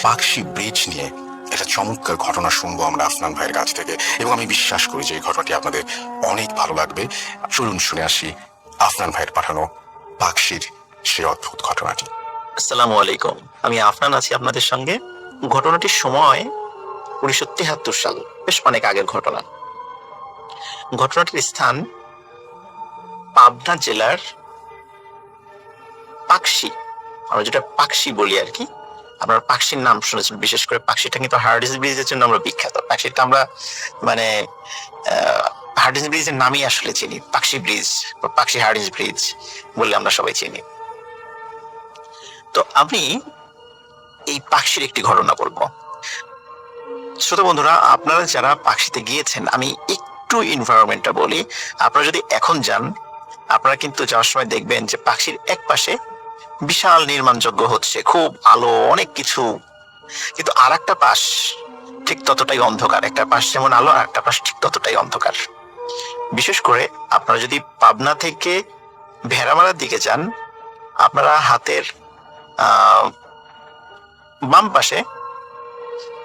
Pakshi bridge নিয়ে একটা চমৎকার ঘটনা শুনবো আমরা আফনান ভাইয়ের কাছ থেকে, এবং আমি বিশ্বাস করি যে এই ঘটনাটি আপনাদের অনেক ভালো লাগবে। চলুন শুনে আসি আফনান ভাইয়ের পাঠানো পাকশির সেই অদ্ভুত ঘটনাটি। আসসালামু আলাইকুম, আমি আফনান আছি আপনাদের সঙ্গে। ঘটনাটির সময় 1973 সাল, বেশ অনেক আগের ঘটনা। ঘটনাটির স্থান পাবনা জেলার পাকশি, আমরা যেটা পাকশি বলি আর কি। আপনারা পাকশির নাম শুনেছেন, বিশেষ করে পাকশিটা কিন্তু হার্ডিঞ্জ ব্রিজের জন্য আমরা বিখ্যাত। পাকশিটা আমরা মানে হার্ডিঞ্জ ব্রিজের নামই আসলে চিনি, পাকশি ব্রিজ বা পাকশি হার্ডিঞ্জ ব্রিজ বললে আমরা সবাই চিনি। তো আমি এই পাকশির একটি ঘটনা বলবো। শ্রোতা বন্ধুরা, আপনারা যারা পাকশিতে গিয়েছেন, আমি একটু এনভায়রনমেন্টটা বলি। আপনারা যদি এখন যান, আপনারা কিন্তু যাওয়ার সময় দেখবেন যে পাকশির এক পাশে বিশাল নির্মাণযোগ্য হচ্ছে, খুব আলো, অনেক কিছু। কিন্তু আর একটা পাশ ঠিক ততটাই অন্ধকার। একটা পাশ যেমন আলো, আর একটা পাশ ঠিক ততটাই অন্ধকার। বিশেষ করে আপনারা যদি পাবনা থেকে ভেড়ামারার দিকে যান, আপনারা হাতের বাম পাশে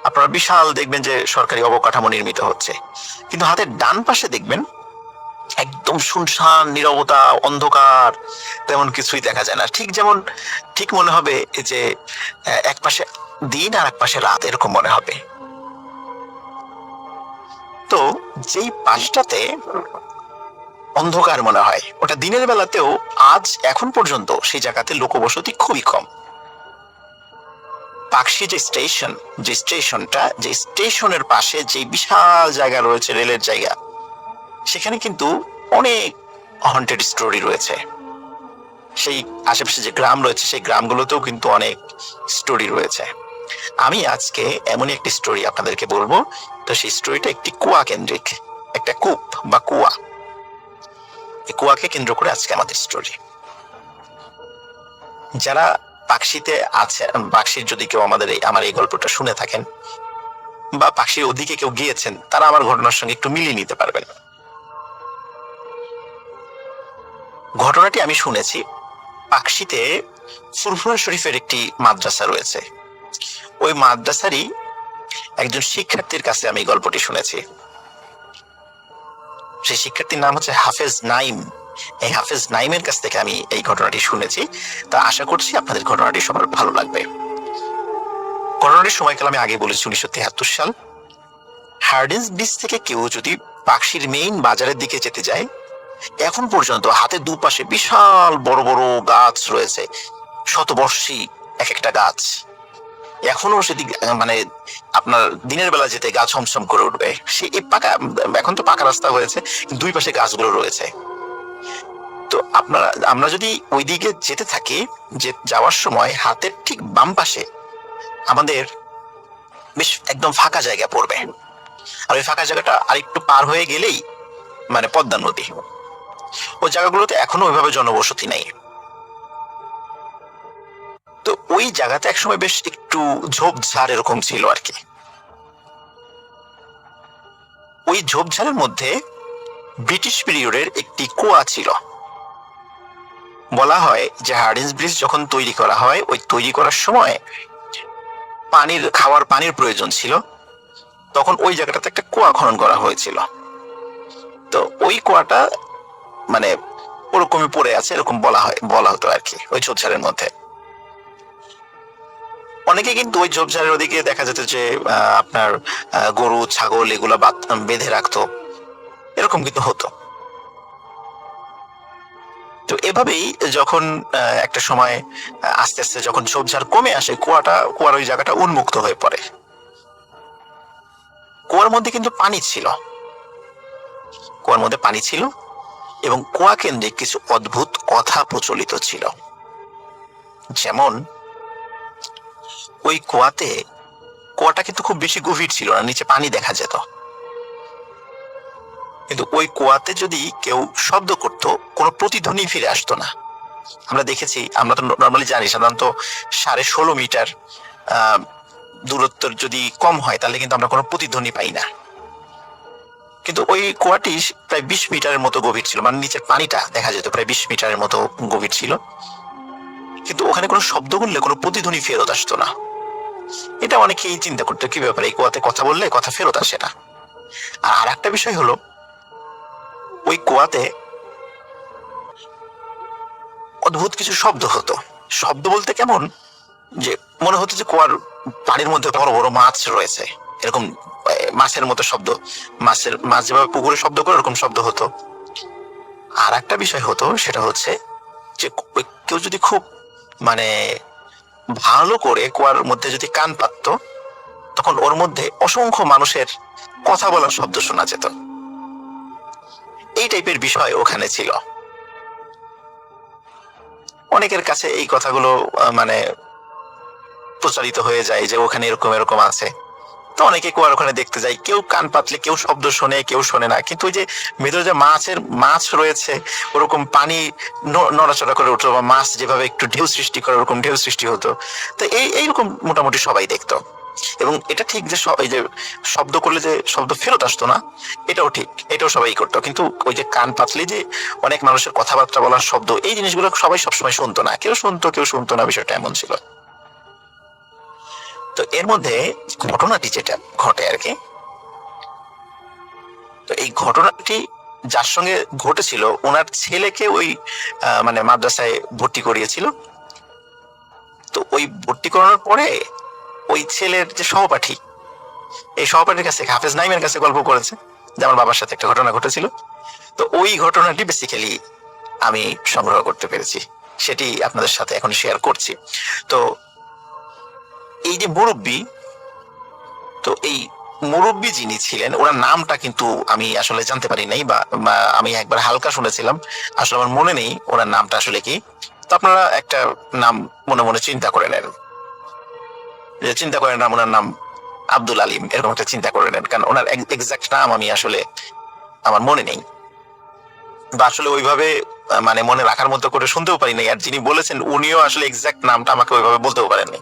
আপনারা বিশাল দেখবেন যে সরকারি অবকাঠামো নির্মিত হচ্ছে, কিন্তু হাতের ডান পাশে দেখবেন একদম শুনশান, নীরবতা, অন্ধকার, তেমন কিছুই দেখা যায় না। ঠিক মনে হবে যে এক পাশে দিন আর এক পাশে রাত, এরকম মনে হবে। তো যেই পাশটাতে অন্ধকার মনে হয়, ওটা দিনের বেলাতেও এখন পর্যন্ত সেই জায়গাতে লোকবসতি খুবই কম। পাকশি যে স্টেশনের পাশে যে বিশাল জায়গা রয়েছে, রেলের জায়গা, সেখানে কিন্তু অনেক হন্টেড স্টোরি রয়েছে। সেই আশেপাশে যে গ্রাম রয়েছে, সেই গ্রামগুলোতেও কিন্তু অনেক স্টোরি রয়েছে। আমি আজকে এমনই একটি স্টোরি আপনাদেরকে বলবো। তো সেই স্টোরিটা একটি কুয়া কেন্দ্রিক, একটা কূপ বা কুয়া। এই কুয়াকে কেন্দ্র করে আজকে আমাদের স্টোরি। যারা পাকশিতে আছে, পাকশির যদি কেউ আমার এই গল্পটা শুনে থাকেন বা পাকশির ওদিকে কেউ গিয়েছেন, তারা আমার ঘটনার সঙ্গে একটু মিলিয়ে নিতে পারবেন। ঘটনাটি আমি শুনেছি পাকশিতে ফুরফুরা শরীফের একটি মাদ্রাসা রয়েছে। ওই মাদ্রাসারই একজন শিক্ষার্থীর কাছে আমি গল্পটি শুনেছি। সেই শিক্ষার্থীর নাম হচ্ছে হাফেজ নাইম। এই হাফেজ নাইমের কাছ থেকে আমি এই ঘটনাটি শুনেছি। তা আশা করছি আপনাদের ঘটনাটি সবার ভালো লাগবে। ঘটনাটির সময়কাল আমি আগে বলেছি, 1973 সাল। হার্ডিঞ্জ ব্রিজ থেকে কেউ যদি পাকশির মেইন বাজারের দিকে যেতে যায়, এখন পর্যন্ত হাতের দুপাশে বিশাল বড় বড় গাছ রয়েছে, শতবর্ষী এক একটা গাছ। এখনো সেদিক মানে আপনার দিনের বেলা যেতে গা ছমছম করে উঠবে। সে এখন তো পাকা রাস্তা হয়েছে, দুই পাশে গাছগুলো রয়েছে। তো আমরা যদি ওই দিকে যেতে থাকি, যাওয়ার সময় হাতের ঠিক বাম পাশে আমাদের বেশ একদম ফাঁকা জায়গা পড়বে। আর ওই ফাঁকা জায়গাটা আরেকটু পার হয়ে গেলেই মানে পদ্মা নদী। ওই জায়গাগুলোতে এখনো ওইভাবে জনবসতি নেই। তো ওই জায়গাতে একসময় বেশ একটু ঝোপঝাড় এরকম ছিল আর কি। ওই ঝোপঝাড়ের মধ্যে ব্রিটিশ পিরিয়ডের একটি কুয়া ছিল। বলা হয় যে হার্ডিঞ্জ ব্রিজ যখন তৈরি করা হয়, ওই তৈরি করার সময় খাওয়ার পানির প্রয়োজন ছিল, তখন ওই জায়গাটাতে একটা কুয়া খনন করা হয়েছিল। তো ওই কুয়াটা মানে ওরকমই পড়ে আছে, এরকম বলা হতো আর কি, ওই ঝোপঝাড়ের মধ্যে। অনেকে কিন্তু ওই ঝোপঝাড়ের ওদিকে দেখা যেত যে আপনার গরু ছাগল এগুলা বেঁধে রাখতো, এরকম কিন্তু হতো। তো এভাবেই যখন একটা সময় আস্তে আস্তে যখন ঝোপঝাড় কমে আসে, কুয়ার ওই জায়গাটা উন্মুক্ত হয়ে পড়ে। কুয়ার মধ্যে কিন্তু পানি ছিল, কুয়ার মধ্যে পানি ছিল, এবং কুয়া কেন্দ্রিক কিছু অদ্ভুত কথা প্রচলিত ছিল। যেমন ওই কুয়াটা কিন্তু খুব বেশি গভীর ছিল না, নিচে পানি দেখা যেত। কিন্তু ওই কুয়াতে যদি কেউ শব্দ করত, কোনো প্রতিধ্বনি ফিরে আসতো না। আমরা দেখেছি, আমরা তো নর্মালি জানি সাধারণত 16.5 মিটার দূরত্ব যদি কম হয়, তাহলে কিন্তু আমরা কোনো প্রতিধ্বনি পাই না। কিন্তু ওই কুয়াটি প্রায় 20 মিটারের মতো গভীর ছিল, মানে নিচের পানিটা দেখা যেত প্রায় 20 মিটারের মতো গভীর ছিল, কিন্তু ওখানে কোনো শব্দ করলে কোনো প্রতিধ্বনি ফেরত আসতো না। এটা অনেকেই চিন্তা করতো কি ব্যাপারে, এই কুয়াতে কথা বললে কথা ফেরত আসে না। আর একটা বিষয় হলো, ওই কুয়াতে অদ্ভুত কিছু শব্দ হতো। শব্দ বলতে কেমন, যে মনে হতো যে কুয়ার পানির মধ্যে বড় বড় মাছ রয়েছে, এরকম মাছের মতো শব্দ, মাছ যেভাবে পুকুরে শব্দ করে ওরকম শব্দ হতো। আর একটা বিষয় হতো, সেটা হচ্ছে যে কেউ যদি খুব মানে ভালো করে কুয়ার মধ্যে যদি কান পাততো, তখন ওর মধ্যে অসংখ্য মানুষের কথা বলার শব্দ শোনা যেত। এই টাইপের বিষয় ওখানে ছিল। অনেকের কাছে এই কথাগুলো মানে প্রচারিত হয়ে যায় যে ওখানে এরকম এরকম আছে। তো অনেকে কুয়ার ওখানে দেখতে যায়, কেউ কান পাতলে কেউ শব্দ শোনে, কেউ শোনে না। কিন্তু ওই যে ভেতরে যে মাছ রয়েছে, ওরকম পানি নড়াচড়া করে উঠতো, বা মাছ যেভাবে একটু ঢেউ সৃষ্টি করে ওরকম ঢেউ সৃষ্টি হতো। তো এইরকম মোটামুটি সবাই দেখতো। এবং এটা ঠিক যে এই যে শব্দ করলে যে শব্দ ফেরত আসতো না, এটাও ঠিক, এটাও সবাই করতো। কিন্তু ওই যে কান পাতলে যে অনেক মানুষের কথাবার্তা বলার শব্দ, এই জিনিসগুলো সবাই সবসময় শুনতো না, কেউ শুনতো কেউ শুনতো না, বিষয়টা এমন ছিল। তো এর মধ্যে ঘটনাটি যেটা ঘটে আর কি, তো এই ঘটনাটি যার সঙ্গে ঘটেছিল ওনার ছেলেকে ওই মানে মাদ্রাসায় ভর্তি করিয়েছিল। তো ওই ভর্তি করানোর পরে ওই ছেলের যে সহপাঠী, এই সহপাঠীর কাছে হাফেজ নাইমের কাছে গল্প করেছে যে আমার বাবার সাথে একটা ঘটনা ঘটেছিল। তো ওই ঘটনাটি বেসিক্যালি আমি সংগ্রহ করতে পেরেছি, সেটি আপনাদের সাথে এখন শেয়ার করছি। তো এই যে মুরব্বী, তো এই মুরব্বী যিনি ছিলেন, ওনার নামটা কিন্তু আমি আসলে জানতে পারি নাই, বা আমি একবার হালকা শুনেছিলাম, আসলে আমার মনে নেই ওনার নামটা আসলে কি। তো আপনারা একটা নাম মনে মনে চিন্তা করে নেন, যে চিন্তা করে নাম, ওনার নাম আব্দুল আলিম, এরকম একটা চিন্তা করে নেন, কারণ ওনার এক্সাক্ট নাম আমি আসলে আমার মনে নেই, বা আসলে ওইভাবে মানে মনে রাখার মতো করে শুনতেও পারি নাই। আর যিনি বলেছেন উনিও আসলে এক্সাক্ট নামটা আমাকে ওইভাবে বলতেও পারেননি,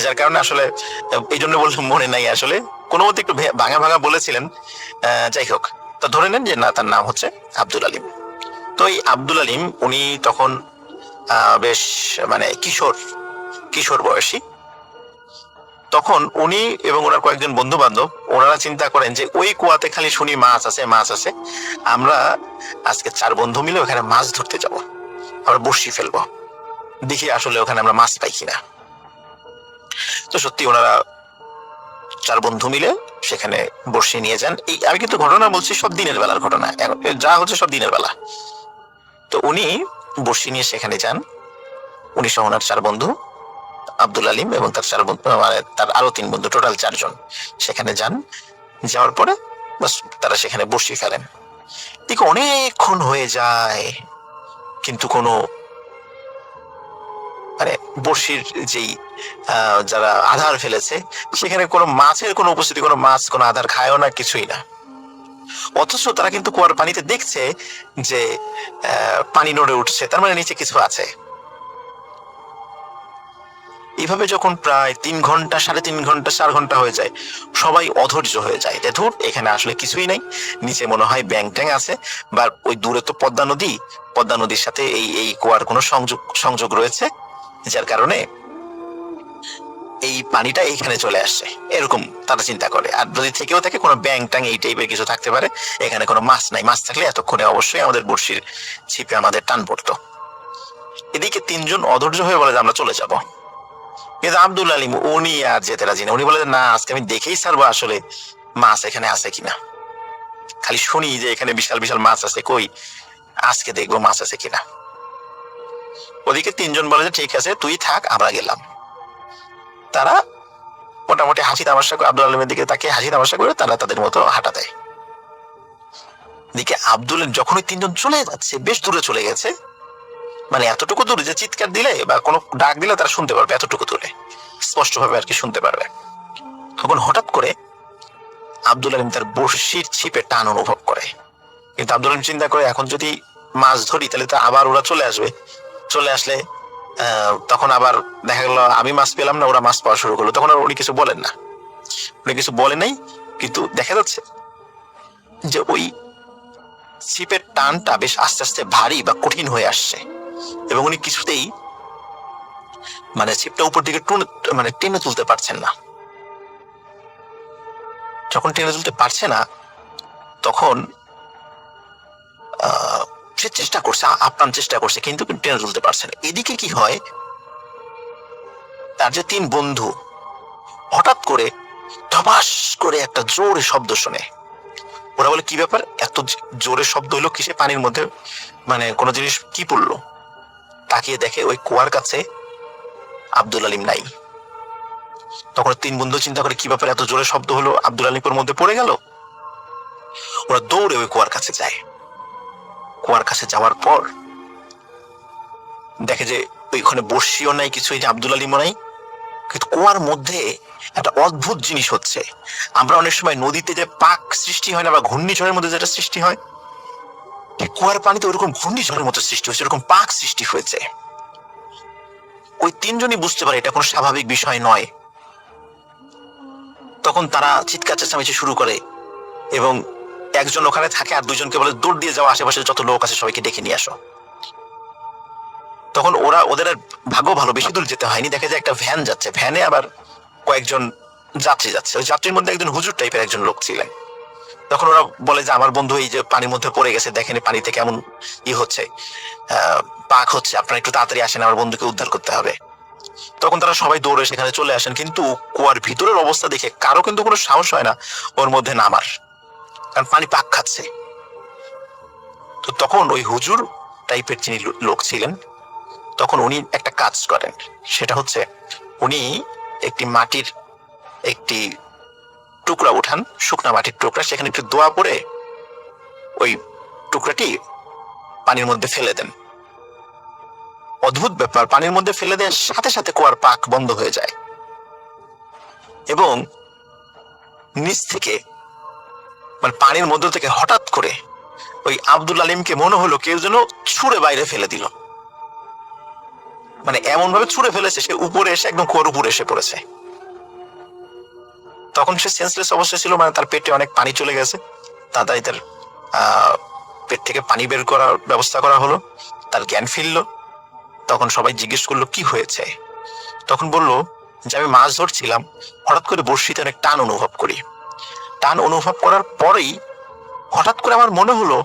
যার কারণে আসলে এই জন্য বললাম মনে নাই। আসলে কোনো মতে একটু ভাঙা ভাঙা বলেছিলেন। যাই হোক, তো ধরে নেন যে না, তার নাম হচ্ছে আব্দুল আলিম। তো এই আব্দুল আলিম উনি তখন বেশ মানে কিশোর কিশোর বয়সী। তখন উনি এবং ওনার কয়েকজন বন্ধু বান্ধব, ওনারা চিন্তা করেন যে ওই কুয়াতে খালি শুনি মাছ আছে মাছ আছে, আমরা আজকে 4 বন্ধু মিলে ওখানে মাছ ধরতে যাব, আমরা বড়শি ফেলবো, দেখি আসলে ওখানে আমরা মাছ পাই কিনা। তো সত্যি ওনারা 4 বন্ধু মিলে সেখানে বড়শি নিয়ে যান। এই আমি কিন্তু ঘটনা বলছি সব দিনের বেলার ঘটনা, যা হচ্ছে সব দিনের বেলা। তো উনি বড়শি নিয়ে সেখানে যান, উনি সহ ওনার 4 বন্ধু, আব্দুল আলিম এবং তার 4 বন্ধু, মানে তার আরো 3 বন্ধু, টোটাল 4 জন সেখানে যান। যাওয়ার পরে বাস তারা সেখানে বড়শি ফেলেন। ঠিক অনেকক্ষণ হয়ে যায়, কিন্তু কোনো মানে বড়শির যেই যারা আধার ফেলেছে সেখানে কোনো মাছের কোনো উপস্থিতি, কোনো মাছ কোনো আধার খায়ও না, কিছুই না। অথচ তারা কিন্তু কুয়ার পানিতে দেখছে যে পানি নড়ে উঠছে, তার মানে নিচে কিছু আছে। এইভাবে যখন প্রায় 3 ঘন্টা, 3.5 ঘন্টা, 4 ঘন্টা হয়ে যায়, সবাই অধৈর্য হয়ে যায় যে ধুর, এখানে আসলে কিছুই নাই, নিচে মনে হয় ব্যাং ট্যাং আছে, বা ওই দূরে তো পদ্মা নদী, পদ্মা নদীর সাথে এই কুয়ার কোনো সংযোগ রয়েছে, যার কারণে এই পানিটা এইখানে চলে আসছে, এরকম তারা চিন্তা করে। আর যদি থেকেও থাকে কোনো ব্যাং ট্যাং এই টাইপের কিছু থাকতে পারে, এখানে কোনো মাছ নাই, মাছ থাকলে এতক্ষণে অবশ্যই আমাদের বড়শির ছিপে আমাদের টান পড়তো। এদিকে 3 জন অধৈর্য হয়ে বলে যে আমরা চলে যাব। কিন্তু আব্দুল আলিম উনি আর যেতে রাজি না, উনি বলে না, আজকে আমি দেখেই ছাড়বো আসলে মাছ এখানে আছে কিনা, খালি শুনি যে এখানে বিশাল বিশাল মাছ আছে, কই আজকে দেখবো মাছ আছে কিনা। ওদিকে 3 জন বলে যে ঠিক আছে তুই থাক, আমরা গেলাম। তারা মোটামুটি হাসি তামাশা করে, আব্দুল আলিমের দিকে তাকে হাসি তামাশা করে তারা তাদের মতো হাঁটা দেয়। দিকে আব্দুল যখন ওই 3 জন চলে যাচ্ছে, বেশ দূরে চলে গেছে, মানে এতটুকু দূরে যে চিৎকার দিলে বা কোনো ডাক দিলে তারা শুনতে পারবে, এতটুকু দূরে স্পষ্ট ভাবে আর কি শুনতে পারবে। তখন হঠাৎ করে আব্দুল আলিম তার বড়শির ছিপে টান অনুভব করে। কিন্তু আব্দুল আলিম চিন্তা করে, এখন যদি মাছ ধরি তাহলে তো আবার ওরা চলে আসবে, চলে আসলে তখন আবার দেখা গেল আমি মাছ পেলাম না, ওরা মাছ পাওয়া শুরু করলো, তখন আর উনি কিছু বলেন না, উনি কিছু বলে নাই। কিন্তু দেখা যাচ্ছে যে ওই ছিপের টানটা বেশ আস্তে আস্তে ভারী বা কঠিন হয়ে আসছে, এবং উনি কিছুতেই মানে ছিপটা উপর দিকে টেনে তুলতে পারছেন না। যখন টেনে তুলতে পারছে না তখন সে চেষ্টা করছে, আপ্রাণ চেষ্টা করছে, কিন্তু টেনে তুলতে পারছে না। এদিকে কি হয়, তার যে 3 বন্ধু হঠাৎ করে ধপাস করে একটা জোরে শব্দ শোনে। ওরা বলে কি ব্যাপার, এত জোরে শব্দ হলো কিসে, পানির মধ্যে মানে কোনো জিনিস কি পড়লো। তাকিয়ে দেখে ওই কুয়ার কাছে আব্দুল আলিম নাই। তখন 3 বন্ধু চিন্তা করে কি ব্যাপার, এত জোরে শব্দ হলো, আব্দুল আলিমের মধ্যে পড়ে গেল। ওরা দৌড়ে ওই কুয়ার কাছে যায়। কুয়ার কাছে যাওয়ার পর দেখে যে ওইখানে বর্ষিও নাই কিছু, এই যে আব্দুল আলিমও নাই। কিন্তু কুয়ার মধ্যে একটা অদ্ভুত জিনিস হচ্ছে। আমরা অনেক সময় নদীতে যে পাক সৃষ্টি হয় না, বা ঘূর্ণিঝড়ের মধ্যে যেটা সৃষ্টি হয়, কুয়ার পানিতে ওরকম ঘূর্ণিঝড়ের মতো সৃষ্টি হয়েছে, এরকম পাক সৃষ্টি হয়েছে। ওই 3 জনই বুঝতে পারে এটা কোনো স্বাভাবিক বিষয় নয়। তখন তারা চিৎকার চেঁচামেচি শুরু করে এবং একজন ওখানে থাকে আর 2 জনকে বলে দৌড় দিয়ে যাওয়া, আশেপাশে যত লোক আছে সবাইকে ডেকে নিয়ে আসো। তখন ওদের আর ভাগ্য ভালো, বেশি দূর যেতে হয়নি। দেখে যে একটা ভ্যান যাচ্ছে, ভ্যানে আবার কয়েকজন যাত্রী যাচ্ছে। ওই যাত্রীর মধ্যে একজন হুজুর টাইপের একজন লোক ছিলেন। তখন ওরা বলে যে আমার বন্ধু এই যে পানির মধ্যে পড়ে গেছে, দেখেন পানিতে কেমন হচ্ছে, পাক হচ্ছে, আপনারা একটু তাড়াতাড়ি আসেন, আমার বন্ধুকে উদ্ধার করতে হবে। তখন তারা সবাই দৌড়ে সেখানে চলে আসেন, কিন্তু কুয়ার ভিতরের অবস্থা দেখে কারো কিন্তু কোনো সাহস হয় না ওর মধ্যে নামার, কারণ পানি পাক খাচ্ছে। তো তখন ওই হুজুর টাইপের যিনি লোক ছিলেন, তখন উনি একটা কাজ করেন। সেটা হচ্ছে উনি একটি মাটির একটি টুকরা উঠান, শুকনা মাটির টুকরা, সেখানে একটু দোয়া পড়ে ওই টুকরাটি পানির মধ্যে ফেলে দেন। অদ্ভুত ব্যাপার, পানির মধ্যে ফেলে দেওয়ার সাথে সাথে কুয়ার পাক বন্ধ হয়ে যায় এবং নিচ থেকে মানে পানির মধ্য থেকে হঠাৎ করে ওই আব্দুল আলিমকে মনে হলো কেউ যেন ছুঁড়ে বাইরে ফেলে দিল। মানে এমন ভাবে ছুঁড়ে ফেলেছে, সে উপরে এসে একদম কুয়ার উপরে এসে পড়েছে। তখন সে সেন্সলেস অবস্থায় ছিল, মানে তার পেটে অনেক পানি চলে গেছে। তাড়াতাড়ি তার পেট থেকে পানি বের করার ব্যবস্থা করা হলো, তার জ্ঞান ফিরল। তখন সবাই জিজ্ঞেস করলো কি হয়েছে। তখন বলল যে আমি মাছ ধরছিলাম, হঠাৎ করে বড়শিতে অনেক টান অনুভব করি। টান অনুভব করার পরেই হঠাৎ করে আমার মনে হলো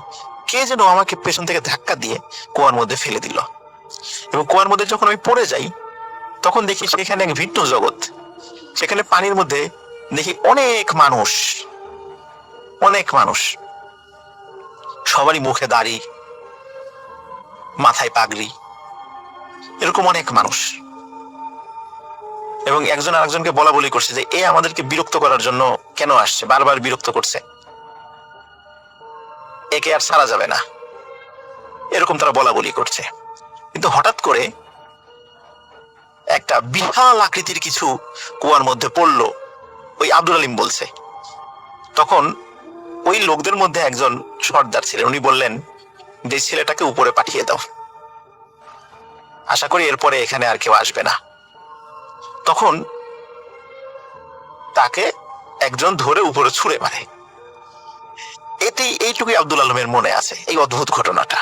কে যেন আমাকে পেছন থেকে ধাক্কা দিয়ে কুয়ার মধ্যে ফেলে দিল। এবং কুয়ার মধ্যে যখন আমি পড়ে যাই তখন দেখি সেখানে এক ভিন্ন জগৎ। সেখানে পানির মধ্যে দেখি অনেক মানুষ, অনেক মানুষ, সবারই মুখে দাড়ি, মাথায় পাগড়ি, এরকম অনেক মানুষ। এবং একজন আরেকজনকে বলা বলি করছে যে এ আমাদেরকে বিরক্ত করার জন্য কেন আসছে, বারবার বিরক্ত করছে, একে আর ছাড়া যাবে না, এরকম তারা বলা বলি করছে। কিন্তু হঠাৎ করে একটা বিশাল আকৃতির কিছু কুয়ার মধ্যে পড়লো, ওই আব্দুল আলিম বলছে। তখন ওই লোকদের মধ্যে একজন সর্দার ছিলেন, উনি বললেন যে ছেলেটাকে উপরে পাঠিয়ে দাও, আশা করি এরপরে এখানে আর কেউ আসবে না। তখন তাকে একজন ধরে উপরে ছুঁড়ে মারে। এইটুকুই আব্দুল আলমের মনে আছে, এই অদ্ভুত ঘটনাটা।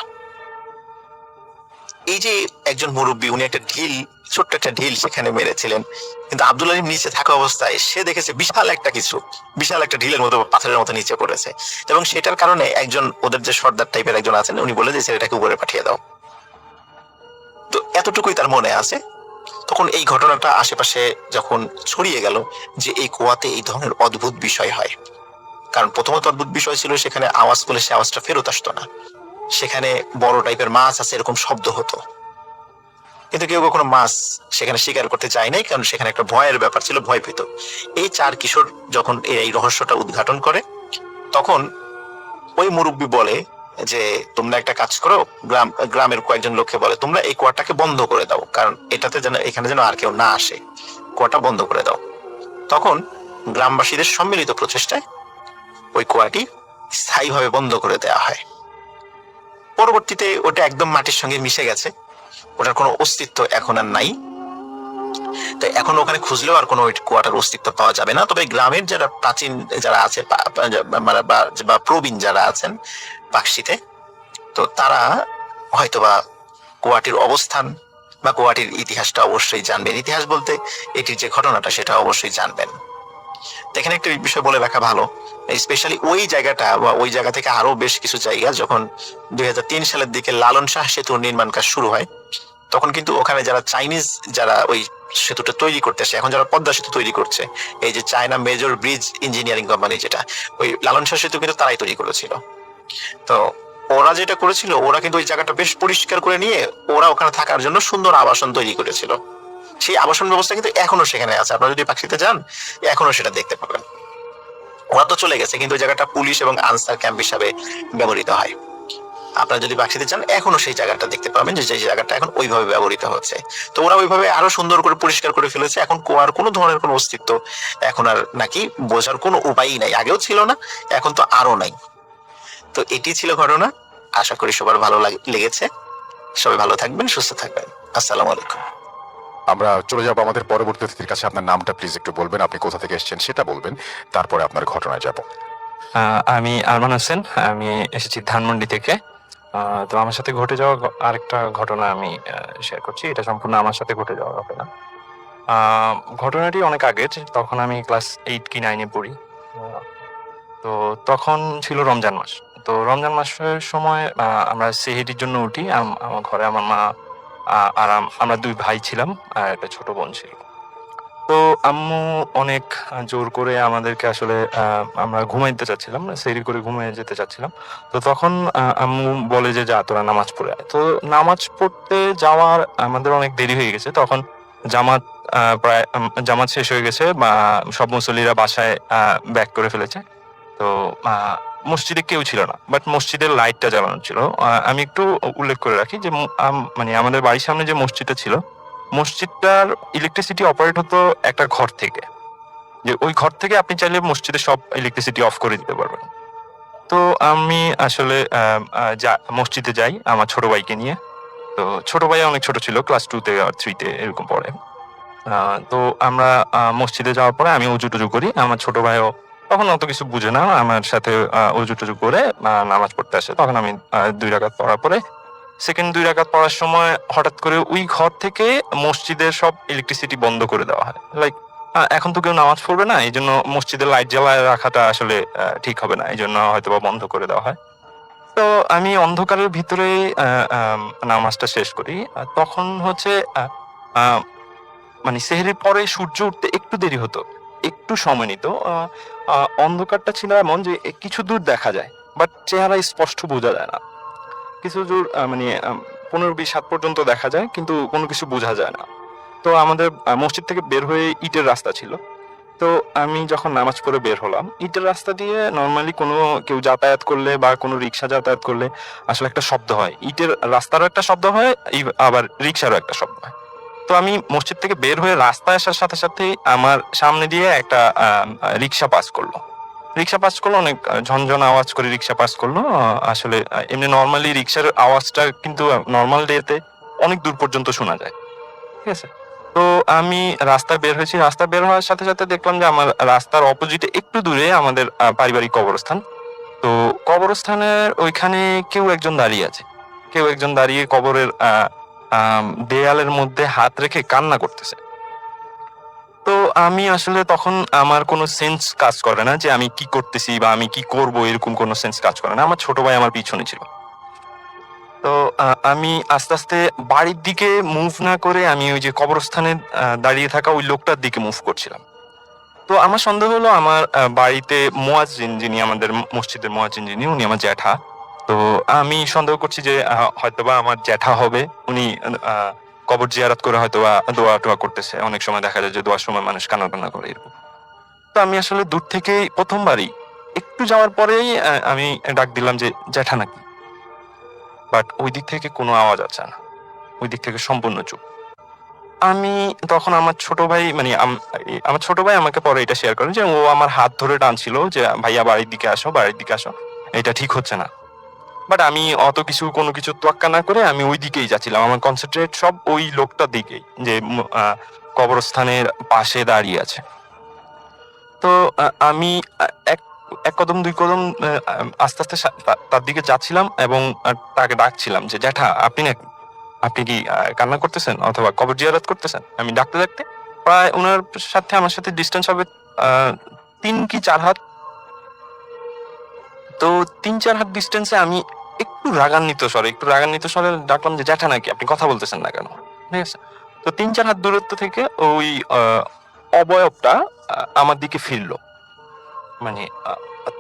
এই যে একজন মুরব্বী, উনি একটা ঢিল, ছোট্ট একটা ঢিল সেখানে মেরেছিলেন, কিন্তু আব্দুল আলিম নিচে থাকা অবস্থায় সে দেখেছে বিশাল একটা কিছু, বিশাল একটা ঢিলের মতো, পাথরের মতো নিচে পড়েছে। এবং সেটার কারণে একজন ওদের যে সর্দার টাইপের একজন আছেন, উনি বলে যে ছেলেটাকে উপরে পাঠিয়ে দাও। তো এতটুকুই তার মনে আছে। তখন এই ঘটনাটা আশেপাশে যখন ছড়িয়ে গেল যে এই কুয়াতে এই ধরনের অদ্ভুত বিষয় হয়, কারণ প্রথমত অদ্ভুত বিষয় ছিল সেখানে আওয়াজ করলে সে আওয়াজটা ফেরত আসতো না, সেখানে বড় টাইপের মাছ আছে এরকম শব্দ হতো, কিন্তু কেউ কখনো মাছ সেখানে শিকার করতে চায় নাই, কারণ সেখানে একটা ভয়ের ব্যাপার ছিল, ভয় পেত। এই 4 কিশোর যখন এই রহস্যটা উদ্ঘাটন করে, তখন ওই মুরব্বী বলে যে তোমরা একটা কাজ করো, গ্রামের কয়েকজন লোককে বলে তোমরা এই কুয়াটাকে বন্ধ করে দাও, কারণ এটাতে যেন এখানে যেন আর কেউ না আসে, কুয়াটা বন্ধ করে দাও। তখন গ্রামবাসীদের সম্মিলিত প্রচেষ্টায় ওই কুয়াটি স্থায়ীভাবে বন্ধ করে দেওয়া হয়। পরবর্তীতে ওটা একদম মাটির সঙ্গে মিশে গেছে, ওটার কোনো অস্তিত্ব এখন আর নাই। তো এখন ওখানে খুঁজলেও আর কোনো ওই কুয়াটার অস্তিত্ব পাওয়া যাবে না। তবে গ্রামের যারা প্রাচীন যারা আছে বা প্রবীণ যারা আছেন পাকশিতে, তো তারা হয়তোবা কুয়াটির অবস্থান বা কুয়াটির ইতিহাসটা অবশ্যই জানবেন। ইতিহাস বলতে এটির যে ঘটনাটা সেটা অবশ্যই জানবেন। এখানে একটা বিষয় বলে রাখা ভালো, স্পেশালি ওই জায়গাটা বা ওই জায়গা থেকে আরো বেশ কিছু জায়গা যখন 2003 সালের দিকে লালন শাহ সেতুর নির্মাণ কাজ শুরু হয়, তখন কিন্তু ওখানে যারা চাইনিজ, যারা ওই সেতুটা তৈরি করতেছে, এখন যারা পদ্মা সেতু তৈরি করছে, এই যে China major bridge engineering company, যেটা ওই লালন শাহ সেতু কিন্তু তারাই তৈরি করেছিল। তো ওরা যেটা করেছিল, ওরা কিন্তু ওই জায়গাটা বেশ পরিষ্কার করে নিয়ে ওরা ওখানে থাকার জন্য সুন্দর আবাসন তৈরি করেছিল। সেই আবাসন ব্যবস্থা কিন্তু এখনো সেখানে আছে, আপনারা যদি পাখিতে যান এখনো সেটা দেখতে পাবেন। ওরা তো চলে গেছে, কিন্তু ওই জায়গাটা পুলিশ এবং আনসার ক্যাম্প হিসাবে ব্যবহৃত হয়। আপনারা যদি বাক্সিতে যান এখনো সেই জায়গাটা দেখতে পাবেন, যে জায়গাটা এখন ওইভাবে ব্যবহৃত হচ্ছে। তো ওরা ওইভাবে আরো সুন্দর করে পরিষ্কার করে ফেলেছে, এখন কুয়ার কোনো ধরনের কোনো অস্তিত্ব এখন আর নাকি বোঝার কোনো উপায়ই নাই, আগেও ছিল না, এখন তো আরো নাই। তো এটি ছিল ঘটনা, আশা করি সবার ভালো লেগেছে। সবাই ভালো থাকবেন, সুস্থ থাকবেন। আসসালামু আলাইকুম। আমরা চলে যাবো আমাদের পরবর্তী অতিথির কাছে। আপনার নামটা প্লিজ একটু বলবেন, আপনি কোথা থেকে এসেছেন সেটা বলবেন, তারপরে আপনার ঘটনায় যাব। আমি আরমান হোসেন, আমি এসেছি ধানমন্ডি থেকে। তো আমার সাথে ঘটে যাওয়া আরেকটা ঘটনা আমি শেয়ার করছি। এটা সম্পূর্ণ আমার সাথে ঘটে যাওয়া ঘটনা। ঘটনাটি অনেক আগের, তখন আমি ক্লাস 8 কি 9-এ পড়ি। তো তখন ছিল রমজান মাস। তো রমজান মাসের সময় আমরা সেহরির জন্য উঠি। আমার ঘরে আমার মা আর আমরা 2 ভাই ছিলাম, আর একটা ছোট বোন ছিল। তো আম্মু অনেক জোর করে আমাদেরকে আসলে আমরা ঘুমাইতে চাচ্ছিলাম, সেহরি করে ঘুমিয়ে যেতে চাচ্ছিলাম। তো তখন আম্মু বলে যে, "যা তোরা নামাজ পড়ে আয়।" তো নামাজ পড়তে যাওয়ার আমাদের অনেক দেরি হয়ে গেছে। তখন জামাত প্রায় জামাত শেষ হয়ে গেছে বা সব মুসল্লিরা বাসায় ব্যাক করে ফেলেছে। তো আ মসজিদে কেউ ছিল না। বাট মসজিদের লাইটটা জ্বালানো ছিল। আমি একটু উল্লেখ করে রাখি যে মানে আমাদের বাড়ির সামনে যে মসজিদটা ছিল, মসজিদটার ইলেকট্রিসিটি অপারেট হতো একটা ঘর থেকে। যে ওই ঘর থেকে আপনি চাইলে মসজিদের সব ইলেকট্রিসিটি অফ করে দিতে পারবেন। তো আমি আসলে মসজিদে যাই আমার ছোট ভাইকে নিয়ে। তো ছোট ভাই অনেক ছোট ছিল, ক্লাস 2 তে আর 3 তে এরকম পড়ে। তো আমরা মসজিদে যাওয়ার পরে আমি অজু-টজু করি। আমার ছোট ভাইও তখন অত কিছু বুঝে না। আমার সাথে অজু-টজু করে নামাজ পড়তে আসে। তখন আমি ২ রাকাত পড়ার পরে সেকেন্ড ২ রাকাত পড়ার সময় হঠাৎ করে ওই ঘর থেকে মসজিদের সব ইলেকট্রিসিটি বন্ধ করে দেওয়া হয়। লাইক এখন তো কেউ নামাজ পড়বে না। এইজন্য মসজিদের লাইট জ্বালায় রাখাটা আসলে ঠিক হবে না। এইজন্য হয়তোবা বন্ধ করে দেওয়া হয়। তো আমি অন্ধকারের ভিতরেই নামাজটা শেষ করি। তখন হচ্ছে আ আ মানে সেহরির পরে সূর্য উঠতে একটু দেরি হতো। একটু সময় নিত। আ আ অন্ধকারটা ছিল এমন যে কিছু দূর দেখা যায়। বাট চেহারা স্পষ্ট বোঝা যায় না। কিছু দূর মানে ১৫-২০ হাত পর্যন্ত দেখা যায়, কিন্তু কোনো কিছু বোঝা যায় না। তো আমাদের মসজিদ থেকে বের হয়ে ইটের রাস্তা ছিল। তো আমি যখন নামাজ পড়ে বের হলাম, ইটের রাস্তা দিয়ে নরমালি কোনো কেউ যাতায়াত করলে বা কোনো রিক্সা যাতায়াত করলে আসলে একটা শব্দ হয়। ইটের রাস্তারও একটা শব্দ হয়, আবার রিক্সারও একটা শব্দ হয়। তো আমি মসজিদ থেকে বের হয়ে রাস্তায় আসার সাথে সাথেই আমার সামনে দিয়ে একটা রিক্সা পাস করলো। রিক্সা পাস করলো, অনেক ঝনঝন আওয়াজ করে রিক্সা পাস করলো। আসলে এমনি নরমালি রিক্সার আওয়াজটা কিন্তু নরমাল ডেতে অনেক দূর পর্যন্ত শোনা যায়। ঠিক আছে? তো আমি রাস্তায় বের হয়েছি। রাস্তায় বের হওয়ার সাথে সাথে দেখলাম যে আমার রাস্তার অপোজিটে একটু দূরে আমাদের পারিবারিক কবরস্থান। তো কবরস্থানের ওইখানে কেউ একজন দাঁড়িয়ে আছে। কেউ একজন দাঁড়িয়ে কবরের দেয়ালের মধ্যে হাত রেখে কান্না করতেছে। তো আমি আসলে তখন আমার কোনো সেন্স কাজ করে না যে আমি কি করতেছি বা আমি কি করব, এরকম কোনো সেন্স কাজ করে না। আমার ছোট ভাই আমার পিছনে ছিল। তো আমি আস্তে, আস্তে বাড়ির দিকে মুভ না করে আমি ওই যে কবরস্থানে দাঁড়িয়ে থাকা ওই লোকটার দিকে মুভ করছিলাম। তো আমার সন্দেহ হলো আমার বাড়িতে মুয়াজ্জিন, যিনি আমাদের মসজিদের মুয়াজ্জিন, যিনি উনি আমার জ্যাঠা। তো আমি সন্দেহ করছি যে হয়তোবা আমার জ্যাঠা হবে। উনি আ কবর জিয়ারত করে হয়তোবা দোয়া-টোয়া করতেছে। অনেক সময় দেখা যায় যে দোয়ার সময় মানুষ কান্না-টান্না করে এরকম। তো আমি আসলে দূর থেকেই ১ম বারই একটু যাওয়ার পরেই আমি ডাক দিলাম যে, "জ্যাঠা নাকি?" বাট ওই দিক থেকে কোনো আওয়াজ আসছে না। ওই দিক থেকে সম্পূর্ণ চুপ। আমি তখন আমার ছোট ভাই মানে আমার ছোট ভাই আমাকে পরে এটা শেয়ার করে যে ও আমার হাত ধরে টানছিল যে, "ভাইয়া বাড়ির দিকে আসো, বাড়ির দিকে আসো। এটা ঠিক হচ্ছে না।" বাট আমি অত কিছু কোনো কিছু তোয়াক্কা না করে আমি ওই দিকেই যাচ্ছিলাম। আমার কনসেনট্রেট সব ওই লোকটার দিকেই, যে কবরস্থানের পাশে দাঁড়িয়ে আছে। তো আমি আ এক ১ কদম ২ কদম আস্তে, আস্তে তার দিকে যাচ্ছিলাম এবং তাকে ডাকছিলাম যে, "জ্যাঠা আপনি নাকি? আপনি কি কান্না করতেছেন অথবা কবর জিয়ারত করতেছেন?" আমি ডাকতে, ডাকতে প্রায় উনার সাথে আমার সাথে ডিসট্যান্স হবে আ 3 কি 4 হাত। তো 3-4 হাত ডিস্টেন্সে আমি একটু রাগান্বিত স্বরে ডাকলাম যে, জ্যাঠা নাকি, আপনি কথা বলতেছেন না কেন? ঠিক আছে? তো 3-4 হাত দূরত্ব থেকে ওই অবয়বটা আমার দিকে ফিরলো। মানে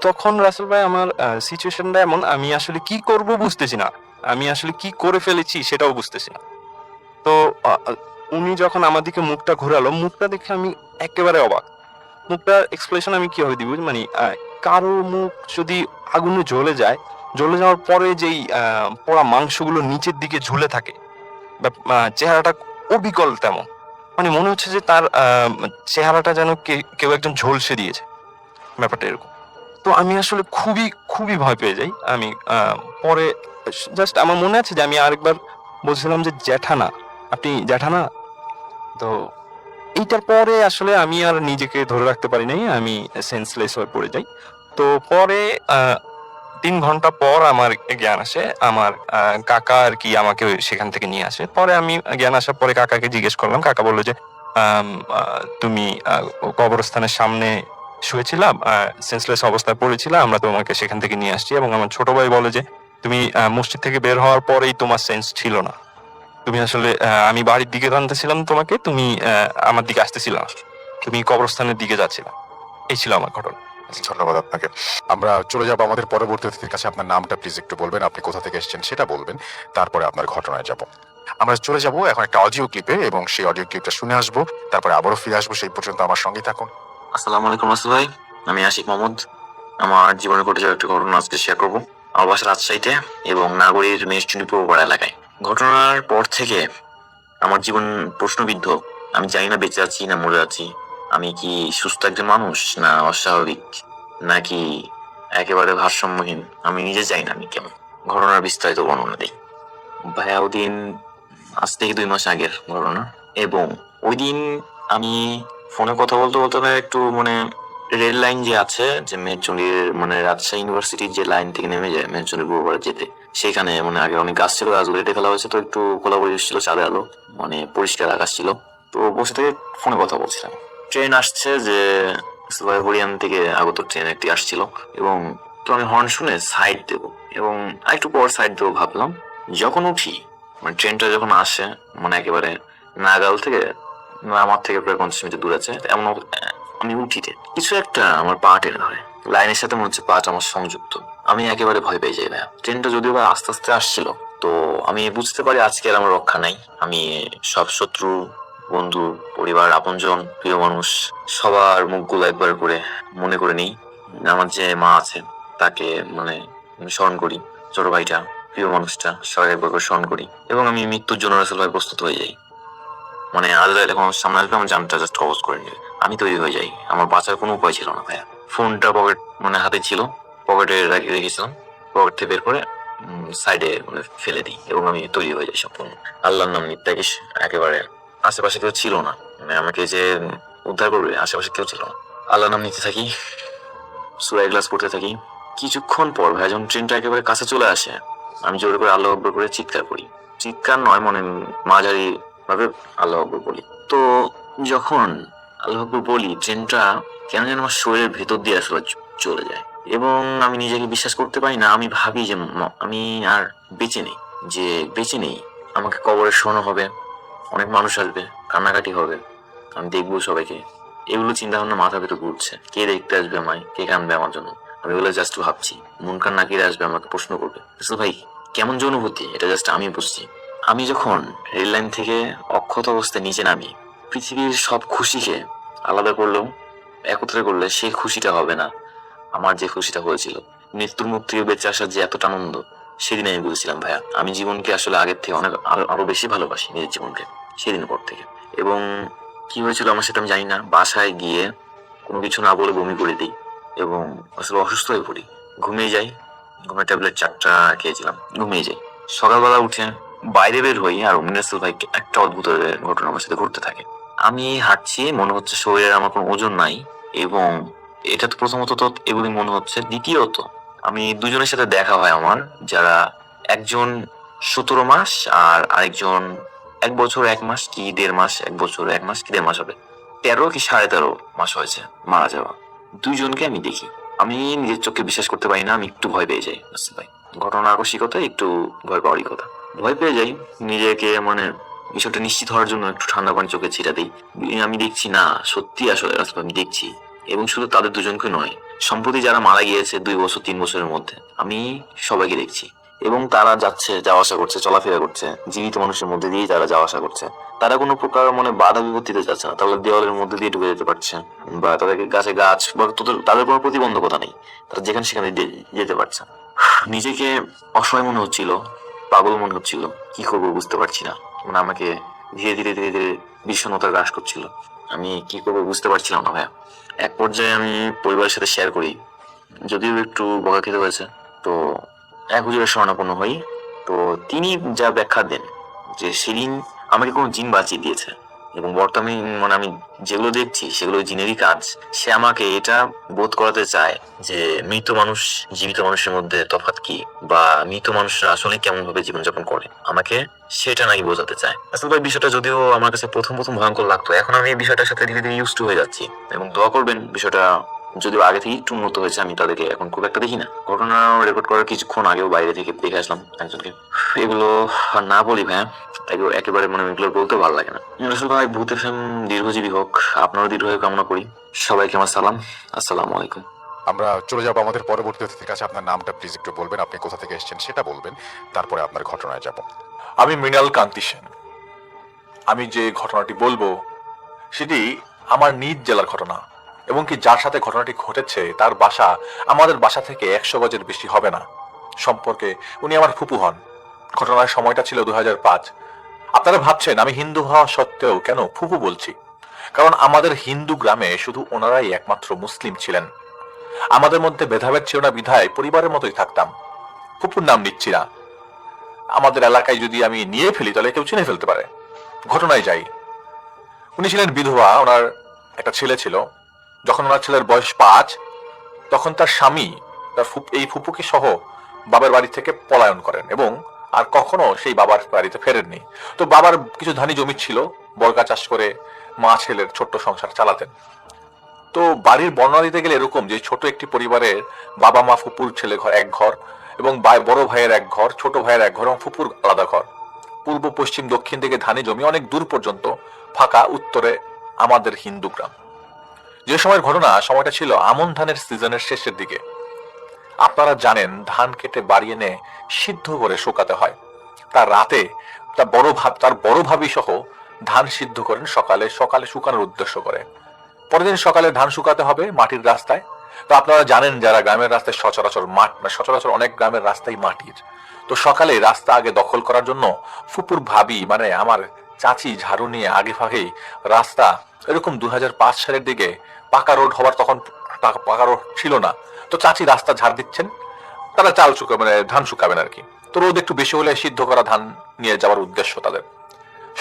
তখন রাসেল ভাই আমার সিচুয়েশনটা এমন, আমি আসলে কি করব বুঝতেছি না। আমি আসলে কি করে ফেলেছি সেটাও বুঝতেছি না। তো উনি যখন আমার দিকে মুখটা ঘোরালো, মুখটা দেখে আমি একেবারে অবাক। মুখটার এক্সপ্রেশন আমি কিভাবে দিব, মানে কারো মুখ যদি আগুনে জ্বলে যাওয়ার পরে যেই পোড়া মাংসগুলো নিচের দিকে ঝুলে থাকে, বা চেহারাটা অবিকল তেমন। মানে মনে হচ্ছে যে তার চেহারাটা যেন কেউ একজন ঝলসে দিয়েছে, ব্যাপারটা এরকম। তো আমি আসলে খুবই ভয় পেয়ে যাই। আমি পরে জাস্ট আমার মনে আছে যে আমি আরেকবার বলছিলাম যে, জ্যাঠা না, আপনি জ্যাঠা না? তো এইটার পরে আসলে আমি আর নিজেকে ধরে রাখতে পারি নাই, আমি সেন্সলেস হয়ে পড়ে যাই। তো পরে 3 ঘন্টা পর আমার জ্ঞান আসে। আমার কাকা আর কি আমাকে সেখান থেকে নিয়ে আসে। পরে আমি জ্ঞান আসার পরে কাকাকে জিজ্ঞেস করলাম। কাকা বলল যে, তুমি কবরস্থানের সামনে শুয়েছিলাম, সেন্সলেস অবস্থায় পড়েছিলা, আমরা তোমাকে সেখান থেকে নিয়ে আসছি। এবং আমার ছোট ভাই বলে যে, তুমি মসজিদ থেকে বের হওয়ার পরেই তোমার সেন্স ছিল না। তুমি আসলে আমি বাড়ির দিকে টানতেছিলাম তোমাকে, তুমি আমার দিকে আসতেছিল না, তুমি কবরস্থানের দিকে যাচ্ছিলা। এই ছিল আমার ঘটনা। ধন্যবাদ আপনাকে। আমরা চলে যাবো আমাদের পরবর্তী অতিথির কাছে। আপনার নামটা প্লিজ একটু বলবেন, আপনি কোথা থেকে এসেছেন সেটা বলবেন, তারপরে আপনার ঘটনায় যাব। আমরা চলে যাব এখন একটা অডিও ক্লিপে, এবং সেই অডিও ক্লিপটা শুনে আসবো, তারপরে আবারও ফিরে আসবো। সেই পর্যন্ত আমার সঙ্গেই থাকুন। আসসালামু আলাইকুম রাসেল ভাই, আমি আশিক মোহাম্মদ। আমার জীবনে ঘটে যাওয়া একটা ঘটনা আজকে শেয়ার করবো। আমার বাসা রাজশাহীতে এবং নাগরীর মেষচুনি পূর্বপাড়া এলাকায়। ঘটনার পর থেকে আমার জীবন প্রশ্নবিদ্ধ। আমি জানি না বেঁচে আছি না মরে আছি, আমি কি সুস্থ একজন মানুষ না অস্বাভাবিক, নাকি একেবারে ভারসাম্যহীন, আমি নিজে জানি না আমি কেমন। ঘটনার বিস্তারিত বর্ণনা দিই ভাইয়া। ওদিন আজ থেকে 2 মাস আগের ঘটনা। এবং ওই দিন আমি ফোনে কথা বলতে বলতে ভাই একটু মানে রেল লাইন যে আছে, যে মেহেরচণ্ডীর মানে রাজশাহী ইউনিভার্সিটির যে লাইন থেকে নেমে যায় মেহেরচণ্ডী পূর্বপাড়া যেতে, সেখানে মানে আগে অনেক গাছ ছিল, গাছগুলো কেটে ফেলা হয়েছে, তো একটু খোলা পরিবেশ ছিল, চাঁদের আলো, মানে পরিষ্কার আকাশ ছিল। তো বসে থেকে ফোনে কথা বলছিলাম। ট্রেন আসছে, যে হরিয়ান থেকে আগত ট্রেন একটি আসছিল, এবং তো আমি হর্ন শুনে সাইড দেবো এবং একটু পর সাইড দেবো ভাবলাম। যখন উঠি, মানে ট্রেনটা যখন আসে, মানে একেবারে নাগাল থেকে আমার থেকে প্রায় 50 মিটার দূর আছে, এমন আমি উঠিতে কিছু একটা আমার পা টেনে ধরে। লাইনের সাথে মনে হচ্ছে পাটা আমার সংযুক্ত। আমি একেবারে ভয় পেয়ে যাই ভাইয়া। ট্রেনটা যদিও বা আস্তে আস্তে আসছিল, তো আমি বুঝতে পারি আজকে আর আমার রক্ষা নাই। আমি সব শত্রু, বন্ধু, পরিবার, আপনজন, প্রিয় মানুষ সবার মুখগুলো একবার করে মনে করে নিই। আমার যে মা আছে তাকে মানে স্মরণ করি, ছোট ভাইটা, প্রিয় মানুষটা, সবাই একবার করে স্মরণ করি, এবং আমি মৃত্যুর জন্য রাসূল ভাই প্রস্তুত হয়ে যাই। মানে আল্লাহ যখন সামনে আসবে আমার জানটা জাস্ট কবজ করে নেবে, আমি তৈরি হয়ে যাই। আমার বাঁচার কোনো উপায় ছিল না ভাইয়া। ফোনটা পকেট মানে হাতে ছিল, পকেটে রেখেছিলাম, পকেট থেকে বের করে সাইডে মানে ফেলে দিই, এবং আমি তৈরি হয়ে যাই সম্পূর্ণ। আল্লাহর নাম নিতে থাকি। একেবারে আশেপাশে কেউ ছিল না, মানে আমাকে যে উদ্ধার করবে আশেপাশে কেউ ছিল না। আল্লাহর নাম নিতে থাকি, সূরা ইখলাস পড়তে থাকি। কিছুক্ষণ পর ভাই যখন ট্রেনটা একেবারে কাছে চলে আসে, আমি জোরে করে আল্লাহু আকবার করে চিৎকার করি। চিৎকার নয়, মানে মাঝারি ভাবে আল্লাহু আকবার বলি। তো যখন আল্লাহু আকবার বলি, ট্রেনটা কেন যেন আমার শরীরের ভেতর দিয়ে আসলে চলে যায়, এবং আমি নিজেকে বিশ্বাস করতে পারি না। আমি ভাবি যে আমি আর বেঁচে নেই, যে বেঁচে নেই। আমাকে কবরে শোয়ানো হবে, অনেক মানুষ আসবে, কান্নাকাটি হবে, আমি দেখবো সবাইকে। এগুলো চিন্তা ভাবনা মাথা ভেতর ঘুরছে। কে দেখতে আসবে আমায়, কে কাঁদবে আমার জন্য, আমি এগুলো জাস্ট ভাবছি। মন কান্না কে আসবে আমাকে প্রশ্ন করবে। ভাই কেমন যে অনুভূতি, এটা জাস্ট আমি বুঝছি। আমি যখন রেল লাইন থেকে অক্ষত অবস্থায় নিচে নামি, পৃথিবীর সব খুশিকে আলাদা করলেও একত্রে করলে সেই খুশিটা হবে না আমার যে খুশিটা হয়েছিল। মৃত্যুর মুখ থেকে বেঁচে আসার যে এতটা আনন্দ, সেদিন আমি বুঝেছিলাম ভাইয়া, আমি জীবনকে আসলে আগের থেকে অনেক আরো বেশি ভালোবাসি, নিজের জীবনকে, সেদিন পর থেকে। এবং কি হয়েছিল আমার সেটা আমি জানি না। বাসায় গিয়ে কোনো কিছু না বলে বমি করে দিই, এবং আসলে অসুস্থ হয়ে পড়ি, ঘুমিয়ে যাই। ঘুমের ট্যাবলেট 4টা খেয়েছিলাম, ঘুমিয়ে যাই। সকালবেলা উঠে বাইরে বের হই, আর রাসূল ভাই একটা অদ্ভুত ঘটনা আমার সাথে ঘটতে থাকে। আমি হাঁটছি, মনে হচ্ছে শরীরের আমার কোনো ওজন নাই, এবং এটা তো প্রথমত তো এগুলি মনে হচ্ছে। দ্বিতীয়ত আমি দুজনের সাথে দেখা হয় আমার, যারা একজন 17 মাস আর আরেকজন 1 বছর 1 মাস কি 1.5 মাস, 1 বছর 1 মাস কি 1.5 মাস হবে, 13 কি 13.5 মাস হয়েছে মারা যাওয়া। দুইজনকে আমি দেখি। আমি নিজের চোখে বিশ্বাস করতে পারি না, আমি একটু ভয় পেয়ে যাই রাসেল ভাই। ঘটনা আকস্মিকতা, একটু ভয় পাওয়ারই কথা। ভয় পেয়ে যাই, নিজেকে মানে বিষয়টা নিশ্চিত হওয়ার জন্য একটু ঠান্ডা পানি চোখে ছিটা দিই। আমি দেখছি না সত্যি আসলে রাসেল ভাই, আমি দেখছি। এবং শুধু তাদের দুজনকে নয়, সম্প্রতি যারা মারা গিয়েছে 2 বছর 3 বছরের মধ্যে, আমি সবাইকে দেখছি। এবং তারা যাচ্ছে, যাওয়া আসা করছে, চলাফেরা করছে, জীবিত মানুষের মধ্যে দিয়েই তারা যাওয়া আসা করছে। তারা কোনো প্রকার মানে বাধা বিপত্তিতে যাচ্ছে না, তাহলে দেওয়ালের মধ্যে দিয়ে ঢুকে যেতে পারছে, বা তাদেরকে গাছে গাছ বা তাদের কোনো প্রতিবন্ধকতা নেই, তারা যেখানে সেখানে যেতে পারছে। নিজেকে অসহায় মনে হচ্ছিল, পাগল মনে হচ্ছিল, কি করবো বুঝতে পারছি না। মানে আমাকে ধীরে ধীরে ধীরে ধীরে বিষণ্ণতা গ্রাস করছিল, আমি কি করবো বুঝতে পারছিলাম না ভাইয়া। এক পর্যায়ে আমি পরিবারের সাথে শেয়ার করি, যদিও একটু বকা খেতে হয়েছে। তো এক হুজুরের শরণাপন্ন হই। তো তিনি যা ব্যাখ্যা দেন যে সেদিন আমাকে কোনো জিন বাঁচিয়ে দিয়েছে, এবং বর্তমানে মানে আমি যেগুলো দেখছি সেগুলো জিনেরই কাজ। সে আমাকে এটা বোধ করাতে চায় যে মৃত মানুষ জীবিত মানুষের মধ্যে তফাৎ কি, বা মৃত মানুষরা আসলে কেমন ভাবে জীবনযাপন করে, আমাকে সেটা নাকি বোঝাতে চায়। আসলে ভাই বিষয়টা যদিও আমার কাছে প্রথম প্রথম ভয়ঙ্কর লাগতো, এখন আমি এই বিষয়টার সাথে ধীরে ধীরে ইউজ টু হয়ে যাচ্ছি। এবং দোয়া করবেন, বিষয়টা যদিও আগে থেকে একটু উন্নত হয়েছে, আমি তাদেরকে এখন খুব একটা দেখি না। ঘটনা রেকর্ড করার কিছুক্ষণ আগেও বাইরে থেকে দেখে আসলাম একজনকে। এগুলো আর না বলি ভাইয়া, একেবারে মানে এগুলো বলতেও ভালো লাগে না। রসুল ভাই, ভূত এফএম দীর্ঘজীবী হোক, আপনারও দীর্ঘায়ু কামনা করি। সবাইকে আমার সালাম, আসসালামু আলাইকুম। আমরা চলে যাবো আমাদের পরবর্তী অতিথির কাছে। আপনার নামটা প্লিজ একটু বলবেন, আপনি কোথা থেকে এসেছেন সেটা বলবেন, তারপরে আপনার ঘটনায় যাব। আমি মৃণাল কান্তি সেন। আমি যে ঘটনাটি বলবো সেটি আমার নিজ জেলার ঘটনা, এবং কি যার সাথে ঘটনাটি ঘটেছে তার বাসা আমাদের বাসা থেকে 100 গজের বেশি হবে না। সম্পর্কে উনি আমার ফুপু হন। ঘটনার সময়টা ছিল 2005। আপনারা ভাবছেন আমি হিন্দু হওয়া সত্ত্বেও কেন ফুপু বলছি, কারণ আমাদের হিন্দু গ্রামে শুধু ওনারাই একমাত্র মুসলিম ছিলেন। আমাদের মধ্যে ভেদাভেদ ছিল না বিধায় পরিবারের মতোই থাকতাম। ফুপুর নাম নিচ্ছি না, আমাদের এলাকায় যদি আমি নিয়ে ফেলি তাহলে কেউ চিনে ফেলতে পারে। ঘটনায় যাই। উনি ছিলেন বিধবা, ওনার একটা ছেলে ছিল। যখন ওনার ছেলের বয়স 5, তখন তার স্বামী এই ফুপুকে সহ বাবার বাড়ি থেকে পলায়ন করেন এবং আর কখনো সেই বাবার বাড়িতে ফেরেননি। তো বাবার কিছু ধানি জমি ছিল, বর্গা চাষ করে মা ছেলের ছোট্ট সংসার চালাতেন। তো বাড়ির বর্ণনা দিতে গেলে এরকম যে ছোট একটি পরিবারের বাবা মা, ফুপুর ছেলে ঘর এক ঘর, এবং বড় ভাইয়ের এক ঘর, ছোট ভাইয়ের এক ঘর, এবং ফুপুর আলাদা ঘর। পূর্ব পশ্চিম দক্ষিণ দিকে ধানি জমি, অনেক দূর পর্যন্ত ফাঁকা, উত্তরে আমাদের হিন্দু গ্রাম। যে সময়ের ঘটনা, সময়টা ছিল আমন ধানের সিজনের শেষের দিকে। আপনারা জানেন ধান কেটে বাড়ি এনে সিদ্ধ করে শুকাতে হয়। তার রাতে তার বড় ভাবি সহ ধান সিদ্ধ করেন সকালে সকালে শুকানোর উদ্দেশ্য করে। পরের দিন সকালে ধান শুকাতে হবে মাটির রাস্তায়। তো আপনারা জানেন যারা গ্রামের রাস্তায় সচরাচর অনেক গ্রামের রাস্তাই মাটির। তো সকালে রাস্তা আগে দখল করার জন্য ফুপুর ভাবি মানে আমার চাচি ঝাড়ু নিয়ে আগে ভাগেই রাস্তা, এরকম 2005 সালের দিকে পাকা রোড হওয়ার, তখন পাকা রোড ছিল না, তো চাচি রাস্তা ঝাড় দিচ্ছেন। তারা ধান শুকাবেন আর কি। তো রোদ একটু বেশি হলে সিদ্ধ করা ধান নিয়ে যাওয়ার উদ্দেশ্য তাদের।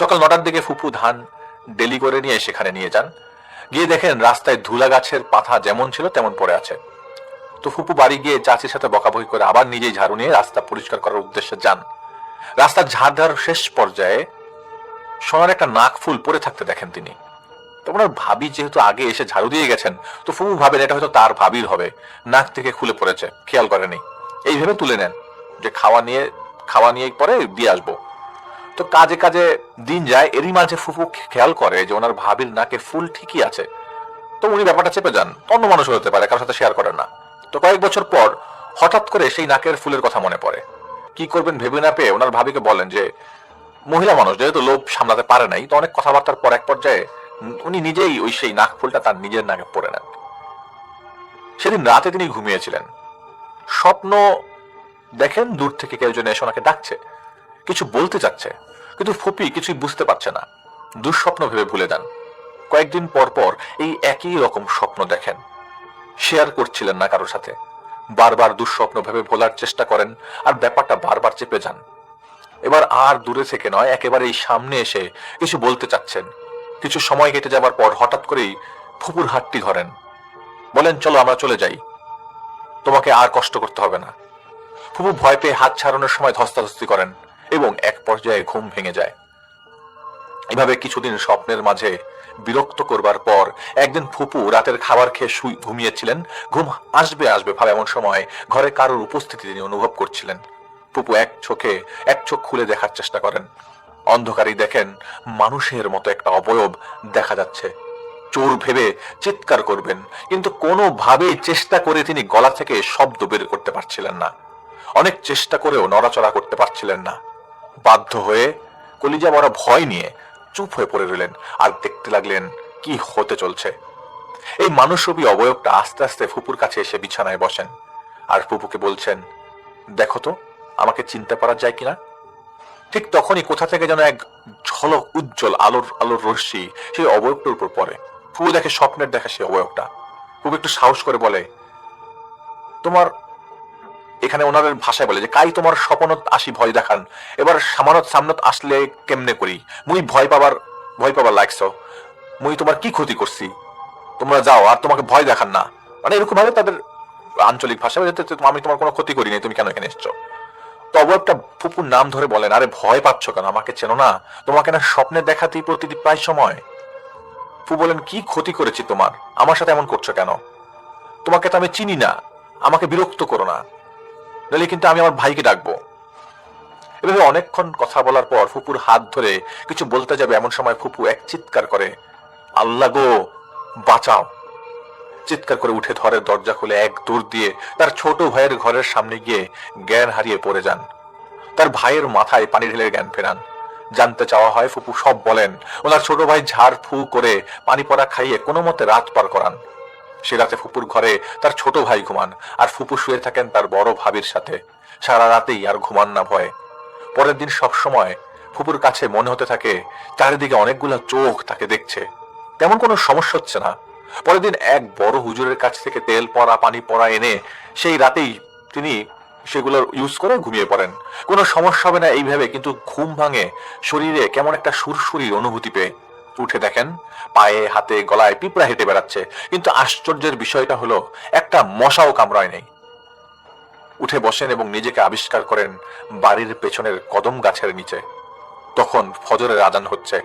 সকাল 9টার দিকে ফুপু ধান ডেলি করে নিয়ে সেখানে নিয়ে যান। গিয়ে দেখেন রাস্তায় ধুলা গাছের পাতা যেমন ছিল তেমন পড়ে আছে। তো ফুপু বাড়ি গিয়ে চাচির সাথে বকাবকি করে আবার নিজেই ঝাড়ু নিয়ে রাস্তা পরিষ্কার করার উদ্দেশ্যে যান। রাস্তার ঝাড় দেওয়ার শেষ পর্যায়ে সোনার একটা নাক ফুল পড়ে থাকতে দেখেন তিনি। তো ওনার ভাবি যেহেতু আগে এসে ঝাড়ু দিয়ে গেছেন, তো ফুপু ভাবেন এটা হয়তো তার ভাবির হবে, নাক থেকে খুলে পড়েছে, খেয়াল করেনি। এই ভেবে তুলে নেন যে খাওয়া নিয়ে পরে দিয়ে আসবো। তো কাজে কাজে দিন যায়, এরই মাঝে ফুপু খেয়াল করে যে ওনার ভাবির নাকে ফুল ঠিকই আছে। তো উনি ব্যাপারটা চেপে যান, অন্য মানুষ হতে পারে, কারোর সাথে শেয়ার করেন না। তো কয়েক বছর পর হঠাৎ করে সেই নাকের ফুলের কথা মনে পড়ে। কি করবেন ভেবে না পেয়ে ওনার ভাবিকে বলেন যে মহিলা মানুষ যেহেতু লোভ সামলাতে পারে নাই, তো অনেক কথাবার্তার পর এক পর্যায়ে উনি নিজেই সেই নাক ফুলটা তার নিজের নাকে পড়ে নেন। সেদিন রাতে তিনি ঘুমিয়েছিলেন, স্বপ্ন দেখেন দূর থেকে কেউ যেন এসে ওনাকে ডাকছে, কিছু বলতে চাচ্ছে, কিন্তু ফুপি কিছুই বুঝতে পারছে না। দুঃস্বপ্ন ভেবে ভুলে যান। কয়েকদিন পর পর এই একই রকম স্বপ্ন দেখেন, শেয়ার করছিলেন না কারোর সাথে। বারবার দুঃস্বপ্ন ভেবে ভোলার চেষ্টা করেন, আর ব্যাপারটা বারবার চেপে যান। এবার আর দূরে থেকে নয়, একেবারে এই সামনে এসে কিছু বলতে চাচ্ছেন। কিছু সময় কেটে যাবার পর হঠাৎ করেই ফুপুর হাতটি ধরেন, বলেন চলো আমরা চলে যাই, তোমাকে আর কষ্ট করতে হবে না। ফুপু ভয় পেয়ে হাত ছাড়ানোর সময় ধস্তাধস্তি করেন এবং এক পর্যায়ে ঘুম ভেঙে যায়। এভাবে কিছুদিন স্বপ্নের মাঝে বিরক্ত করবার পর একদিন ফুপু রাতের খাবার খেয়ে ঘুমিয়েছিলেন। ঘুম আসবে আসবে ভাবে এমন সময় ঘরে কারোর উপস্থিতি তিনি অনুভব করছিলেন। ফুপু এক চোখ খুলে দেখার চেষ্টা করেন। অন্ধকারেই দেখেন মানুষের মতো একটা অবয়ব দেখা যাচ্ছে। চোর ভেবে চিৎকার করবেন, কিন্তু কোনোভাবেই চেষ্টা করে তিনি গলা থেকে শব্দ বের করতে পারছিলেন না। অনেক চেষ্টা করেও নড়াচড়া করতে পারছিলেন না। বাধ্য হয়ে কলিজা বড় ভয় নিয়ে চুপ হয়ে পড়ে রইলেন আর দেখতে লাগলেন কি হতে চলছে। এই মানুষরূপী অবয়বটা আস্তে আস্তে ফুপুর কাছে এসে বিছানায় বসেন আর ফুপুকে বলছেন, দেখো তো আমাকে চিনতে পারা যায় কিনা। ঠিক তখনই কোথা থেকে যেন এক ঝলক উজ্জ্বল আলোর রশ্মি সেই অবয়বটার উপর পড়ে। ফুপু দেখে স্বপ্নের দেখা সেই অবয়বটা। ফুপু একটু সাহস করে বলে, তোমার এখানে ওনাদের ভাষায় বলে যে কাই তোমার স্বপনত আসি ভয় দেখান, এবার সামানত সামনত আসলে কেমনে করি, মুই ভয় পাবার লাগছ, মুই তোমার কি ক্ষতি করছি, তোমরা যাও আর তোমাকে ভয় দেখান না। মানে এরকম ভাবে তাদের আঞ্চলিক ভাষা, আমি তোমার কোনো ক্ষতি করি নাই, তুমি কেন এখানে এসছো। তো অবয়বটা ফুপুর নাম ধরে বলেন, আরে ভয় পাচ্ছ কেন, আমাকে চেনো না, তোমাকে না স্বপ্নে দেখাতেই প্রতিদিন প্রায় সময়। ফু বলেন, কি ক্ষতি করেছি তোমার, আমার সাথে এমন করছো কেন, তোমাকে তো আমি চিনি না, আমাকে বিরক্ত করো না, নাহলে কিন্তু আমি আমার ভাইকে ডাকবো। এভাবে অনেকক্ষণ কথা বলার পর ফুপুর হাত ধরে কিছু বলতে যাবে এমন সময় ফুপু এক চিৎকার করে, আল্লাহ গো বাঁচাও। চিৎকার করে উঠে ধরে দরজা খুলে এক দৌড় দিয়ে তার ছোট ভাইয়ের ঘরের সামনে গিয়ে জ্ঞান হারিয়ে পড়ে যান। তার ভাইয়ের মাথায় পানি ঢেলে জ্ঞান ফেরান। জানতে চাওয়া হয়, ফুপু সব বলেন। ওনার ছোট ভাই ঝাড় ফু করে পানি পড়া খাইয়ে কোনো মতে রাত পার করান। সে রাতে ফুপুর ঘরে তার ছোট ভাই ঘুমান আর ফুপু শুয়ে থাকেন তার বড় ভাবির সাথে। সারা রাতেই আর ঘুমান না ভয়ে। পরের দিন সব সময় ফুপুর কাছে মনে হতে থাকে চারিদিকে অনেকগুলো চোখ তাকে দেখছে, তেমন কোনো সমস্যা হচ্ছে না। পরের দিন এক বড় হুজুরের কাছ থেকে তেল পড়া পানি পড়া এনে সেই রাতেই তিনি সেগুলো ইউজ করে ঘুমিয়ে পড়েন। কোনো সমস্যা হবে না এইভাবে, কিন্তু ঘুম ভাঙে শরীরে কেমন একটা সুরসুরি অনুভূতি পেয়ে। উঠে দেখেন পায়ে হাতে গলায় পিঁপড়া হেঁটে বেড়াচ্ছে, কিন্তু আশ্চর্যের বিষয়টা হলো একটা মশাও কামড়ায় নেই। উঠে বসেন এবং নিজেকে আবিষ্কার করেন বাড়ির পেছনের কদম গাছের নিচে। তখন ফজরের আজান হচ্ছে,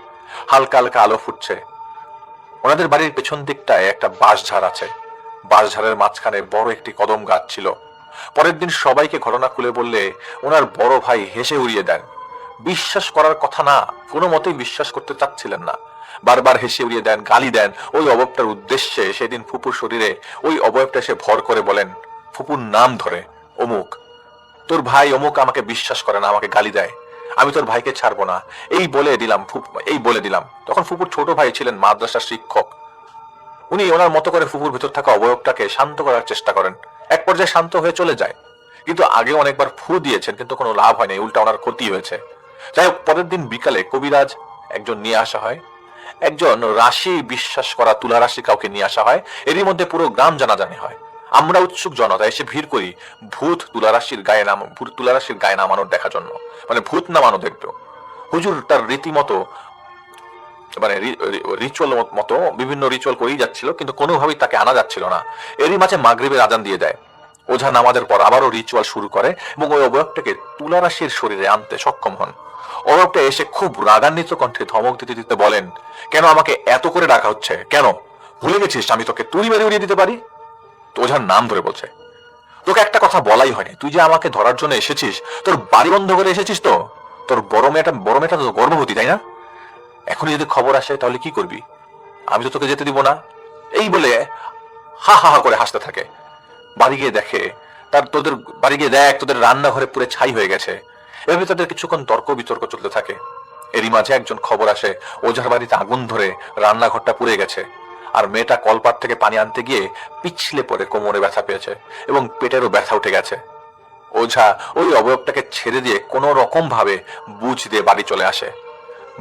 হালকা হালকা আলো ফুটছে। ওনাদের বাড়ির পেছন দিকটায় একটা বাঁশঝাড় আছে। বাঁশঝাড়ের মাঝখানে বড় একটি কদম গাছ ছিল। পরের দিন সবাইকে ঘটনা খুলে বললে ওনার বড় ভাই হেসে উড়িয়ে দেন। বিশ্বাস করার কথা না, কোনো মতেই বিশ্বাস করতে চাচ্ছিলেন না। বারবার হেসে উড়িয়ে দেন, গালি দেন। ওই অবয়বটার উদ্দেশ্যে সেদিন ফুপুর শরীরে ওই অবয়বটা এসে ভর করে বলেন, ফুপুর নাম ধরে, অমুক, তোর ভাই অমুক আমাকে বিশ্বাস করে না, আমাকে গালি দেয়, আমি তোর ভাইকে ছাড়বো না, এই বলে দিলাম। তখন ফুপুর ছোট ভাই ছিলেন মাদ্রাসার শিক্ষক। উনি ওনার মতো করে ফুপুর ভেতর থাকা অবয়বটাকে শান্ত করার চেষ্টা করেন। এক পর্যায়ে শান্ত হয়ে চলে যায়, কিন্তু আগে অনেকবার ফু দিয়েছেন, কিন্তু কোনো লাভ হয়নি, উল্টা ওনার ক্ষতি হয়েছে। যাই হোক, পরের দিন বিকালে কবিরাজ একজন নিয়ে আসা হয়। একজন রাশি বিশ্বাস করা তুলা রাশি কাউকে নিয়ে আসা হয়। এরই মধ্যে পুরো গ্রাম জানাজানি হয়। আমরা উৎসুক জনতা এসে ভিড় করি তুলারাশির গায়ে নামানোর দেখার জন্য, মানে ভূত নামানো দেখতো। হুজুর তার রীতিমতো মানে রিচুয়াল মতো বিভিন্ন রিচুয়াল করেই যাচ্ছিল, কিন্তু কোনোভাবেই তাকে আনা যাচ্ছিল না। এরই মাঝে মাগরিবের আজান দিয়ে দেয়। ওঝা নামাজের পর আবারও রিচুয়াল শুরু করে এবং ওই অবয়বটাকে তুলারাশির শরীরে আনতে সক্ষম হন। অবয়বটা এসে খুব রাগান্বিত কণ্ঠে ধমক দিতে দিতে বলেন, কেন আমাকে এত করে ডাকা হচ্ছে, কেন ভুলে গেছিস আমি তোকে তুড়ি মেরে উড়িয়ে দিতে পারি? ওঝার নাম ধরে বলছে, তোকে একটা কথা বলাই হয়নি, তুই যে আমাকে ধরার জন্য এসেছিস, তোর বাড়ি বন্ধ করে এসেছিস তো? তোর বড় মেয়েটা তো গর্ভবতী, তাই না? এখনই যদি খবর আসে তাহলে কি করবি? আমি তো তোকে যেতে দিব না। এই বলে হা হা হা করে হাসতে থাকে। বাড়ি গিয়ে দেখ তোদের রান্নাঘরে পুরো ছাই হয়ে গেছে। এভাবে তাদের কিছুক্ষণ তর্ক বিতর্ক চলতে থাকে। এরই মাঝে একজন খবর আসে, ওঝার বাড়িতে আগুন ধরে রান্নাঘরটা পুড়ে গেছে, আর মেয়েটা কলপাট থেকে পানি আনতে গিয়ে পিছলে পড়ে কোমরে ব্যথা পেয়েছে এবং পেটেরও ব্যথা উঠে গেছে। ওঝা ওই অবয়বটাকে ছেড়ে দিয়ে কোনো রকম ভাবে বুঝ দিয়ে বাড়ি চলে আসে।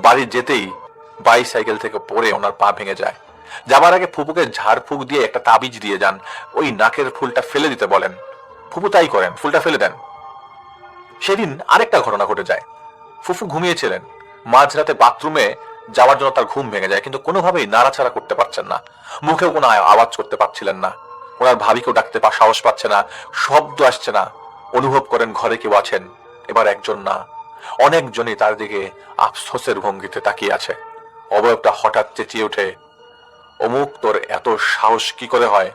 বাড়ি যেতেই বাইসাইকেল থেকে পড়ে ওনার পা ভেঙে যায়। যাবার আগে ফুপুকে ঝাড় ফুঁক দিয়ে একটা তাবিজ দিয়ে যান, ওই নাকের ফুলটা ফেলে দিতে বলেন। ফুপু তাই করেন, ফুলটা ফেলে দেন। সেদিন আরেকটা ঘটনা ঘটে যায়। ফুফু ঘুমিয়েছিলেন, মাঝরাতে বাথরুমে যাওয়ার জন্য তার ঘুম ভেঙে যায়, কিন্তু কোনোভাবেই নাড়াচাড়া করতে পারছেন না, মুখেও কোনো আওয়াজ করতে পারছিলেন না। ওনার ভাবিকেও ডাকতে সাহস পাচ্ছে না, শব্দ আসছে না। অনুভব করেন ঘরে কেউ আছেন। এবার একজন না, অনেকজনই তার দিকে আফসোসের ভঙ্গিতে তাকিয়ে আছে। অবয়বটা হঠাৎ চেঁচিয়ে ওঠে, অমুক তোর এত সাহস কি করে হয়?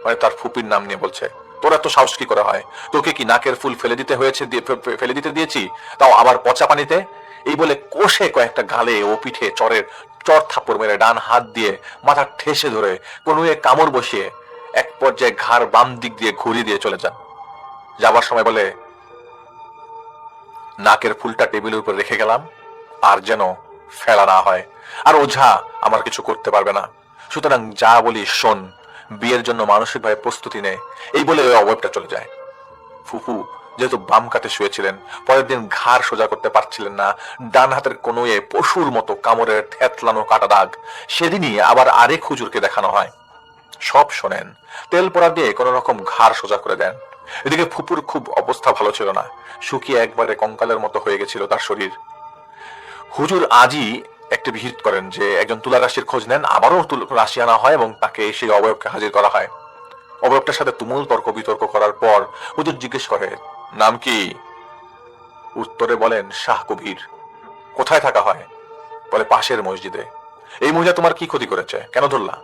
মানে তার ফুপির নাম নিয়ে বলছে, তোর এত সাহস কি করে হয়? তোকে কি নাকের ফুল ফেলে দিতে হয়েছে, ফেলে দিতে দিয়েছি, তাও আবার পচা পানিতে? এই বলে কষে কয়েকটা গালে ও পিঠে চর থাপ্পড় মেরে ডান হাত দিয়ে মাথা ঠেসে ধরে কনুয়ে কামড় বসিয়ে এক পর্যায়ে ঘাড় বাম দিক দিয়ে ঘুরিয়ে দিয়ে চলে যান। যাবার সময় বলে, নাকের ফুলটা টেবিলের উপর রেখে গেলাম, আর যেন ফেলা না হয়, আর ওঝা আমার কিছু করতে পারবে না, সুতরাং যা বলি শোন, বিয়ের জন্য মানসিকভাবে প্রস্তুতি নে। এই বলে ওই অবয়বটা চলে যায়। ফুফু যেহেতু বাম কাতে শুয়েছিলেন, পরের দিন ঘাড় সোজা করতে পারছিলেন না, ডান হাতের কনুয়ে পশুর মতো কামড়ের থ্যাতলানো কাটা দাগ। সেদিনই আবার আরেক হুজুরকে দেখানো হয়, সব শোনেন, তেল পোড়া দিয়ে কোন রকম ঘাড় সোজা করে দেন। এদিকে ফুপুর খুব অবস্থা ভালো ছিল না, শুকিয়ে একবারে কঙ্কালের মতো হয়ে গেছিল তার শরীর। হুজুর আজই একটি ভিজিট করেন যে একজন তুলা রাশির খোঁজ নেন, আবারও রাশি আনা হয় এবং তাকে সেই অবয়বকে হাজির করা হয়। অবয়বটার সাথে তুমুল তর্ক বিতর্ক করার পর হুজুর জিজ্ঞেস করে, নাম কি? উত্তরে বলেন, শাহ কবির। কোথায় থাকা হয়? বলে, পাশের মসজিদে। এই মহিলা তোমার কি ক্ষতি করেছে, কেন ধরলা?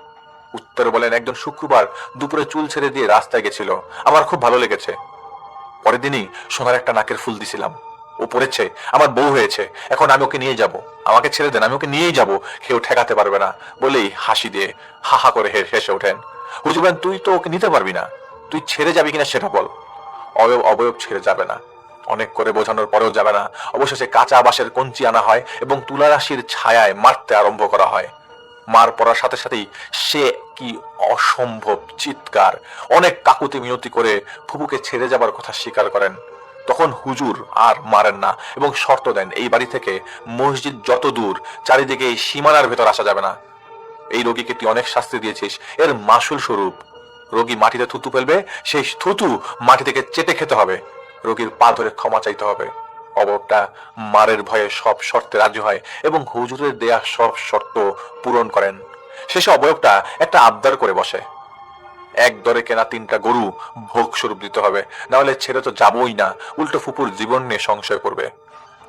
উত্তরে বলেন, একজন শুক্রবার দুপুরে চুল ছেড়ে দিয়ে রাস্তায় গেছিল, আমার খুব ভালো লেগেছে। পরের দিনই সোনার একটা নাকের ফুল দিছিলাম, ও পড়েছে, আমার বউ হয়েছে, এখন আমি ওকে নিয়ে যাব, আমাকে ছেড়ে দেন, আমি ওকে নিয়েই যাব, কেউ ঠেকাতে পারবে না বলেই হাসি দিয়ে হা হা করে হেসে ওঠেন। হুজুর বলেন, তুই তো ওকে নিতে পারবি না, তুই ছেড়ে যাবি কিনা সেটা বল। অবয়ব ছেড়ে যাবে না, অনেক করে বোঝানোর পরেও যাবে না। অবশেষে কাঁচা বাঁশের কঞ্চি আনা হয় এবং তুলা রাশির ছায়ায় মারতে আরম্ভ করা হয়। মার পড়ার সাথে সাথেই সে কি অসম্ভব চিৎকার, অনেক কাকুতি মিনতি করে ফুপুকে ছেড়ে যাবার কথা স্বীকার করেন। তখন হুজুর আর মারেন না এবং শর্ত দেন, এই বাড়ি থেকে মসজিদ যত দূর, চারিদিকে এই সীমানার ভেতর আসা যাবে না। এই রোগীকে তুই অনেক শাস্তি দিয়েছিস, এর মাসুল স্বরূপ রোগী মাটিতে থুতু ফেলবে, সেই থুতু মাটি থেকে চেটে খেতে হবে, রোগীর পা ধরে ক্ষমা চাইতে হবে। অবয়বটা মারের ভয়ে সব শর্তে রাজি হয় এবং হুজুরের দেয়া সব শর্ত পূরণ করেন। শেষে অবয়বটা একটা আবদার করে বসে, এক দরে কেনা 3টা গরু ভোগ স্বরূপ দিতে হবে, না হলে ছেড়ে তো যাবই না, উল্টো ফুপুর জীবন নিয়ে সংশয় করবে।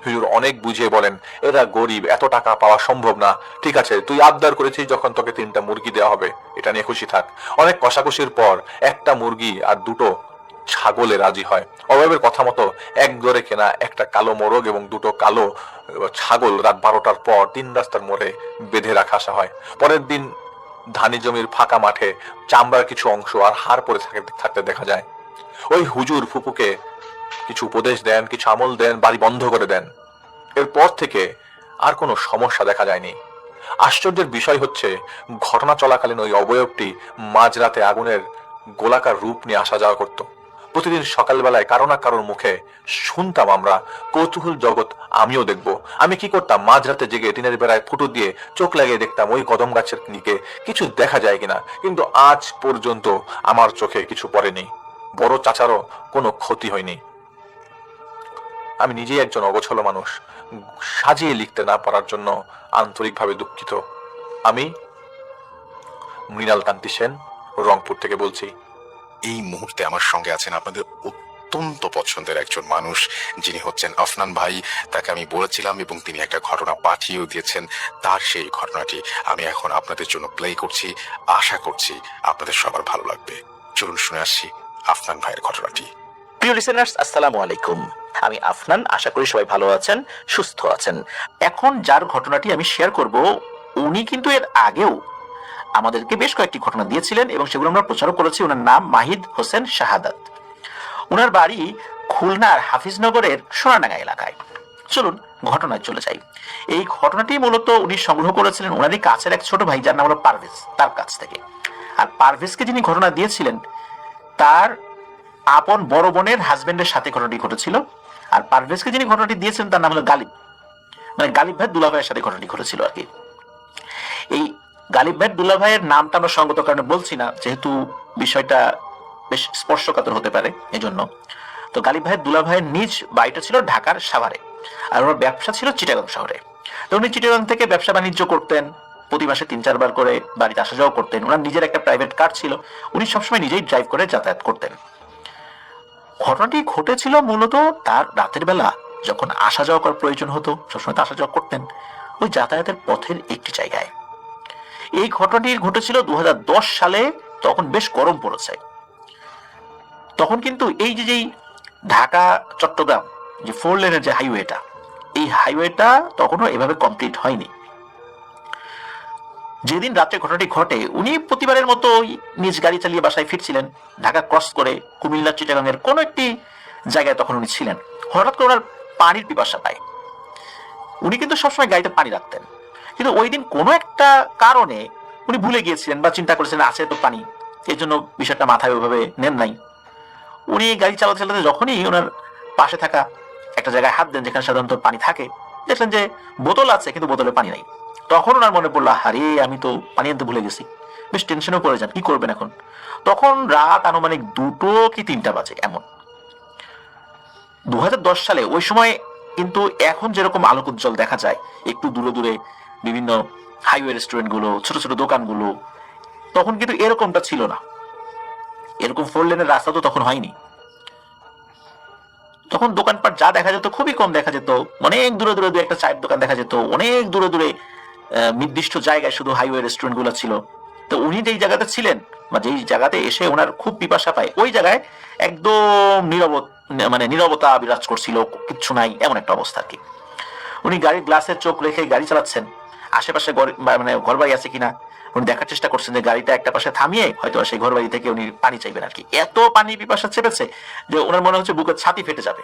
হুজুর অনেক বুঝিয়ে বলেন, এরা গরিব, এত টাকা পাওয়া সম্ভব না, ঠিক আছে তুই আবদার করেছিস যখন, তোকে 3টা মুরগি দেওয়া হবে, এটা নিয়ে খুশি থাক। অনেক কষাকষির পর একটা মুরগি আর 2টো ছাগলে রাজি হয়। অবয়বের কথা মতো এক দরে কেনা একটা কালো মোরগ এবং 2টো কালো ছাগল রাত 12টার পর 3 রাস্তার মোড়ে বেঁধে রাখা আসা হয়। পরের দিন ধানি জমির ফাঁকা মাঠে চামড়ার কিছু অংশ আর হাড় পড়ে থাকতে দেখা যায়। ওই হুজুর ফুপুকে কিছু উপদেশ দেন, কিছু আমল দেন, বাড়ি বন্ধ করে দেন। এরপর থেকে আর কোনো সমস্যা দেখা যায়নি। আশ্চর্যের বিষয় হচ্ছে, ঘটনা চলাকালীন ওই অবয়বটি মাঝরাতে আগুনের গোলাকার রূপ নিয়ে আসা যাওয়া করত। প্রতিদিন সকালবেলায় কারো না কারোর মুখে শুনতাম আমরা, কৌতূহল জগৎ আমিও দেখব। আমি কি করতাম, মাঝরাতে জেগে টিনের বেড়ায় ফুটো দিয়ে চোখ লাগিয়ে দেখতাম ওই কদম গাছের নিচে কিছু দেখা যায় কিনা, কিন্তু আজ পর্যন্ত আমার চোখে কিছু পড়েনি। বড় চাচারও কোনো ক্ষতি হয়নি। আমি নিজেই একজন অগোছালো মানুষ, সাজিয়ে লিখতে না পারার জন্য আন্তরিকভাবে দুঃখিত। আমি মৃণাল কান্তি সেন, রংপুর থেকে বলছি। এই মুহূর্তে আমার সঙ্গে আছেন আপনাদের অত্যন্ত পছন্দের একজন মানুষ, যিনি হচ্ছেন আফনান ভাই। তাকে আমি বলেছিলাম এবং তিনি একটা ঘটনা পাঠিয়েও দিয়েছেন। তার সেই ঘটনাটি আমি এখন আপনাদের জন্য প্লে করছি, আশা করছি আপনাদের সবার ভালো লাগবে। চলুন শুনে আসছি আফনান ভাইয়ের ঘটনাটি। প্রিয় লিসেনার্স, আসসালামু আলাইকুম। আমি আফনান, আশা করি সবাই ভালো আছেন, সুস্থ আছেন। এখন যার ঘটনাটি আমি শেয়ার করব, উনি কিন্তু এর আগেও আমাদেরকে বেশ কয়েকটি ঘটনা দিয়েছিলেন এবং সেগুলো আমরা প্রচারও করেছি। ওনার নাম মাহিদ হোসেন শাহাদাত। ওনার বাড়ি খুলনার হাফিজনগরের সোনাডাঙ্গা এলাকায়। চলুন ঘটনায় চলে যাই। এই ঘটনাটি মূলত উনি সংগ্রহ করেছিলেন ওনারই কাছের এক ছোট ভাই, যার নাম হলো পারভেজ, তার কাছ থেকে। আর পারভেজকে যিনি ঘটনা দিয়েছিলেন, তার আপন বড় বোনের হাজবেন্ডের সাথে ঘটনাটি ঘটেছিল। আর পারভেজকে যিনি ঘটনাটি দিয়েছেন তার নাম হলো গালিব, মানে গালিব ভাই দুলা ভাইয়ের সাথে ঘটনাটি ঘটেছিল আর কি। এই গালিব ভাই দুলা ভাইয়ের নামটা আমরা সঙ্গত কারণে বলছি না, যেহেতু বিষয়টা বেশ স্পর্শকাতর হতে পারে, এজন্য। তো গালিব ভাই দুলা ভাইয়ের নিজ বাড়িটা ছিল ঢাকার সাভারে, আর ওনার ব্যবসা ছিল চিটাগাং শহরে। তো উনি চিটাগাং থেকে ব্যবসা বাণিজ্য করতেন, প্রতি মাসে 3-4 বার করে বাড়িতে আসা যাওয়া করতেন। ওনার নিজের একটা প্রাইভেট কার ছিল, উনি সবসময় নিজেই ড্রাইভ করে যাতায়াত করতেন। ঘটনাটি ঘটেছিল মূলত তার রাতের বেলা, যখন আসা যাওয়া করার প্রয়োজন হতো, সবসময় তো আসা যাওয়া করতেন। ওই যাতায়াতের পথের একটি জায়গায়। এই ঘটনাটি ঘটেছিল 2010 সালে। তখন বেশ গরম পড়েছে। তখন কিন্তু এই যেই ঢাকা চট্টগ্রাম যে 4 লেনের যে হাইওয়েটা, এই হাইওয়েটা তখনও এভাবে কমপ্লিট হয়নি। যেদিন রাত্রে ঘটনাটি ঘটে উনি প্রতিবারের মতো নিজ গাড়ি চালিয়ে বাসায় ফিরছিলেন। ঢাকা ক্রস করে কুমিল্লা চিটাগাংয়ের কোনো একটি জায়গায় তখন উনি ছিলেন। হঠাৎ করে ওনার পানির পিপাসা পায়। উনি কিন্তু সবসময় গাড়িতে পানি রাখতেন, কিন্তু ওই দিন কোনো একটা কারণে উনি ভুলে গিয়েছিলেন বা চিন্তা করেছিলেন আছে তো পানি, এই জন্য বিষয়টা মাথায় ওইভাবে নেন নাই। উনি গাড়ি চালাতে চালাতে যখনই ওনার পাশে থাকা একটা জায়গায় হাত দেন যেখানে সাধারণত পানি থাকে, দেখলেন যে বোতল আছে কিন্তু বোতলে পানি নাই। তখন ওনার মনে পড়লো, আরে আমি তো পানি আনতে ভুলে গেছি। বেশ টেনশনও পড়ে যান, কি করবেন এখন। তখন রাত আনুমানিক 2টো কি 3টা বাজে এমন। 2010 সালে ওই সময় কিন্তু এখন যেরকম আলোক উজ্জ্বল দেখা যায়, একটু দূরে দূরে বিভিন্ন হাইওয়ে রেস্টুরেন্ট গুলো, ছোট ছোট দোকানগুলো, তখন কিন্তু এরকমটা ছিল না। এরকম 4 লেনের রাস্তা তো তখন হয়নি। তখন দোকানপাট যা দেখা যেত খুবই কম দেখা যেত। অনেক দূরে দূরে দু একটা চায়ের দোকান দেখা যেত। অনেক দূরে দূরে নির্দিষ্ট জায়গায় শুধু হাইওয়ে রেস্টুরেন্ট গুলো ছিল। তো উনি যেই জায়গাতে ছিলেন বা যেই জায়গাতে এসে ওনার খুব পিপাসা পায়, ওই জায়গায় একদম নীরবতা বিরাজ করছিল, কিচ্ছু নাই, এমন একটা অবস্থা আর কি। উনি গাড়ির গ্লাসে চোখ রেখে গাড়ি চালাচ্ছেন, আশেপাশে ঘর বাড়ি আছে কিনা উনি দেখার চেষ্টা করছেন, যে গাড়িটা একটা পাশে থামিয়ে হয়তো সেই ঘর বাড়ি থেকে উনি পানি চাইবেন আর কি। এত পানি পিপাসা চেপেছে যে ওনার মনে হচ্ছে বুকের ছাতি ফেটে যাবে।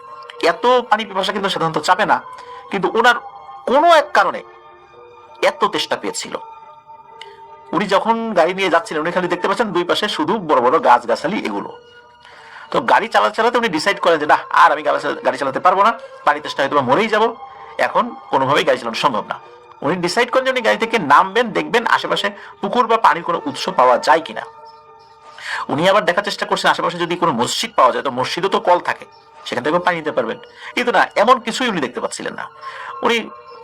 এত পানি পিপাসা কিন্তু সাধারণত চাপে না, কিন্তু ওনার কোনো এক কারণে এত তেষ্টা পেয়েছিল। উনি যখন গাড়ি নিয়ে যাচ্ছিলেন উনি খালি দেখতে পাচ্ছেন দুই পাশে শুধু বড় বড় গাছগাছালি এগুলো। তো গাড়ি চালাতে চালাতে উনি ডিসাইড করেন যে না, আর আমি গাড়ি চালাতে পারবো না, পানি তেষ্টা হয়তো মরেই যাবো, এখন কোনোভাবেই গাড়ি চালানো সম্ভব না। উনি ডিসাইড করেন যে উনি গাড়ি থেকে নামবেন, দেখবেন আশেপাশে পুকুর বা পানির কোনো উৎস পাওয়া যায় কিনা। উনি আবার দেখার চেষ্টা করছেন আশেপাশে যদি কোনো মসজিদ পাওয়া যায়, তো মসজিদও তো কল থাকে, সেখান থেকে পানি নিতে পারবেন। কিন্তু না, এমন কিছুই উনি দেখতে পাচ্ছিলেন না। উনি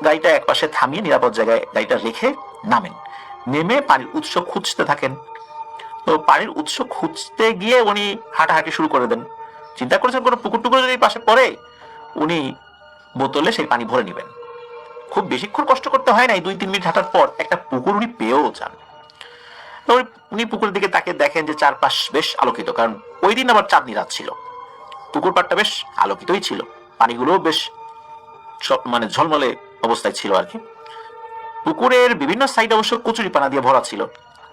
গাড়িটা এক পাশে থামিয়ে নিরাপদ জায়গায় গাড়িটা রেখে নামেন, নেমে পানির উৎস খুঁজতে থাকেন। তো পানির উৎস খুঁজতে গিয়ে উনি হাঁটাহাঁটি শুরু করে দেন। চিন্তা করেছেন কোনো পুকুর টুকুর যদি পাশে পড়ে উনি বোতলে সেই পানি ভরে নেবেন। খুব বেশিক্ষণ কষ্ট করতে হয় নাই, 2-3 মিনিট হাঁটার পর একটা পুকুর উনি পেয়েও যান। উনি পুকুরের দিকে তাকে দেখেন যে চারপাশ বেশ আলোকিত, কারণ ওই দিন আবার চাঁদনি রাত ছিল। পুকুর পাড়টা বেশ আলোকিতই ছিল, পানিগুলো বেশ ঝলমলে অবস্থায় ছিল আর কি। পুকুরের বিভিন্ন সাইড অবশ্য কচুরিপানা দিয়ে ভরা ছিল,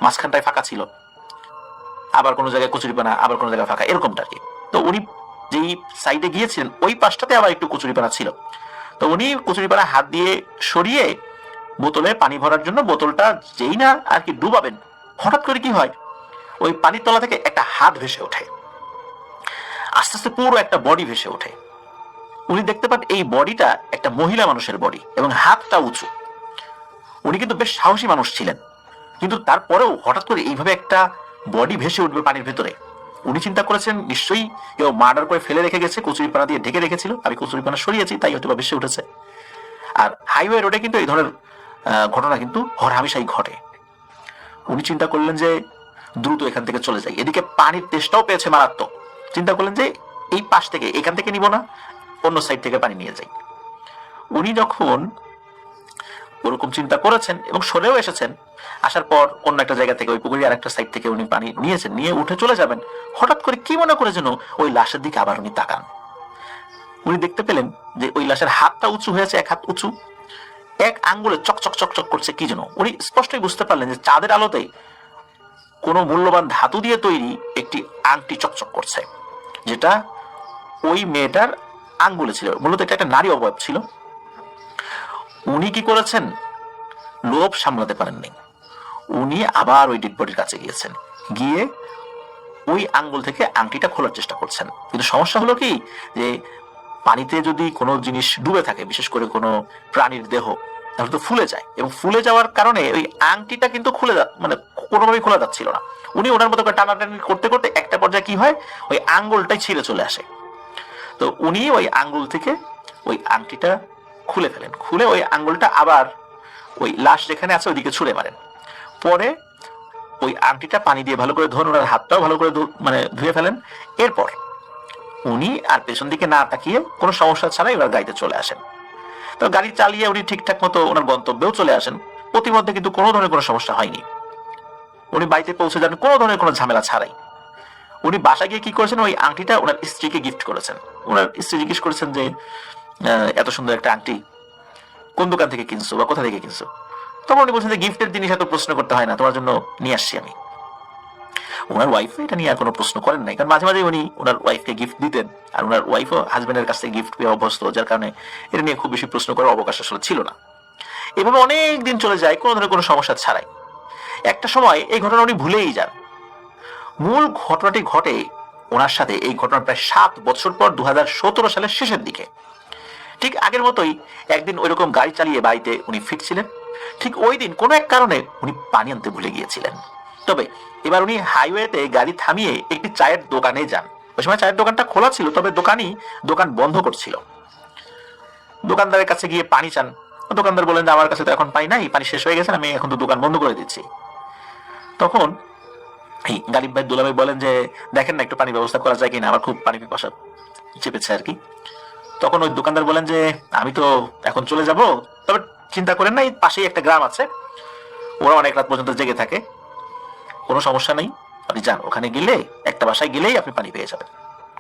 মাঝখানটায় ফাঁকা ছিল, আবার কোনো জায়গায় কচুরিপানা, আবার কোনো জায়গায় ফাঁকা, এরকমটা আর কি। তো উনি যেই সাইডে গিয়েছিলেন ওই পাশটাতে আবার একটু কচুরিপানা ছিল। তো উনি কচুরিপানা হাত দিয়ে সরিয়ে বোতলে পানি ভরার জন্য বোতলটা যেই না আর কি ডুবাবেন, হঠাৎ করে কি হয়, ওই পানির তলা থেকে একটা হাত ভেসে ওঠে, আস্তে আস্তে পুরো একটা বডি ভেসে ওঠে। উনি দেখতে পান এই বডিটা একটা মহিলা মানুষের বডি এবং হাতটা উঁচু। উনি কিন্তু বেশ সাহসী মানুষ ছিলেন, কিন্তু তারপরেও হঠাৎ করে এইভাবে একটা বডি ভেসে উঠবে পানির ভেতরে। উনি চিন্তা করেছেন নিশ্চয়ই কেউ মার্ডার করে ফেলে রেখে গেছে, কচুরিপানা দিয়ে ঢেকে রেখেছিল, আমি কচুরিপানা সরিয়েছি তাই হয়তো বা ভেসে উঠেছে। আর হাইওয়ে রোডে কিন্তু এই ধরনের ঘটনা কিন্তু হরহামেশাই ঘটে। উনি চিন্তা করলেন যে দ্রুত এখান থেকে চলে যাই, এদিকে পানির তেষ্টাও পেয়েছে মারাত্মক। চিন্তা করলেন যে এই পাশ থেকে, এখান থেকে নিব না, অন্য সাইড থেকে পানি নিয়ে যাই। উনি যখন ওরকম চিন্তা করেছেন এবং সরেও এসেছেন, আসার পর অন্য একটা জায়গা থেকে ওই পুকুরের আরেকটা সাইড থেকে উনি পানি নিয়েছেন, নিয়ে উঠে চলে যাবেন, হঠাৎ করে কি মনে করে যেন ওই লাশের দিকে আবার উনি তাকান। উনি দেখতে পেলেন যে ওই লাশের হাতটা উঁচু হয়েছে, এক হাত উঁচু, এক আঙ্গুলে চকচক চকচক করছে কি যেন। উনি স্পষ্টই বুঝতে পারলেন যে চাঁদের আলোতে কোনো মূল্যবান ধাতু দিয়ে তৈরি একটি আংটি চকচক করছে, যেটা ওই মেয়েটার আঙ্গুলে ছিল। মূলত এটা একটা নারী অবয়ব ছিল। উনি কি করেছেন, লোভ সামলাতে পারেননি, উনি আবার ওই ডেড বডির কাছে গিয়েছেন, গিয়ে ওই আঙ্গুল থেকে আংটিটা খোলার চেষ্টা করছেন। কিন্তু সমস্যা হলো কি, যে পানিতে যদি কোনো জিনিস ডুবে থাকে, বিশেষ করে কোনো প্রাণীর দেহ, তাহলে তো ফুলে যায়, এবং ফুলে যাওয়ার কারণে ওই আংটিটা কিন্তু কোনোভাবেই খোলা যাচ্ছিল না। উনি ওনার মতো করে টানাটানি করতে করতে একটা পর্যায়ে কি হয়, ওই আঙ্গুলটাই ছিঁড়ে চলে আসে। তো উনি ওই আঙ্গুল থেকে ওই আংটিটা খুলে ফেলেন, খুলে ওই আঙ্গুলটা আবার ওই লাশ যেখানে আছে ওইদিকে ছুঁড়ে মারেন। পরে ওই আংটিটা পানি দিয়ে ভালো করে ধোন, ওনার হাতটাও ভালো করে ধুয়ে ফেলেন। এরপর উনি আর পেছন দিকে না তাকিয়ে কোনো সমস্যা ছাড়াই এবার গাড়িতে চলে আসেন। তো গাড়ি চালিয়ে উনি ঠিকঠাক মতো ওনার গন্তব্যেও চলে আসেন, প্রতিমধ্যে কিন্তু কোনো ধরনের কোনো সমস্যা হয়নি। উনি বাড়িতে পৌঁছে যান কোনো ধরনের কোনো ঝামেলা ছাড়াই। উনি বাসা গিয়ে কি করেছেন, ওই আংটিটা ওনার স্ত্রীকে গিফট করেছেন। ওনার স্ত্রী জিজ্ঞেস করেছেন যে এত সুন্দর একটা আংটি কোন দোকান থেকে কিনছো বা কোথা থেকে কিনছো? তখন উনি বলছেন যে গিফটের জিনিস এত প্রশ্ন করতে হয় না, তোমার জন্য নিয়ে আসছি আমি। ওনার ওয়াইফ এটা নিয়ে আর কোনো প্রশ্ন করেন নাই, কারণ মাঝে মাঝে উনি ওনার ওয়াইফকে গিফট দিতেন, আর ওনার ওয়াইফও হাজবেন্ডের কাছ থেকে গিফট পেয়ে অভ্যস্ত, যার কারণে এটা নিয়ে খুব বেশি প্রশ্ন করার অবকাশ আসলে ছিল না। এভাবে অনেক দিন চলে যায় কোনো ধরনের কোনো সমস্যা ছাড়াই। একটা সময় এই ঘটনা উনি ভুলেই যান। মূল ঘটনাটি ঘটে ওনার সাথে, এই ঘটনা প্রায় 7 বছর পর 2017 সালের শেষের দিকে। ঠিক আগের মতোই একদিন ওইরকম গাড়ি চালিয়ে বাড়িতে উনি ফিরছিলেন। ঠিক ওই দিন কোনো এক কারণে উনি পানি আনতে ভুলে গিয়েছিলেন। তবে এবার উনি হাইওয়েতে গাড়ি থামিয়ে একটি চায়ের দোকানে যান। ওই সময় চায়ের দোকানটা খোলা ছিল, তবে দোকান বন্ধ করছিল। দোকানদারের কাছে গিয়ে পানি চান। দোকানদার বলেন যে আমার কাছে তো এখন পানি নাই, পানি শেষ হয়ে গেছে, আমি এখন তো দোকান বন্ধ করে দিচ্ছি। তখন এই গালিব ভাই দুলাভাই বলেন যে দেখেন না একটু পানি ব্যবস্থা করা যায় কিনা, আমার খুব পানি পিপাসা চেপেছে আর কি। তখন ওই দোকানদার বলেন যে আমি তো এখন চলে যাব, তবে চিন্তা করেন না, এই পাশেই একটা গ্রাম আছে, ওরা অনেক রাত পর্যন্ত জেগে থাকে, কোনো সমস্যা নেই, আপনি যান, ওখানে গেলে একটা বাসায় গেলেই আপনি পানি পেয়ে যাবেন,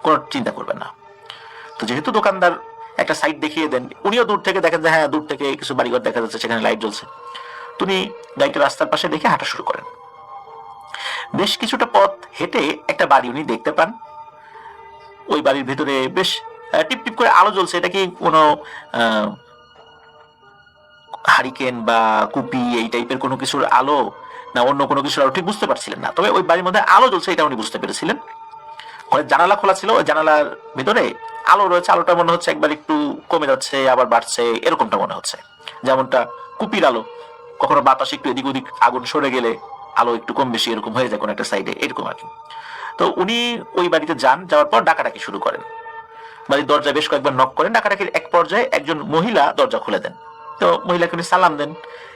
কোনো চিন্তা করবেন না। তো যেহেতু দোকানদার একটা সাইড দেখিয়ে দেন, উনিও দূর থেকে দেখেন যে হ্যাঁ দূর থেকে কিছু বাড়িঘর দেখা যাচ্ছে, সেখানে লাইট জ্বলছে। তুমি গাড়িটা রাস্তার পাশে দেখে হাঁটা শুরু করেন। বেশ কিছুটা পথ হেঁটে একটা বাড়ি উনি দেখতে পান। ওই বাড়ির ভেতরে বেশ টিপ টিপ করে আলো জ্বলছে। এটা কি কোনো হারিকেন বা কুপি এই টাইপের কোনো কিছুর আলো না অন্য কোনো কিছুর আলো ঠিক বুঝতে পারছিলেন না, তবে ওই বাড়ির মধ্যে আলো জ্বলছে এটা উনি বুঝতে পেরেছিলেন। ঘরের জানালা খোলা ছিল, ওই জানালার ভিতরে আলো রয়েছে, আলোটা মনে হচ্ছে একবার একটু কমে যাচ্ছে আবার বাড়ছে, এরকমটা মনে হচ্ছে। যেমনটা কুপির আলো, কখনো বাতাসে একটু এদিক ওদিক আগুন সরে গেলে আলো একটু কম বেশি এরকম হয়ে যায় কোনো একটা সাইডে, এরকম আর কি। তো উনি ওই বাড়িতে যান, যাওয়ার পর ডাকাডাকি শুরু করেন। বাড়ির দরজায় বেশ কয়েকবার নক করেন। ডাকাডাকির এক পর্যায়ে একজন মহিলা দরজা খুলে দেন। তো মহিলাকে উনি সালাম দেন।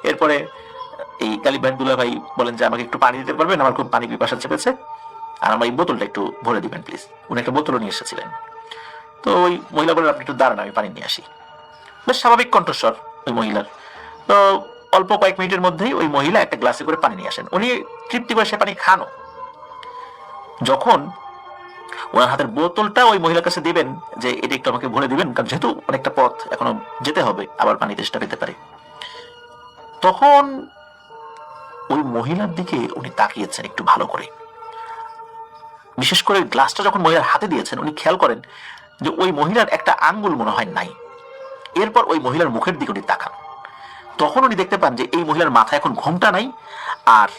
এরপরে এই গালিব ভাই দুলা ভাই বলেন যে আমাকে একটু পানি দিতে পারবেন, আমার খুব পানি পিপাসা চেপেছে, আর আমার এই বোতলটা একটু ভরে দিবেন প্লিজ। উনি একটা বোতলও নিয়ে এসেছিলেন। তো ওই মহিলা বলেন আপনি একটু দাঁড়ান, আমি পানি নিয়ে আসি। বেশ স্বাভাবিক কণ্ঠস্বর ওই মহিলার। তো অল্প কয়েক মিনিটের মধ্যেই ওই মহিলা একটা গ্লাসে করে পানি নিয়ে আসেন। উনি তৃপ্তি করে সে পানি খানো। যখন ওনার হাতের বোতলটা ওই মহিলার কাছে দিবেন যে এটা একটু আমাকে ভরে দিবেন, কারণ যেহেতু অনেকটা পথ এখনো যেতে হবে, আবার পানি তেষ্টা পেতে পারে, তখন ওই মহিলার দিকে উনি তাকিয়েছেন একটু ভালো করে। বিশেষ করে গ্লাসটা যখন মহিলার হাতে দিয়েছেন উনি খেয়াল করেন যে ওই মহিলার একটা আঙ্গুল মনে হয় নাই। এরপর ওই মহিলার মুখের দিকে উনি তাকান। তখন উনি দেখতে পান যে এই মহিলার মাথায় এখন ঘোমটা নাই, আর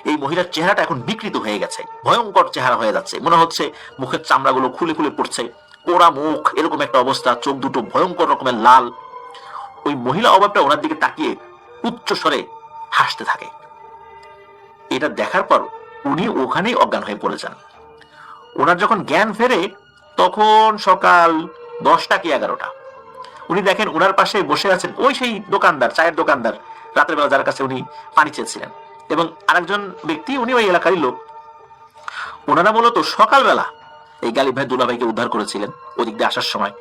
এই মহিলার চেহারাটা এখন বিকৃত হয়ে গেছে, ভয়ঙ্কর চেহারা হয়ে যাচ্ছে। মনে হচ্ছে মুখের চামড়াগুলো খুলে খুলে পড়ছে, পোড়া মুখ, এরকম একটা অবস্থা, চোখ দুটো ভয়ঙ্কর রকমের লাল। ওই মহিলা অভাবটা ওনার দিকে তাকিয়ে উচ্চ স্বরে হাসতে থাকে। এটা দেখার পর উনি ওখানেই অজ্ঞান হয়ে পড়ে যান। ওনার যখন জ্ঞান ফেরে তখন সকাল 10টা কি 11টা। উনি দেখেন ওনার পাশে বসে আছেন ওই সেই দোকানদার, চায়ের দোকানদার, রাতের বেলা যার কাছে উনি পানি চেয়েছিলেন, এবং আরেকজন ব্যক্তি, উনি ওই এলাকারই লোক। ওনারা মূলত সকালবেলা এই গালিব ভাই দুলা ভাইকে উদ্ধার করেছিলেন ওদিক দিয়ে আসার সময়।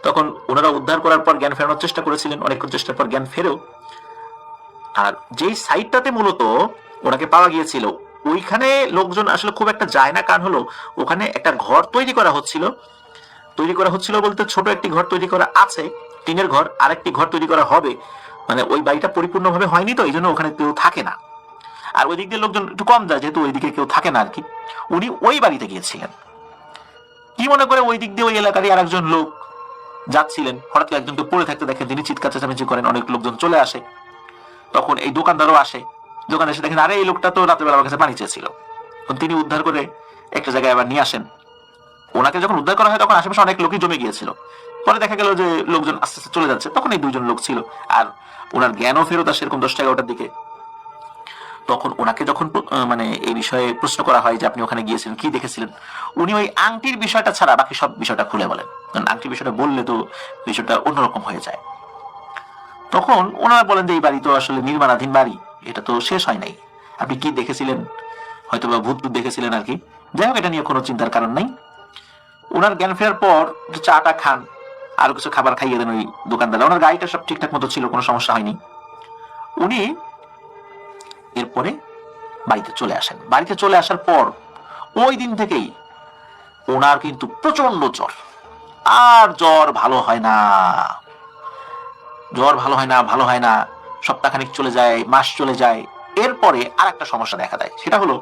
তখন ওনারা উদ্ধার করার পর জ্ঞান ফেরানোর চেষ্টা করেছিলেন, অনেকক্ষণ চেষ্টার পর জ্ঞান ফেরেও। আর যেই সাইটটাতে মূলত ওনাকে পাওয়া গিয়েছিল ওইখানে লোকজন আসলে খুব একটা যায় না, কারণ হলো ওখানে একটা ঘর তৈরি করা হচ্ছিল। বলতে ছোট একটি ঘর তৈরি করা আছে, টিনের ঘর, আরেকটি ঘর তৈরি করা হবে, মানে ওই বাড়িটা পরিপূর্ণভাবে হয়নি, তো এই জন্য ওখানে কেউ থাকে না। আর ওই দিক দিয়ে লোকজন একটু কম যায়, যেহেতু ওই দিকে কেউ থাকে না আর কি। উনি ওই বাড়িতে গিয়েছিলেন। কি মনে করে ওই দিক দিয়ে ওই এলাকারই আরেকজন লোক যাচ্ছিলেন, হঠাৎ একজনকে পড়ে থাকতে দেখেন, তিনি চিৎকার চেঁচামেচি করেন, অনেক লোকজন চলে আসে। তখন এই দোকানদারও আসে, দোকানে এসে দেখেন আরে এই লোকটা তো রাতের বেলা আমার কাছে পানি চেয়েছিল। তিনি উদ্ধার করে একটা জায়গায় আবার নিয়ে আসেন। ওনাকে যখন উদ্ধার করা হয় তখন আশেপাশে অনেক লোকই জমে গিয়েছিল। পরে দেখা গেল যে লোকজন আস্তে আস্তে চলে যাচ্ছে, তখন এই দুইজন লোক ছিল। আর ওনার জ্ঞানও ফেরত আসে এরকম 10টা 11টার দিকে। তখন ওনাকে যখন মানে এই বিষয়ে প্রশ্ন করা হয় যে আপনি ওখানে গিয়েছিলেন, কি দেখেছিলেন, উনি ওই আংটির বিষয়টা ছাড়া বাকি সব বিষয়টা খুলে বলেন, কারণ আংটির বিষয়টা বললে তো বিষয়টা অন্যরকম হয়ে যায়। তখন ওনারা বলেন যে এই বাড়ি তো আসলে নির্মাণাধীন বাড়ি, এটা তো শেষ হয় নাই, আপনি কি দেখেছিলেন, হয়তো বা ভূত দেখেছিলেন আর কি। যাই হোক, এটা নিয়ে কোনো চিন্তার কারণ নাই। ওনার জ্ঞান ফেরার পর চাটা খান, আরো কিছু খাবার খাইয়ে দেন ওই দোকানদার। ওনার গাড়িটা সব ঠিকঠাক মতো ছিল, কোনো সমস্যা হয়নি। উনি এরপরে বাড়িতে চলে আসেন। বাড়িতে চলে আসার পর ওই দিন থেকেই ওনার কিন্তু প্রচন্ড জ্বর, আর জ্বর ভালো হয় না, জ্বর ভালো হয় না, ভালো হয় না। সপ্তাহখানিক চলে যায়, মাস চলে যায়। এরপরে আর একটা সমস্যা দেখা দেয়, সেটা হলো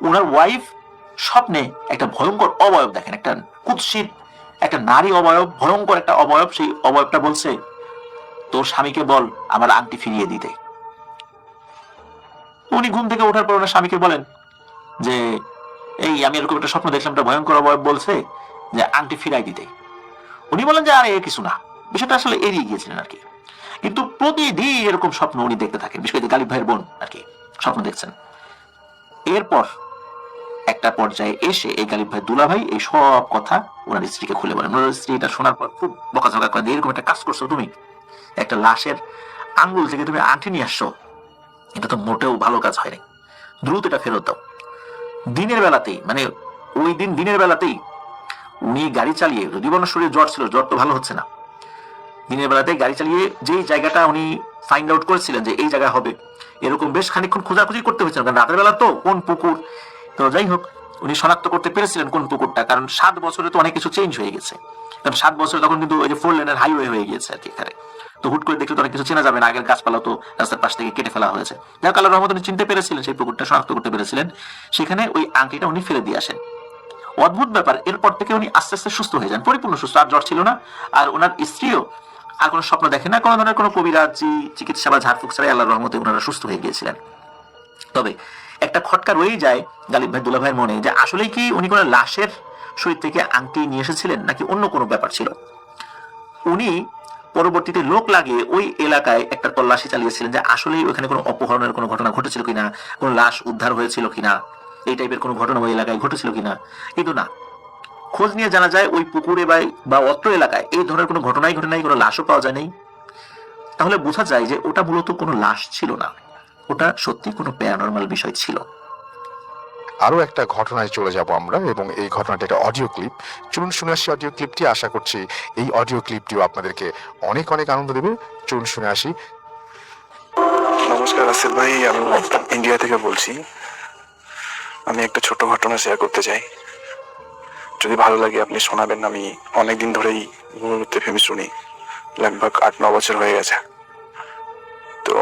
ওনার ওয়াইফ স্বপ্নে একটা ভয়ঙ্কর অবয়ব দেখেন, একটা কুৎসিত একটা নারী অবয়ব, ভয়ঙ্কর একটা অবয়ব। সেই অবয়বটা বলছে, তোর স্বামীকে বল আমার আংটি ফিরিয়ে দিতে। উনি ঘুম থেকে ওঠার পর ওনার স্বামীকে বলেন যে এই আমি এরকম একটা স্বপ্ন দেখলাম, একটা ভয়ঙ্কর অবয়ব বলছে যে আংটি ফিরাই দিতে। উনি বলেন যে আরে কিছু না, বিষয়টা আসলে এড়িয়ে গিয়েছিলেন আর কি। কিন্তু প্রতিদিন এরকম স্বপ্ন উনি দেখতে থাকেন, বিশেষ করে গালিব ভাইয়ের বোন আর কি স্বপ্ন দেখছেন। এরপর একটা পর্যায়ে এসে এই গালিব ভাই দুলা ভাই এই সব কথা ওনার স্ত্রীকে খুলে বলেন। ওনার স্ত্রী এটা শোনার পর খুব বকাঝকা করে, এরকম একটা কাজ করছো তুমি, একটা লাশের আঙ্গুল থেকে তুমি আংটি নিয়ে আসছো, এটা তো মোটেও ভালো কাজ হয়নি, দ্রুত এটা ফেরত দাও। দিনের বেলাতেই, মানে ওই দিন দিনের বেলাতেই উনি গাড়ি চালিয়ে, যদি ওনার শরীরে জ্বর ছিল, জ্বর তো ভালো হচ্ছে না, দিনের বেলাতে গাড়ি চালিয়ে যেই জায়গাটা উনি ফাইন্ড আউট করেছিলেন যে এই জায়গা হবে, এরকম বেশ খানিকক্ষণ খোঁজাখুঁজি করতে হয়েছিল, কারণ রাতের বেলা তো কোন পুকুর, তো যাই হোক উনি শনাক্ত করতে পেরেছিলেন কোন পুকুরটা, কারণ 7 বছরে তো অনেক কিছু চেঞ্জ হয়ে গেছে। কারণ 7 বছরে তখন কিন্তু ওই যে 4 লেনের হাইওয়ে হয়ে গিয়েছে আর কি এখানে, তো হুট করে দেখলে তো অনেক কিছু চেনা যাবে না, আগের গাছপালা তো রাস্তার পাশ থেকে কেটে ফেলা হয়েছে। যার আল্লাহর রহমতে উনি চিনতে পেরেছিলেন, সেই পুকুরটা শনাক্ত করতে পেরেছিলেন, সেখানে ওই আংটিটা উনি ফেলে দিয়ে আসেন। অদ্ভুত ব্যাপার, এরপর থেকে উনি আস্তে আস্তে সুস্থ হয়ে যান, পরিপূর্ণ সুস্থ, আর জ্বর ছিল না। আর ওনার স্ত্রীও আর কোনো স্বপ্ন দেখেন না, কোনো ধরনের কোনো কবিরাজি চিকিৎসা বা ঝাড়ফুঁক ছাড়াই আল্লাহর রহমতে ওনারা সুস্থ হয়ে গিয়েছিলেন। তবে একটা খটকা রয়েই যায় গালিব ভাই দুলা ভাইয়ের মনে, যে আসলেই কি উনি কোনো লাশের শরীর থেকে আংটি নিয়ে এসেছিলেন নাকি অন্য কোনো ব্যাপার ছিল। উনি পরবর্তীতে লোক লাগিয়ে ওই এলাকায় একটা তল্লাশি চালিয়েছিলেন যে আসলেই ওখানে কোনো অপহরণের কোনো ঘটনা ঘটেছিল কিনা, কোনো লাশ উদ্ধার হয়েছিল কিনা, এই টাইপের কোনো ঘটনা ওই এলাকায় ঘটেছিল কিনা। কিন্তু না, খোঁজ নিয়ে জানা যায় ওই পুকুরে বা অত্র এলাকায় এই ধরনের কোনো ঘটনাই ঘটে নাই, কোনো লাশও পাওয়া যায় নাই। তাহলে বোঝা যায় যে ওটা মূলত কোনো লাশ ছিল না, ওটা সত্যি কোনো প্যারানরমাল বিষয় ছিল। আরো একটা ঘটনায় চলে যাব আমরা, এবং এই ঘটনাটা একটা অডিও ক্লিপ। চলুন শুনে আসি অডিও ক্লিপটি। আশা করছি এই অডিও ক্লিপটিও আপনাদেরকে অনেক অনেক আনন্দ দেবে। চলুন শুনে আসি। নমস্কার রাসেল ভাই, আমি ইন্ডিয়া থেকে বলছি। আমি একটা ছোট ঘটনা শেয়ার করতে চাই, যদি ভালো লাগে আপনি শোনাবেন। আমি অনেকদিন ধরেই ঘুরতে ফেমি শুনি, লগভগ 8-9 বছর হয়ে গেছে। তো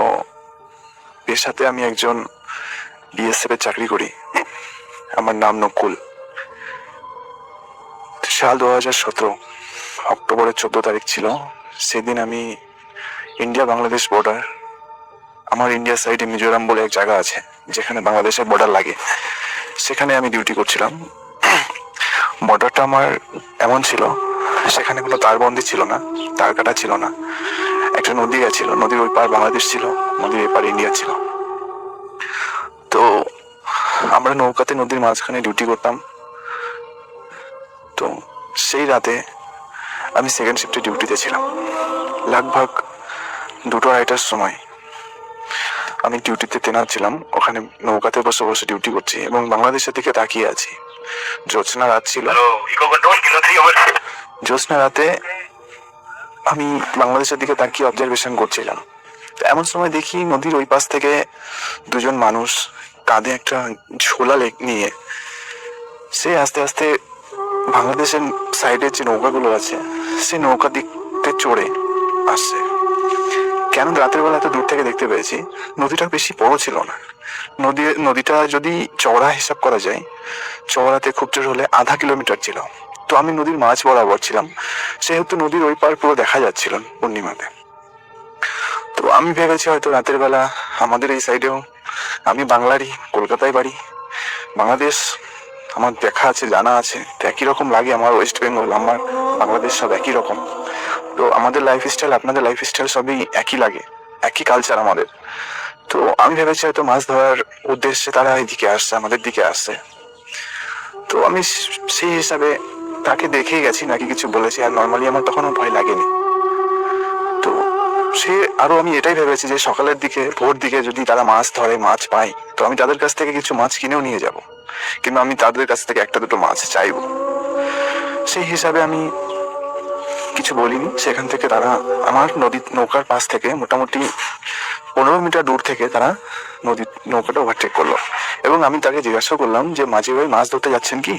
পেশাতে আমি একজন বিএসএফ এর চাকরি করি। আমার নাম নকুল। সাল 2017 অক্টোবরের 14 তারিখ ছিল। সেদিন আমি ইন্ডিয়া বাংলাদেশ বর্ডার, আমার ইন্ডিয়া সাইডে মিজোরাম বলে এক জায়গা আছে যেখানে বাংলাদেশের বর্ডার লাগে, সেখানে আমি ডিউটি করছিলাম। বর্ডারটা আমার এমন ছিল, সেখানে কোনো তারবন্দি ছিল না, তার কাটা ছিল না, একটা নদী গেছিল, নদীর ওই পার বাংলাদেশ ছিল, নদীর এই পার ইন্ডিয়া ছিল। তো আমরা নৌকাতে নদীর মাঝখানে ডিউটি করতাম। তো সেই রাতে আমি সেকেন্ড শিফটে ডিউটিতে ছিলাম। লগভগ 2-2:30টার সময় আমি ডিউটিতে তেনার ছিলাম, ওখানে নৌকাতে বসে বসে ডিউটি করছি এবং বাংলাদেশের দিকে তাকিয়ে আছি। জ্যোৎস্না রাত ছিল। জ্যোৎস্না রাতে আমি বাংলাদেশের দিকে তাকিয়ে অবজারভেশন করছিলাম। এমন সময় দেখি নদীর ওই পাশ থেকে দুজন মানুষ কাঁধে একটা ঝোলা নিয়ে সে আস্তে আস্তে বাংলাদেশের সাইডের যে নৌকাগুলো আছে সে নৌকা দিকতে চড়ে আসছে। কেন রাতের বেলা এত দূর থেকে দেখতে পেয়েছি, নদীটা বেশি বড় ছিল না। নদীটা যদি চওড়া হিসাব করা যায়, চওড়াতে খুব জোর হলে ½ কিলোমিটার ছিল। তো আমি নদীর মাঝ বরাবর ছিলাম, সেহেতু নদীর ওই পার পুরো দেখা যাচ্ছিল পূর্ণিমাতে। তো আমি ভেবেছি হয়তো রাতের বেলা আমাদের এই সাইডেও, আমি বাংলারই, কলকাতায় বাড়ি, বাংলাদেশ আমার দেখা আছে, জানা আছে, তো একই রকম লাগে। আমার ওয়েস্ট বেঙ্গল, আমার বাংলাদেশ সব একই রকম। তো আমাদের লাইফস্টাইল, আপনাদের লাইফস্টাইল সবই একই লাগে, একই কালচার আমাদের। তো আমি ভেবেছি হয়তো মাছ ধরার উদ্দেশ্যে তারা এদিকে আসছে, আমাদের দিকে আসছে। তো আমি সেই হিসাবে তাকে দেখেই গেছি, নাকি কিছু বলেছি, আর নর্মালি আমার তখনও ভয় লাগেনি। তো সে আরো আমি এটাই ভেবেছি যে সকালের দিকে, ভোর দিকে যদি তারা মাছ ধরে, মাছ পায়, তো আমি তাদের কাছ থেকে কিছু মাছ কিনেও নিয়ে যাব, কিন্তু আমি তাদের কাছ থেকে 1-2 মাছ চাইবো। সেই হিসাবে আমি কিছু বলিনি। সেখান থেকে তারা আমার নদীর নৌকার পাশ থেকে মোটামুটি 15 মিটার দূর থেকে তারা নদীর নৌকাটা ওভারটেক করলো, এবং আমি তাকে জিজ্ঞাসা করলাম যে মাঝি ভাই মাছ ধরতে যাচ্ছেন কি?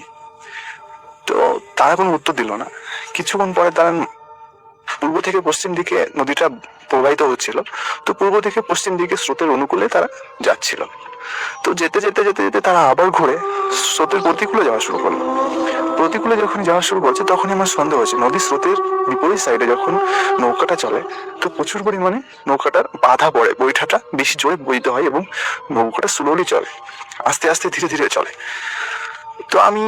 তো তারা কোনো উত্তর দিল না। কিছুক্ষণ পরে তারা পূর্ব থেকে পশ্চিম দিকে নদীটা প্রবাহিত হচ্ছিল, তো পূর্ব থেকে পশ্চিম দিকে স্রোতের অনুকূলে তারা যাচ্ছিল। তো যেতে যেতে যেতে যেতে তারা আবার ঘুরে স্রোতের প্রতিকূলে যাওয়া শুরু করলো। প্রতিকূলে যখন যাওয়া শুরু করছে তখনই আমার সন্দেহ হচ্ছে নদীর স্রোতের বিপরীত সাইডে যখন নৌকাটা চলে তো প্রচুর পরিমাণে নৌকাটার বাধা পড়ে, বৈঠাটা বেশি জোরে বইতে হয় এবং নৌকাটা স্লোলি চলে, আস্তে আস্তে ধীরে ধীরে চলে। তো আমি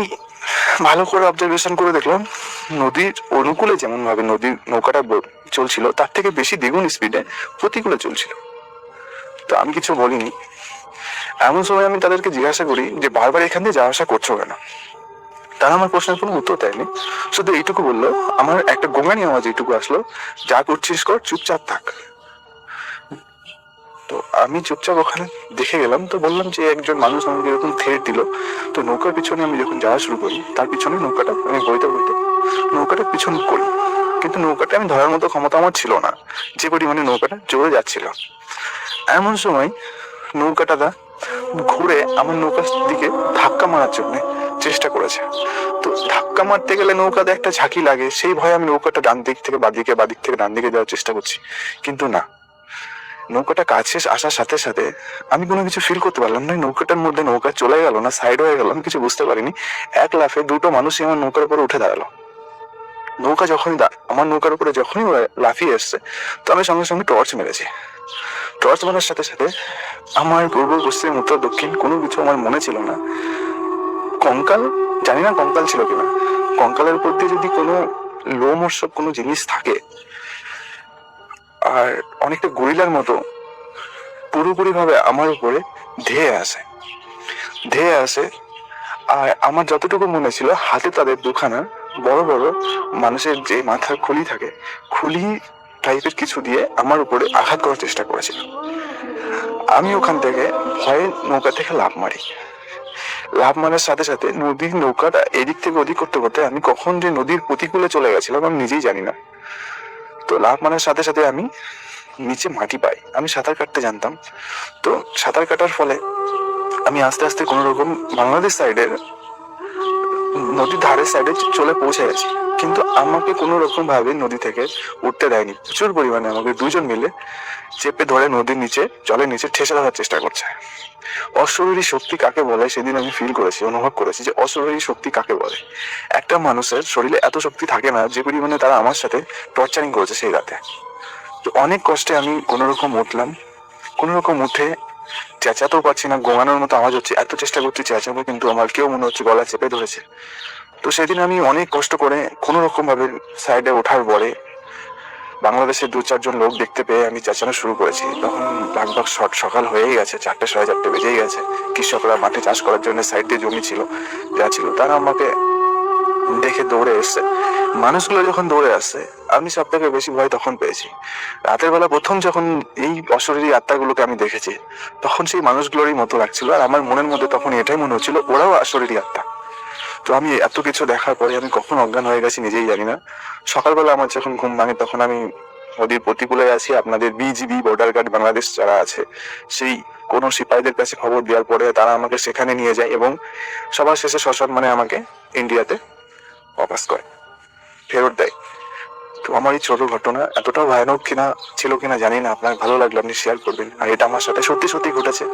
ভালো করে অবজারভেশন করে দেখলাম নদীর অনুকূলে যেমন ভাবে নদীর নৌকাটা চলছিল তার থেকে বেশি দ্বিগুণ স্পিডে প্রতিকূলে চলছিল। তো আমি কিছু বলিনি। এমন সময় আমি তাদেরকে জিজ্ঞাসা করি যে বারবার এখান দিয়ে যাওয়া আসা করছো কেন? তারা আমার প্রশ্নের কোনো উত্তর দেয়নি, শুধু এইটুকু বললো, আমার একটা গোঙানি আওয়াজ এইটুকু আসলো, যা করছিস কর, চুপচাপ থাক। তো আমি চুপচাপ ওখানে দেখে গেলাম। তো বললাম যে একজন মানুষ আমাকে এরকম থ্রেট দিল, তো নৌকার পিছনে আমি যখন যাওয়া শুরু করি তার পিছনে নৌকাটা আমি বইতে বইতে নৌকাটা পিছন করি, কিন্তু নৌকাটা আমি ধরার মতো ক্ষমতা আমার ছিল না, যে পরিমাণে নৌকাটা জোরে যাচ্ছিল। এমন সময় নৌকাটা ঘুরে আমার নৌকার দিকে ধাক্কা মারার জন্য চেষ্টা করেছে। তো ধাক্কা মারতে গেলে নৌকাতে একটা ঝাঁকি লাগে, সেই ভয়ে আমি নৌকাটা ডান দিক থেকে বাদিকে, বাদিক থেকে ডান দিকে যাওয়ার চেষ্টা করছি, কিন্তু না, নৌকাটা কাছে আসার সাথে সাথে আমি কোনো কিছু ফিল করতে পারলাম না। নৌকাটার মধ্যে নৌকা চলে গেল না সাইড হয়ে গেল, আমি কিছু বুঝতে পারিনি। এক লাফে দুটো মানুষই আমার নৌকার উপরে উঠে দাঁড়ালো। নৌকা যখনই আমার নৌকার উপরে যখনই লাফিয়ে এসছে তো আমি সঙ্গে সঙ্গে টর্চ মেরেছি। টর্চ মারার সাথে সাথে আমার পূর্ব পশ্চিম উত্তর দক্ষিণ কোনো কিছু আমার মনে ছিল না। কঙ্কাল, জানি না কঙ্কাল ছিল কিনা, কঙ্কালের উপর দিয়ে যদি কোনো লোমহর্ষক কোনো জিনিস থাকে আর অনেকটা গরিলার মতো পুরোপুরি ভাবে আমার উপরে ধেয়ে আসে। আর আমার যতটুকু মনে ছিল হাতে তাদের দুখানা বড় বড় মানুষের যে মাথার খুলি থাকে, খুলি টাইপের কিছু দিয়ে আমার উপরে আঘাত করার চেষ্টা করেছিল। আমি ওখান থেকে ভয়ে নৌকা থেকে লাফ মারার সাথে সাথে নদীর নৌকাটা এদিক থেকে ওদিক করতে করতে আমি কখন যে নদীর প্রতিকূলে চলে গেছিলাম আমি নিজেই জানি না। তো লাফ মারার সাথে সাথে আমি নিচে মাটি পাই। আমি সাঁতার কাটতে জানতাম, তো সাঁতার কাটার ফলে আমি আস্তে আস্তে কোনো রকম বাংলাদেশ সাইডের নদীর ধারের সাইডে চলে পৌঁছে গেছি, কিন্তু আমাকে কোনো রকম ভাবে নদী থেকে উঠতে দেয়নি। প্রচুর পরিমাণে আমাকে দুজন মিলে চেপে ধরে নদীর নিচে, জলের নিচে ঠেসে দেওয়ার চেষ্টা করছে। অশরীরী শক্তি কাকে বলে সেদিন আমি ফিল করেছি, অনুভব করেছি যে অশরীরী শক্তি কাকে বলে। একটা মানুষের শরীরে এত শক্তি থাকে না যে পরিমাণে তারা আমার সাথে টর্চারিং করেছে সেই রাতে। তো অনেক কষ্টে আমি কোনো রকম উঠলাম, কোনো রকম উঠে চেঁচাতেও পারছি না, গোঙানোর মতো আওয়াজ হচ্ছে, এত চেষ্টা করছি চেঁচাবো কিন্তু আমার কেউ মনে হচ্ছে গলা চেপে ধরেছে। তো সেদিন আমি অনেক কষ্ট করে কোনো রকম ভাবে সাইডে ওঠার পরে বাংলাদেশের 2-4 জন লোক দেখতে পেয়ে আমি চেঁচানো শুরু করেছি। তখন লাগভাগ সকাল হয়েই গেছে, 4টে 4:30 বেজেই গেছে। কৃষকরা মাঠে চাষ করার জন্য সাইড দিয়ে জমি ছিল যা ছিল, তারা আমাকে দেখে দৌড়ে এসছে। মানুষগুলো যখন দৌড়ে আসছে আমি সব থেকে বেশি ভয় তখন পেয়েছি। রাতের বেলা প্রথম যখন এই অশরীরী আত্মাগুলোকে আমি দেখেছি তখন সেই মানুষগুলোরই মতো লাগছিল, আর আমার মনের মধ্যে তখন এটাই মনে হচ্ছিল ওরাও অশরীরী আত্মা। তো আমি এত কিছু দেখার পরে আমি কখন অজ্ঞান হয়ে গেছি নিজেই জানি না। সকালবেলা আমার যখন ঘুম ভাঙে তখন আমি নদীর প্রতিকূলে আছি। আপনাদের বিজিবি বর্ডার গার্ড বাংলাদেশ যারা আছে সেই কোনো সিপাহীদের কাছে খবর দেওয়ার পরে তারা আমাকে সেখানে নিয়ে যায় এবং সবার শেষে সসম্মানে আমাকে ইন্ডিয়াতে ওয়াপাস করে ফেরত দেয়। তো আমার এই ছোট ঘটনা এতটা ভয়ানক ছিল কিনা জানি না, আপনার ভালো লাগলে আপনি শেয়ার করবেন। আর এটা আমার সাথে সত্যি সত্যি ঘটেছে,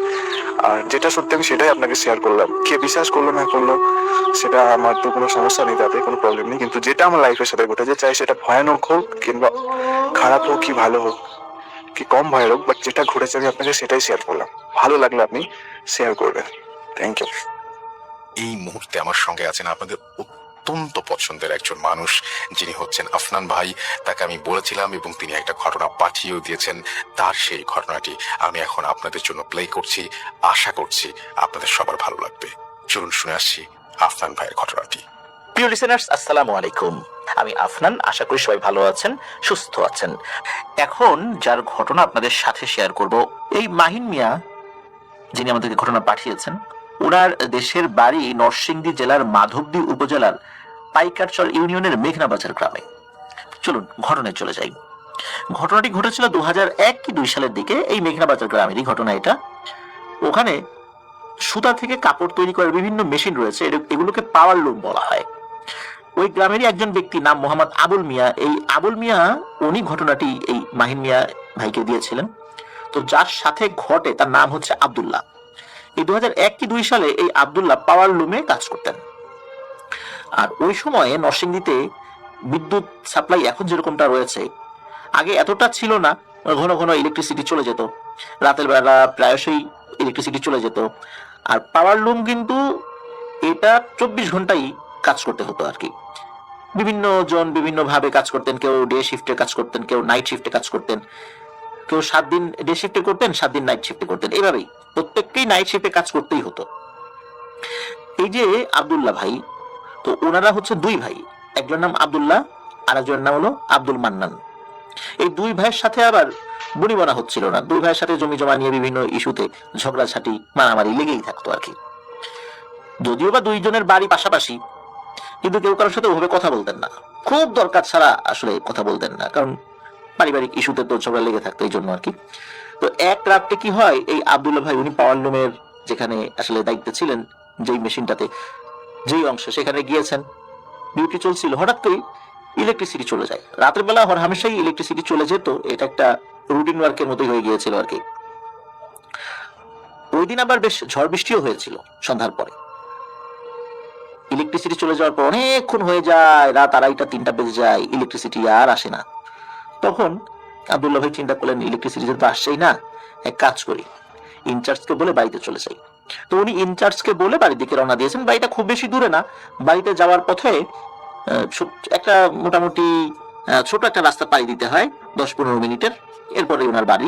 আর যেটা সত্যি আমি সেটাই আপনাকে শেয়ার করলাম। কে বিশ্বাস করলো না করলো সেটা আমার তো কোনো সমস্যা নেই, তাতে কোনো প্রবলেম নেই। কিন্তু যেটা আমার লাইফের সাথে ঘটেছে, চাই সেটা ভয়ানক হোক কিংবা খারাপ হোক কি ভালো হোক কি কম ভয়ানক, বাট যেটা ঘটেছে আমি আপনাকে সেটাই শেয়ার করলাম। ভালো লাগলে আপনি শেয়ার করবেন। Thank you. এই মুহূর্তে আমার সঙ্গে আছেন আপনাদের অত্যন্ত পছন্দের একজন মানুষ, যিনি হচ্ছেন আফনান ভাই। তাকে আমি বলেছিলাম এবং তিনি একটা ঘটনা পাঠিয়েও দিয়েছেন। তার সেই ঘটনাটি আমি এখন আপনাদের জন্য প্লে করছি। আশা করছি আপনাদের সবার ভালো লাগবে। চলুন শুনে আসছি আফনান ভাইয়ের ঘটনাটি। প্রিয় লিসেনার্স, আসসালামু আলাইকুম। আমি আফনান, আশা করি সবাই ভালো আছেন, সুস্থ আছেন। এখন যার ঘটনা আপনাদের সাথে শেয়ার করব, এই মাহিন মিয়া যিনি আমাদেরকে ঘটনা পাঠিয়েছেন, ওনার দেশের বাড়ি নরসিংদী জেলার মাধবদী উপজেলার পাইকারচর ইউনিয়নের মেঘনাবাজার গ্রামে। চলুন ঘটনায় চলে যাই। ঘটনাটি ঘটেছিল 2001 কি 2 সালের দিকে, এই মেঘনা বাজার গ্রামেরই ঘটনা এটা। ওখানে সুতা থেকে কাপড় তৈরি করার বিভিন্ন মেশিন রয়েছে, এগুলোকে পাওয়ার লুম বলা হয়। ওই গ্রামেরই একজন ব্যক্তি নাম মোহাম্মদ আবুল মিয়া। এই আবুল মিয়া উনি ঘটনাটি এই মাহিন মিয়া ভাইকে দিয়েছিলেন। তো যার সাথে ঘটে তার নাম হচ্ছে আব্দুল্লাহ। এই 2001 কি 2 সালে এই আব্দুল্লাহ পাওয়ার লুমে কাজ করতেন। আর ওই সময়ে নরসিংদীতে বিদ্যুৎ সাপ্লাই এখন যেরকমটা রয়েছে, আগে এতটা ছিল না। ঘন ঘন ইলেকট্রিসিটি চলে যেত, রাতের বেলা প্রায়শই ইলেকট্রিসিটি চলে যেত। আর পাওয়ার লুম কিন্তু এটা 24 ঘন্টাই কাজ করতে হতো আর কি। বিভিন্ন জন বিভিন্ন ভাবে কাজ করতেন, কেউ ডে শিফটে কাজ করতেন, কেউ নাইট শিফটে কাজ করতেন, কেউ 7 দিন ডে শিফটে করতেন, 7 দিন নাইট শিফটে করতেন। এইভাবেই প্রত্যেককেই নাইট শিফটে কাজ করতেই হতো। এই যে আব্দুল্লাহ ভাই, তো ওনারা হচ্ছে 2 ভাই, একজনের নাম আব্দুল্লাহ আর একজনের নাম হলো আব্দুল মান্নান। এই 2 ভাইয়ের সাথে আবার বনিবনা হচ্ছিল না। 2 ভাইয়ের সাথে জমি জমা নিয়ে বিভিন্ন ইস্যুতে ঝগড়াঝাটি মারামারি লেগেই থাকতো আর কি। যদিও বা 2 জনের বাড়ি পাশাপাশি, কিন্তু কেউ কারোর সাথে ওভাবে কথা বলতেন না, খুব দরকার ছাড়া আসলে কথা বলতেন না, কারণ পারিবারিক ইস্যুতে তো ঝগড়া লেগে থাকতো এই জন্য আর কি। তো এক রাতে কি হয়, এই আব্দুল্লাহ ভাই উনি পাওয়ার লুমের যেখানে আসলে দায়িত্বে ছিলেন, যেই মেশিনটাতে যেই অংশ, সেখানে গিয়েছেন, ডিউটি চলছিল, হঠাৎ করে ইলেকট্রিসিটি চলে যায়। রাতের বেলা হামেশাই ইলেকট্রিসিটি চলে যেত, এটা একটা রুটিন ওয়ার্কের মতোই হয়ে গিয়েছিল আর কি। ওই দিন আবার বেশ ঝড় বৃষ্টিও হয়েছিল সন্ধ্যার পরে। ইলেকট্রিসিটি চলে যাওয়ার পর অনেকক্ষণ হয়ে যায়, রাত 2:30 3টা বেজে যায়, ইলেকট্রিসিটি আর আসে না। তখন আব্দুল্লাহ ভাই চিন্তা করলেন ইলেকট্রিসিটি যেহেতু আসছেই না, এক কাজ করি, ইনচার্জকে বলে বাড়িতে চলে যাই। তো উনি ইনচার্জকে বলে বাড়ির দিকে রওনা দিয়েছেন। বাড়িটা খুব বেশি দূরে না, বাড়িতে যাওয়ার পথে একটা মোটামুটি ছোট একটা রাস্তা পাড়ি দিতে হয় 10-15 মিনিটের, এরপরে ওনার বাড়ি।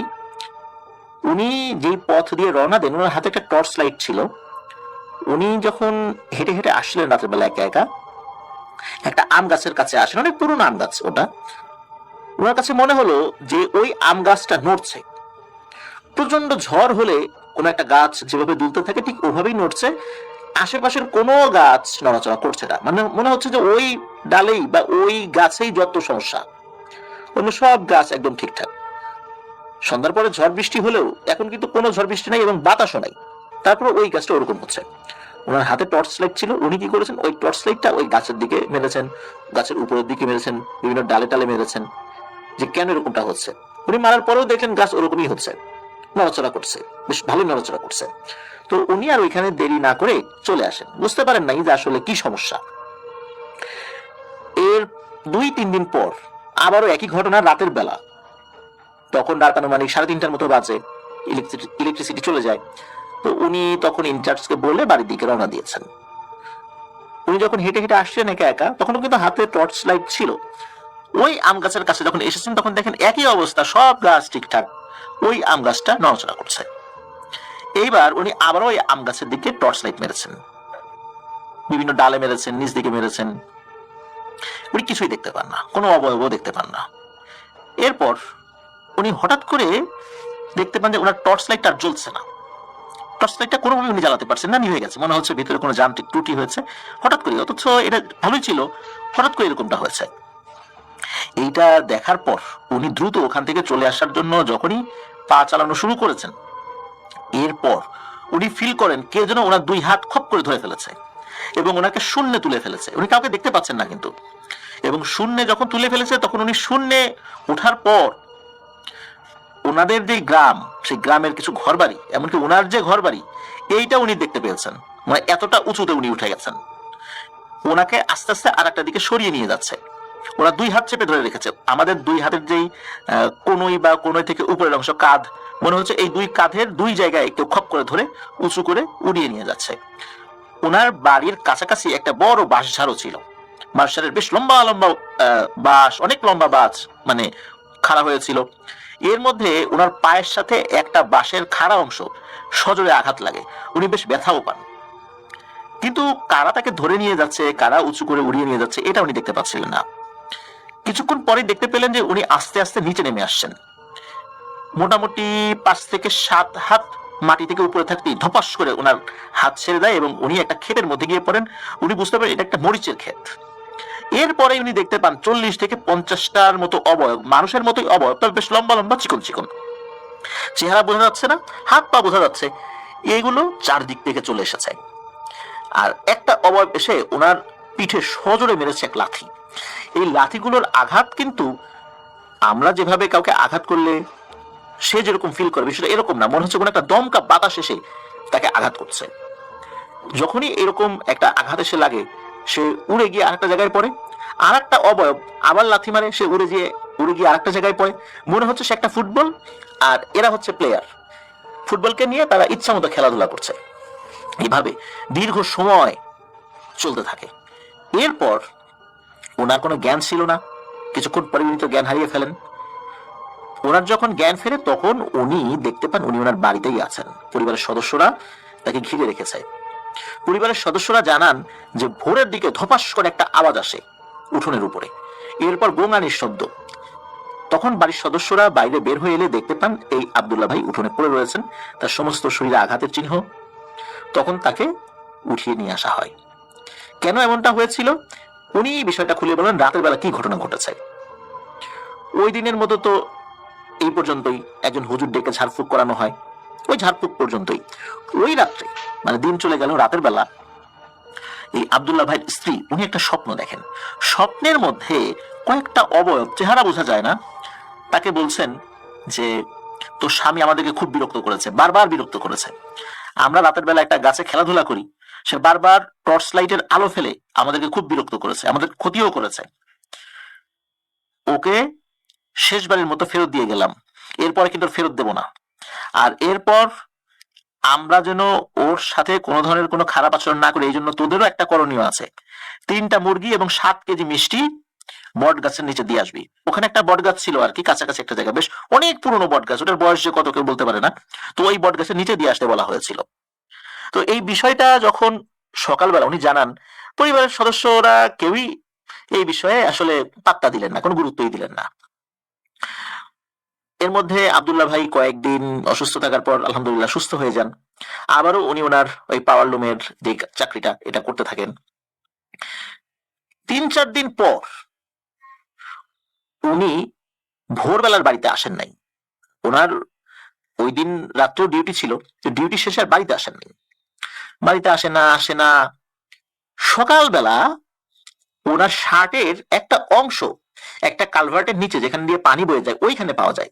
উনি যেই পথ দিয়ে রওনা দেন, ওনার হাতে একটা টর্চ লাইট ছিল। উনি যখন হেঁটে হেঁটে আসলেন রাতের বেলা একা একা, একটা আম গাছের কাছে আসেন, অনেক পুরনো আম গাছ ওটা। ওনার কাছে মনে হলো যে ওই আম গাছটা নড়ছে। প্রচন্ড ঝড় হলে কোন একটা গাছ যেভাবে দুলতে থাকে ঠিক ওভাবেই নড়ছে, আশেপাশের কোনো গাছ নড়াচড়া করছে না। মানে মনে হচ্ছে যে ওই ডালেই বা ওই গাছেই যত সমস্যা, অন্য সব গাছ একদম ঠিকঠাক। সন্ধ্যার পরে ঝড় বৃষ্টি হলেও এখন কিন্তু কোনো ঝড় বৃষ্টি নাই এবং বাতাসও নাই, তারপর ওই গাছটা ওরকম হচ্ছে। ওনার হাতে টর্চ লাইট ছিল, উনি কি করেছেন, ওই টর্চ লাইটটা ওই গাছের দিকে মেরেছেন, গাছের উপরের দিকে মেরেছেন, বিভিন্ন ডালে টালে মেরেছেন, যে কেন এরকমটা হচ্ছে। উনি মারার পরেও দেখলেন গাছ ওরকমই হচ্ছে, নড়াচড়া করছে, বেশ ভালো নড়াচড়া করছে। তো উনি আর ওইখানে দেরি না করে চলে আসেন, বুঝতে পারেন নাই যে আসলে কি সমস্যা। এর 2-3 দিন পর আবারও একই ঘটনা রাতের বেলা, তখন রাত আনুমানিক 3:30টার মতো বাজে, ইলেকট্রিসিটি চলে যায়। তো উনি তখন ইনচার্জকে বলে বাড়ির দিকে রওনা দিয়েছেন। উনি যখন হেঁটে হেঁটে আসছেন একা একা, তখন কিন্তু হাতে টর্চ লাইট ছিল। ওই আম গাছের কাছে যখন এসেছেন, তখন দেখেন একই অবস্থা, সব গাছ ঠিকঠাক, ওই আম গাছটা নড়াচড়া করছে। এইবার উনি আবারও ওই আম গাছের দিকে টর্চ লাইট মেরেছেন, বিভিন্ন ডালে মেরেছেন, নিচ দিকে মেরেছেন, উনি কিছুই দেখতে পান না, কোনো অবয়ব দেখতে পান না। এরপর উনি হঠাৎ করে দেখতে পান যে ওনার টর্চ লাইটটা আর জ্বলছে না। টর্চ লাইটটা কোনোভাবে উনি জ্বালাতে পারছেন না, নিভে গেছে। মনে হচ্ছে ভিতরে কোনো যান্ত্রিক ত্রুটি হয়েছে হঠাৎ করে, অথচ এটা ভালোই ছিল, হঠাৎ করে এরকমটা হয়েছে। এইটা দেখার পর উনি দ্রুত ওখান থেকে চলে আসার জন্য যখনই পা চালানো শুরু করেছেন, এরপর উনি ফিল করেন কে যেন ওনার 2 হাত খপ করে ধরে ফেলেছে এবং ওনাকে শূন্যে তুলে ফেলেছে। উনি কাউকে দেখতে পাচ্ছেন না কিন্তু, এবং শূন্যে যখন তুলে ফেলেছে, তখন উনি শূন্যে ওঠার পর ওনাদের যে গ্রাম, সেই গ্রামের কিছু ঘর বাড়ি, এমনকি ওনার যে ঘর বাড়ি, এইটা উনি দেখতে পেয়েছেন। মানে এতটা উঁচুতে উনি উঠে গেছেন। ওনাকে আস্তে আস্তে আর একটা দিকে সরিয়ে নিয়ে যাচ্ছে। ওরা 2 হাত চেপে ধরে রেখেছে। আমাদের 2 হাতের যেই কোনই বা কোনই থেকে উপরের অংশ, কাঁধ, মনে হচ্ছে এই 2 কাঁধের 2 জায়গায় কেউ খপ করে ধরে উঁচু করে উড়িয়ে নিয়ে যাচ্ছে। ওনার বাড়ির কাছাকাছি একটা বড় বাঁশঝাড়ও ছিল। বাঁশঝাড়ের বেশ লম্বা লম্বা বাঁশ, অনেক লম্বা বাঁশ মানে খাড়া হয়েছিল। এর মধ্যে ওনার পায়ের সাথে একটা বাঁশের খাড়া অংশ সজোরে আঘাত লাগে, উনি বেশ ব্যথাও পান। কিন্তু কারা তাকে ধরে নিয়ে যাচ্ছে, কারা উঁচু করে উড়িয়ে নিয়ে যাচ্ছে, এটা উনি দেখতে পাচ্ছিলেন না। কিছুক্ষণ পরে দেখতে পেলেন যে উনি আস্তে আস্তে নিচে নেমে আসছেন। মোটামুটি 5 থেকে 7 হাত মাটি থেকে উপরে থাকতেই ধপাস করে ওনার হাত ছেড়ে দেয় এবং উনি একটা ক্ষেতের মধ্যে গিয়ে পড়েন। উনি বুঝতে পারেন এটা একটা মরিচের ক্ষেত। এরপরে উনি দেখতে পান 40 থেকে 50টার মতো অবয়ব, মানুষের মতোই অবয়ব, তবে বেশ লম্বা লম্বা, চিকন চিকন। চেহারা বোঝা যাচ্ছে না, হাত পা বোঝা যাচ্ছে, এগুলো চারদিক থেকে চলে এসেছে। আর একটা অবয়ব এসে ওনার পিঠে সজোরে মেরেছে এক লাথি। এই লাথিগুলোর আঘাত কিন্তু আমরা যেভাবে কাউকে আঘাত করলে সে যেরকম ফিল করে, বিষয়টা এরকম না, মনে হচ্ছে কোনো একটা দমকা বাতাস এসে তাকে আঘাত করছে। যখনই এরকম একটা আঘাত এসে লাগে, সে উড়ে গিয়ে আরেকটা জায়গায় পড়ে। আর একটা অবয়ব আবার লাথি মারে, সে উড়ে গিয়ে আরেকটা জায়গায় পড়ে। মনে হচ্ছে সে একটা ফুটবল, আর এরা হচ্ছে প্লেয়ার। ফুটবলকে নিয়ে তারা ইচ্ছা মতো খেলাধুলা করছে। এইভাবে দীর্ঘ সময় চলতে থাকে। এরপর ওনার কোনো জ্ঞান ছিল না, কিছুক্ষণ পরে উনি তো জ্ঞান হারিয়ে ফেলেন। ওনার যখন জ্ঞান ফেরে তখন উনি দেখতে পান উনি ওনার বাড়িতেই আছেন, পরিবারের সদস্যরা তাকে ঘিরে রেখেছে। পরিবারের সদস্যরা জানান যে ভোরের দিকে ধপাস করে একটা আওয়াজ আসে উঠোনের উপরে, এরপর গোঙানির শব্দ। তখন বাড়ির সদস্যরা বাইরে বের হয়ে এলে দেখতে পান এই আব্দুল্লাহ ভাই উঠোনে পড়ে রয়েছেন, তার সমস্ত শরীরে আঘাতের চিহ্ন। তখন তাকে উঠিয়ে নিয়ে আসা হয়। কেন এমনটা হয়েছিল উনি বিষয়টা খুলে বলেন, রাতের বেলা কি ঘটনা ঘটেছে। ওই দিনের মতো তো এই পর্যন্তই, একজন হুজুর ডেকে ঝাড়ফুঁক করানো হয়, ওই ঝাড়ফুঁক পর্যন্তই। ওই রাত্রে, মানে দিন চলে গেল, রাতের বেলা এই আব্দুল্লাহ ভাইয়ের স্ত্রী উনি একটা স্বপ্ন দেখেন। স্বপ্নের মধ্যে কয়েকটা অবয়ব, চেহারা বোঝা যায় না, তাকে বলছেন যে তোর স্বামী আমাদেরকে খুব বিরক্ত করেছে, বারবার বিরক্ত করেছে। আমরা রাতের বেলা একটা গাছে খেলাধুলা করি, সে বারবার টর্চ লাইটের আলো ফেলে আমাদেরকে খুব বিরক্ত করেছে, আমাদের ক্ষতিও করেছে। ওকে শেষবারের মতো ফেরত দিয়ে গেলাম, এরপরে কিন্তু ফেরত দেব না। আর এরপর আমরা যেন ওর সাথে কোনো ধরনের কোনো খারাপ আচরণ না করি, এই জন্য তোদেরও একটা করণীয় আছে। 3টা মুরগি এবং 7 কেজি মিষ্টি বট গাছের নিচে দিয়ে আসবি। ওখানে একটা বট গাছ ছিল আর কি, কাছাকাছি একটা জায়গা, বেশ অনেক পুরনো বট গাছ, ওটার বয়স যে কত কেউ বলতে পারে না। তো ওই বট গাছের নিচে দিয়ে আসতে বলা হয়েছিল। তো এই বিষয়টা যখন সকালবেলা উনি জানান, পরিবারের সদস্যরা কেউই এই বিষয়ে আসলে পাত্তা দিলেন না, কোনো গুরুত্বই দিলেন না। এর মধ্যে আব্দুল্লাহ ভাই কয়েকদিন অসুস্থ থাকার পর আলহামদুলিল্লাহ সুস্থ হয়ে যান। আবারও উনি ওনার ওই পাওয়ার লুমের যে চাকরিটা এটা করতে থাকেন। 3-4 দিন পর উনি ভোরবেলার বাড়িতে আসেন নাই। ওনার ওই দিন রাত্রেও ডিউটি ছিল, ডিউটি শেষে আর বাড়িতে আসেন নাই। বাড়িতে আসে না। সকালবেলা ওনার শার্টের একটা অংশ একটা কালভার্টের নিচে, যেখানে দিয়ে পানি বয়ে যায়, ওইখানে পাওয়া যায়।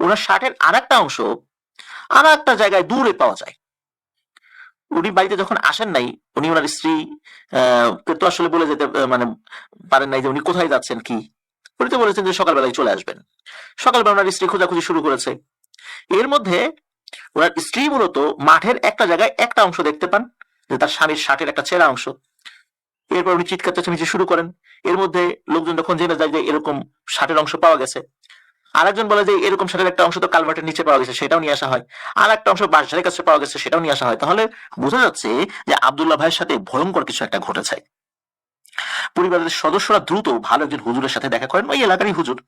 ওনার শার্টের আর একটা অংশ আর একটা জায়গায় দূরে পাওয়া যায়। উনি বাড়িতে যখন আসেন নাই, উনি ওনার স্ত্রী কে তো আসলে বলে যেতে মানে পারেন নাই যে উনি কোথায় যাচ্ছেন কি। উনি তো বলেছেন যে সকালবেলায় চলে আসবেন। সকালবেলা ওনার স্ত্রী খোঁজাখুঁজি শুরু করেছে। এর মধ্যে ওনার স্ত্রী মূলত মাঠের একটা জায়গায় একটা অংশ দেখতে পান, যে তার স্বামীর শার্টের একটা ছেঁড়া অংশ। এরপর উনি চিৎকার চেঁচামেচি শুরু করেন। এর মধ্যে লোকজন যখন জেনে যায় যে এরকম শার্টের অংশ পাওয়া গেছে, আরেকজন বলে যে এরকম শার্টের একটা অংশ তো কালভার্টের নিচে পাওয়া গেছে, সেটাও নিয়ে আসা হয়। আর একটা অংশ বাঁশঝাড়ের কাছে পাওয়া গেছে, সেটাও নিয়ে আসা হয়। তাহলে বোঝা যাচ্ছে যে আব্দুল্লাহ ভাইয়ের সাথে ভয়ঙ্কর কিছু একটা ঘটেছে। পরিবারের সদস্যরা দ্রুত ভালো একজন হুজুরের সাথে দেখা করেন, ওই এলাকারই হুজুর।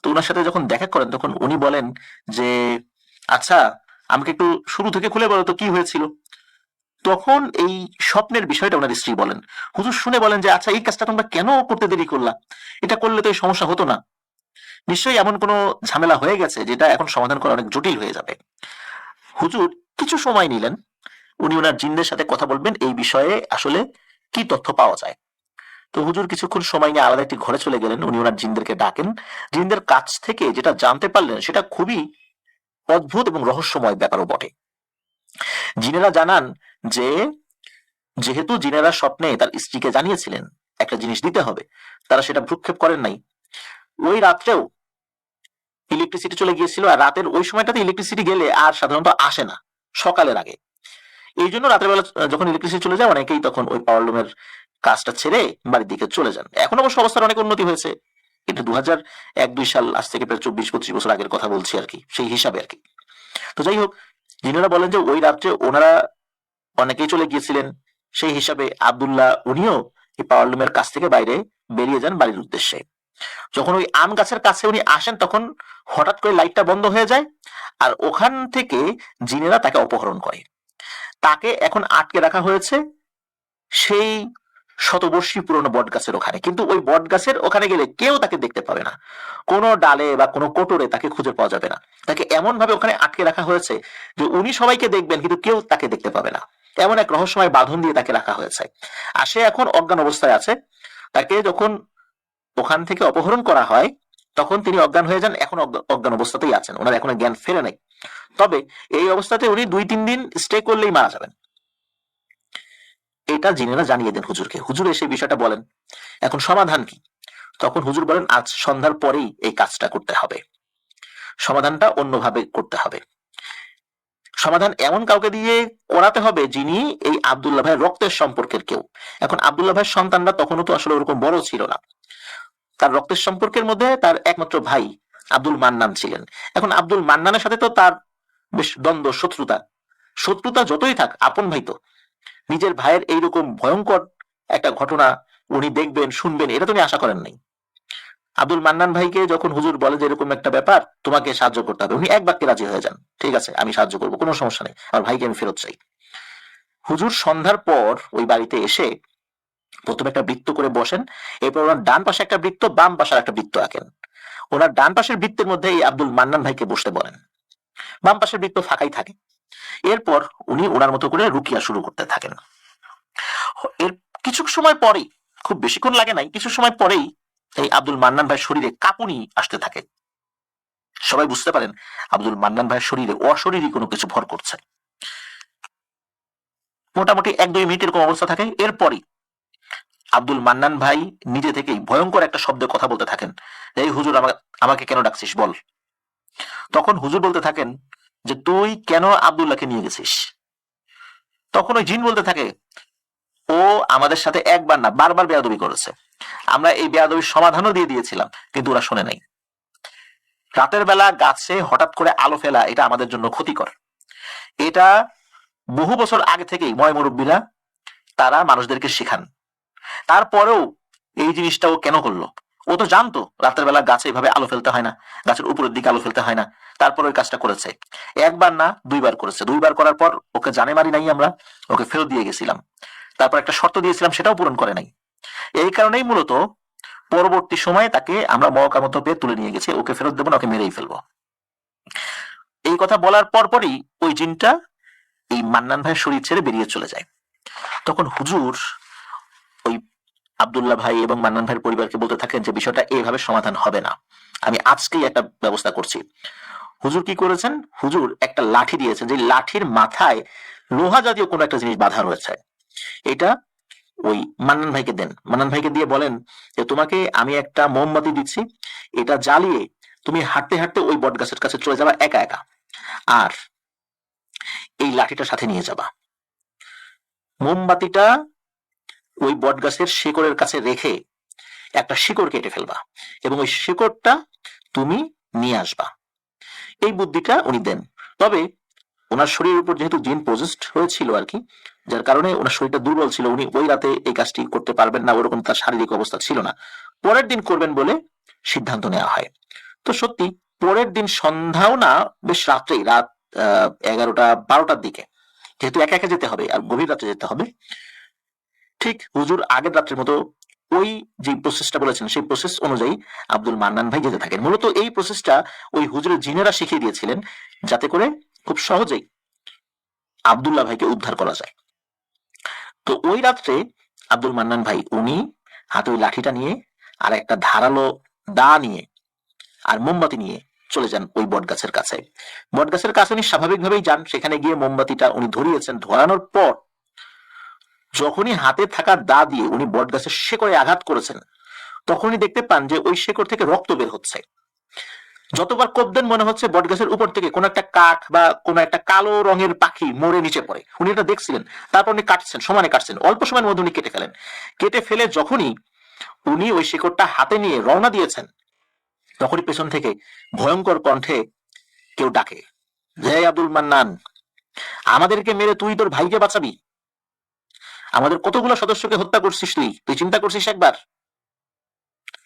তো ওনার সাথে যখন দেখা করেন তখন উনি বলেন যে আচ্ছা, আমাকে একটু শুরু থেকে খুলে বলো তো কি হয়েছিল। তখন এই স্বপ্নের বিষয়টা ওনার স্ত্রী বলেন। হুজুর শুনে বলেন যে আচ্ছা, এই কাজটা তোমরা কেন করতে দেরি করলা, এটা করলে তো এই সমস্যা হতো না, নিশ্চয়ই এমন কোনো ঝামেলা হয়ে গেছে যেটা এখন সমাধান করা অনেক জটিল হয়ে যাবে। হুজুর কিছু সময় নিলেন, উনি ওনার জিনদের সাথে কথা বলবেন এই বিষয়ে আসলে কি তথ্য পাওয়া যায়। তো হুজুর কিছুক্ষণ সময় নিয়ে আলাদা একটি ঘরে চলে গেলেন, উনি ওনার জিনদেরকে ডাকেন। জিনদের কাছ থেকে যেটা জানতে পারলেন সেটা খুবই অদ্ভুত এবং রহস্যময় ব্যাপারও বটে। জিনেরা জানান যে যেহেতু জিনেরা স্বপ্নে তার স্ত্রীকে জানিয়েছিলেন একটা জিনিস দিতে হবে, তারা সেটা ভ্রুক্ষেপ করেন নাই। ওই রাত্রেও ইলেকট্রিসিটি চলে গিয়েছিল, আর রাতের ওই সময়টাতে ইলেকট্রিসিটি গেলে আর সাধারণত আসে না সকালের আগে। এই জন্য রাতের বেলা যখন ইলেকট্রিসিটি চলে যায়, অনেকেই তখন ওই পাওয়ার লুমের কাজটা ছেড়ে বাড়ির দিকে চলে যান। এখন অবশ্য অবস্থার অনেক উন্নতি হয়েছে, কিন্তু 2001-2 সাল, আজ থেকে প্রায় 24-25 বছর আগের কথা বলছি আর কি, সেই হিসাবে আর কি। তো যাই হোক, যিনারা বলেন যে ওই রাত্রে ওনারা অনেকেই চলে গিয়েছিলেন, সেই হিসাবে আব্দুল্লাহ উনিও এই পাওয়ার লুমের কাছ থেকে বাইরে বেরিয়ে যান বাড়ির উদ্দেশ্যে। যখন ওই আম গাছের কাছে উনি আসেন তখন হঠাৎ করে লাইটটা বন্ধ হয়ে যায়, আর ওখান থেকে জিনেরা তাকে অপহরণ করে। তাকে এখন আটকে রাখা হয়েছে সেই শতবর্ষী পুরনো বট গাছের ওখানে, কিন্তু ওই বট গাছের ওখানে গেলে কেউ তাকে দেখতে পাবে না, কোনো ডালে বা কোনো কোটরে তাকে খুঁজে পাওয়া যাবে না। তাকে এমন ভাবে ওখানে আটকে রাখা হয়েছে যে উনি সবাইকে দেখবেন কিন্তু কেউ তাকে দেখতে পাবে না। এমন এক রহস্যময় বাঁধন দিয়ে তাকে রাখা হয়েছে। আর সে এখন অজ্ঞান অবস্থায় আছে। তাকে যখন ওখান থেকে অপহরণ করা হয় তখন তিনি অজ্ঞান হয়ে যান, এখন অজ্ঞান অবস্থাতেই আছেন, ওনার এখনো জ্ঞান ফেরে নাই। তবে এই অবস্থাতে উনি 2-3 দিন স্টে করলেই মারা যাবেন। এটা জিনেরা জানিয়ে দেন হুজুরকে। হুজুর এসে বিষয়টা বলেন, এখন সমাধান কি? তখন হুজুর বলেন, আজ সন্ধ্যার পরেই এই কাজটা করতে হবে, সমাধানটা অন্যভাবে করতে হবে। সমাধান এমন কাউকে দিয়ে করাতে হবে যিনি এই আব্দুল্লাহ ভাইয়ের রক্তের সম্পর্কের কেউ। এখন আব্দুল্লাহ ভাইয়ের সন্তানরা তখনও তো আসলে ওরকম বড় ছিল না। তার রক্তের সম্পর্কের মধ্যে তার একমাত্র ভাই আব্দুল মান্নান ছিলেন। এখন আব্দুল মান্নানের সাথে তো তার বেশ দ্বন্দ্ব, শত্রুতা। শত্রুতা যতই থাক, আপন ভাই তো। নিজের ভাইয়ের এইরকম ভয়ঙ্কর একটা ঘটনা উনি দেখবেন, শুনবেন, এটা তো উনি আশা করেন নাই। আব্দুল মান্নান ভাইকে যখন হুজুর বলে যে এরকম একটা ব্যাপার, তোমাকে সাহায্য করতে হবে, উনি এক বাক্যে রাজি হয়ে যান, ঠিক আছে আমি সাহায্য করবো, কোনো সমস্যা নেই, আমার ভাইকে আমি ফেরত চাই। হুজুর সন্ধ্যার পর ওই বাড়িতে এসে প্রথমে একটা বৃত্ত করে বসেন, এরপর ওনার ডান পাশে একটা বৃত্ত, বাম পাশে একটা বৃত্ত আঁকেন। ওনার ডান পাশের বৃত্তের মধ্যে এই আব্দুল মান্নান ভাইকে বসতে বলেন, বাম পাশের বৃত্ত ফাঁকাই থাকে। এরপর উনি ওনার মতো করে রুকিয়া শুরু করতে থাকেন। এর কিছু সময় পরেই, খুব বেশিক্ষণ লাগে নাই, কিছু সময় পরেই এই আব্দুল মান্নান ভাইয়ের শরীরে কাঁপুনি আসতে থাকে। সবাই বুঝতে পারেন আব্দুল মান্নান ভাইয়ের শরীরে অশরীরী কোনো কিছু ভর করছে। মোটামুটি 1-2 মিনিট এরকম অবস্থা থাকে। এরপরই আব্দুল মান্নান ভাই নিজে থেকেই ভয়ঙ্কর একটা শব্দে কথা বলতে থাকেন, এই হুজুর আমাকে কেন ডাকছিস বল। তখন হুজুর বলতে থাকেন যে তুই কেন আব্দুল্লাহকে নিয়ে গেছিস। তখন ওই জিন বলতে থাকে, ও আমাদের সাথে একবার না বারবার বেয়াদবি করেছে, আমরা এই বেয়াদবির সমাধানও দিয়ে দিয়েছিলাম কিন্তু ওরা শোনে নাই। রাতের বেলা গাছে হঠাৎ করে আলো ফেলা এটা আমাদের জন্য ক্ষতিকর। এটা বহু বছর আগে থেকেই ময় মুরব্বীরা তারা মানুষদেরকে শেখান। তারপরেও এই জিনিসটা ও কেন করলো? ও তো জানতো রাতের বেলা গাছে এইভাবে আলো ফেলতে হয় না, গাছের উপরের দিকে আলো ফেলতে হয় না, তারপর ওই কাজটা করেছে। একবার না 2বার করেছে। 2বার করার পর ওকে জানে মারি নাই, আমরা ওকে ফেরত দিয়ে গেছিলাম। তারপর একটা শর্ত দিয়েছিলাম, সেটাও পূরণ করে নাই। এই কারণেই মূলত পরবর্তী সময়ে তাকে আমরা মওকা মতো পেয়ে তুলে নিয়ে গেছি, ওকে ফেরত দেবো না, ওকে মেরেই ফেলবো। এই কথা বলার পরপরই ওই জিনটা এই মান্নান ভাইয়ের শরীর ছেড়ে বেরিয়ে চলে যায়। তখন হুজুর ওই আব্দুল্লাহ ভাই এবং মান্নান ভাইয়ের পরিবারকে বলতে থাকেন যে বিষয়টা এইভাবে সমাধান হবে না, আমি আজকেই একটা ব্যবস্থা করছি। হুজুর কি করেছেন? হুজুর একটা লাঠি দিয়েছেন, যে লাঠির মাথায় লোহা জাতীয় কোনো একটা জিনিস বাঁধা রয়েছে। এটা ওই মান্নান ভাইকে দেন। মান্নান ভাইকে দিয়ে বলেন যে তোমাকে আমি একটা মোমবাতি দিচ্ছি, এটা জ্বালিয়ে তুমি হাঁটতে হাঁটতে ওই বট গাছের কাছে চলে যাবা একা একা, আর এই লাঠিটা সাথে নিয়ে যাবা। মোমবাতিটা ওই বট গাছের শিকড়ের কাছে রেখে একটা শিকড় কেটে ফেলবা এবং ওই শিকড়টা তুমি নিয়ে আসবা। এই বুদ্ধিটা উনি দেন। তবে ওনার শরীরের উপর যেহেতু জিন পজেসড হয়েছিল আর কি, যার কারণে ওনার শরীরটা দুর্বল ছিল, উনি ওই রাতে এই কাজটি করতে পারবেন না, ওরকম তার শারীরিক অবস্থা ছিল না। পরের দিন করবেন বলে সিদ্ধান্ত নেওয়া হয়। তো সত্যি পরের দিন সন্ধ্যাও না, বেশ রাত্রেই, রাত 11টা-12টার দিকে, যেহেতু একা একা যেতে হবে আর গভীর রাতে যেতে হবে, ঠিক হুজুর আগের রাত্রের মতো ওই যে প্রসেসটা বলেছেন সেই প্রসেস অনুযায়ী আব্দুল মান্নান ভাই যেতে থাকেন। মূলত এই প্রসেসটা ওই হুজুরের জিনেরা শিখিয়ে দিয়েছিলেন যাতে করে খুব সহজেই আব্দুল্লাহ ভাইকে উদ্ধার করা যায়। তো ওই রাত্রে আব্দুল মান্নান ভাই উনি হাতে ওই লাঠিটা নিয়ে আর একটা ধারালো দা নিয়ে আর মোমবাতি নিয়ে চলে যান ওই বট গাছের কাছে। বট গাছের কাছে উনি স্বাভাবিকভাবেই যান, সেখানে গিয়ে মোমবাতিটা উনি ধরিয়েছেন। ধরানোর পর যখনই হাতে থাকা দা দিয়ে উনি বট গাছের শেকড়ে আঘাত করেছেন, তখনই দেখতে পান যে ওই শেকড় থেকে রক্ত বের হচ্ছে। যতবার কোপ দেন মনে হচ্ছে বট গাছের উপর থেকে কোন একটা কাক বা কোন একটা কালো রঙের পাখি মরে নিচে পড়ে। উনি এটা দেখছিলেন, তারপর উনি কাটছেন, সমানে কাটছেন, অল্প সময়ের মধ্যে উনি কেটে ফেলেন। কেটে ফেলে যখনই উনি ওই শেকড়টা হাতে নিয়ে রওনা দিয়েছেন, তখনই পেছন থেকে ভয়ঙ্কর কণ্ঠে কেউ ডাকে, হে আব্দুল মান্নান, আমাদেরকে মেরে তুই তোর ভাইকে বাঁচাবি? আমাদের কতগুলো সদস্যকে হত্যা করছিস তুই, তুই চিন্তা করছিস একবার?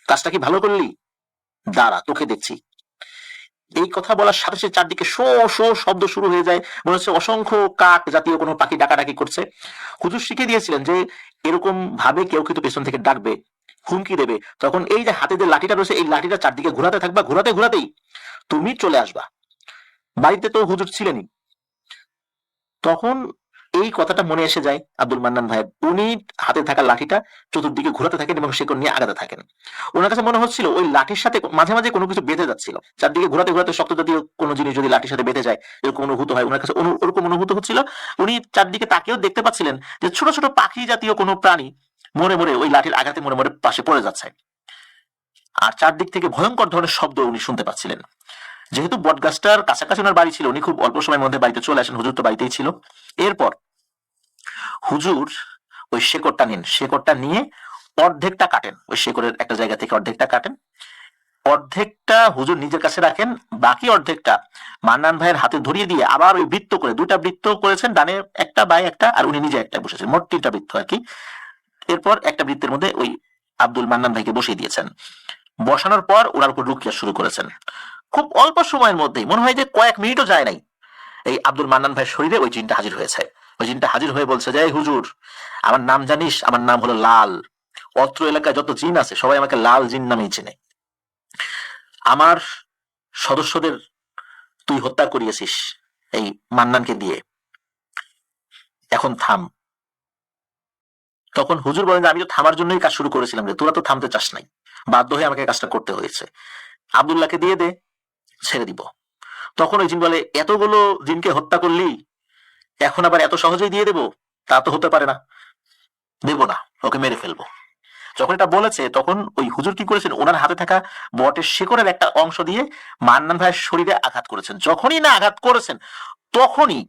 কাজটা কি ভালো করলি? দাঁড়া তোকে দেখছি। এই কথা বলার সাথে সাথে চারদিকে শো শো শব্দ শুরু হয়ে যায়, মনে হচ্ছে অসংখ্য কাক জাতীয় কোনো পাখি ডাকাডাকি করছে। হুজুর শিখিয়ে দিয়েছিলেন যে এরকম ভাবে কেউ কিন্তু পেছন থেকে ডাকবে, হুমকি দেবে, তখন এই যে হাতে যে লাঠিটা রয়েছে এই লাঠিটা চারদিকে ঘোরাতে থাকবা, ঘোরাতে ঘোরাতেই তুমি চলে আসবা। বাড়িতে তো হুজুর ছিলেনই। তখন এই কথাটা মনে এসে যায় আব্দুল মান্নান ভাইয়ের। উনি হাতে থাকা লাঠিটা চতুর্দিকে ঘোরাতে থাকেন এবং শিকড় নিয়ে আগাতে থাকেন। ওনার কাছে মনে হচ্ছিল ওই লাঠির সাথে মাঝে মাঝে কোনো কিছু বেঁধে যাচ্ছিল, চারদিকে ঘোরাতে ঘোরাতে শক্ত জাতীয় কোনো জিনিস যদি লাঠির সাথে বেঁধে যায় এরকম অনুভূত হয় ওনার কাছে, ওরকম অনুভূত হচ্ছিল। উনি চারদিকে তাকেও দেখতে পাচ্ছিলেন যে ছোট ছোট পাখি জাতীয় কোনো প্রাণী মরে মরে ওই লাঠির আঘাতে মরে মরে পাশে পড়ে যাচ্ছে, আর চারদিক থেকে ভয়ঙ্কর ধরনের শব্দ উনি শুনতে পাচ্ছিলেন। যেহেতু বটগাছটার কাছাকাছি ওনার বাড়ি ছিল, উনি খুব অল্প সময়ের মধ্যে বাড়িতে চলে আসেন, হুজুর তো বাড়িতেই ছিল। এরপর হুজুর ওই শেকড়টা নিন, শেকড়টা নিয়ে অর্ধেকটা কাটেন, ওই শেকড়ের একটা জায়গা থেকে অর্ধেকটা কাটেন, অর্ধেকটা হুজুর নিজের কাছে রাখেন, বাকি অর্ধেকটা মান্নান ভাইয়ের হাতে ধরিয়ে দিয়ে আবার ওই বৃত্ত করে দুটা বৃত্ত করেছেন, ডানে একটা বায়ে একটা আর উনি নিজে একটা বসেছেন, মোট 3টা বৃত্ত আর কি। এরপর একটা বৃত্তের মধ্যে ওই আব্দুল মান্নান ভাইকে বসিয়ে দিয়েছেন। বসানোর পর ওনার উপর রুকিয়া শুরু করেছেন। খুব অল্প সময়ের মধ্যেই, মনে হয় যে কয়েক মিনিটও যায় নাই, এই আব্দুল মান্নান ভাইয়ের শরীরে ওই জিনটা হাজির হয়েছে। ওই জিনটা হাজির হয়ে বলছে যে হুজুর আমার নাম জানিস, আমার নাম হলো লাল, অত্র এলাকায় যত জিন আছে সবাই আমাকে লাল জিন নামেই চেনে, আমার সদস্যদের তুই হত্যা করিয়েছিস এই মান্নানকে দিয়ে, এখন থাম। তখন হুজুর বলেন যে আমি তো থামার জন্যই কাজ শুরু করেছিলাম রে, তোরা তো থামতে চাস নাই, বাধ্য হয়ে আমাকে কাজটা করতে হয়েছে, আব্দুল্লাহকে দিয়ে দে, ছেড়ে দিব। তখন ওই জিন বলে এতগুলো জিনকে হত্যা করলি, এখন আবার এত সহজেই দিয়ে দেবো? তা তো হতে পারে না, দেব না, ওকে মেরে ফেলবো। যখন এটা বলেছে তখন ওই হুজুর কি করেছেন, ওনার হাতে থাকা বটের শিকড়ের একটা অংশ দিয়ে মান্নান ভাইয়ের শরীরে আঘাত করেছেন। যখনই না আঘাত করেছেন তখনই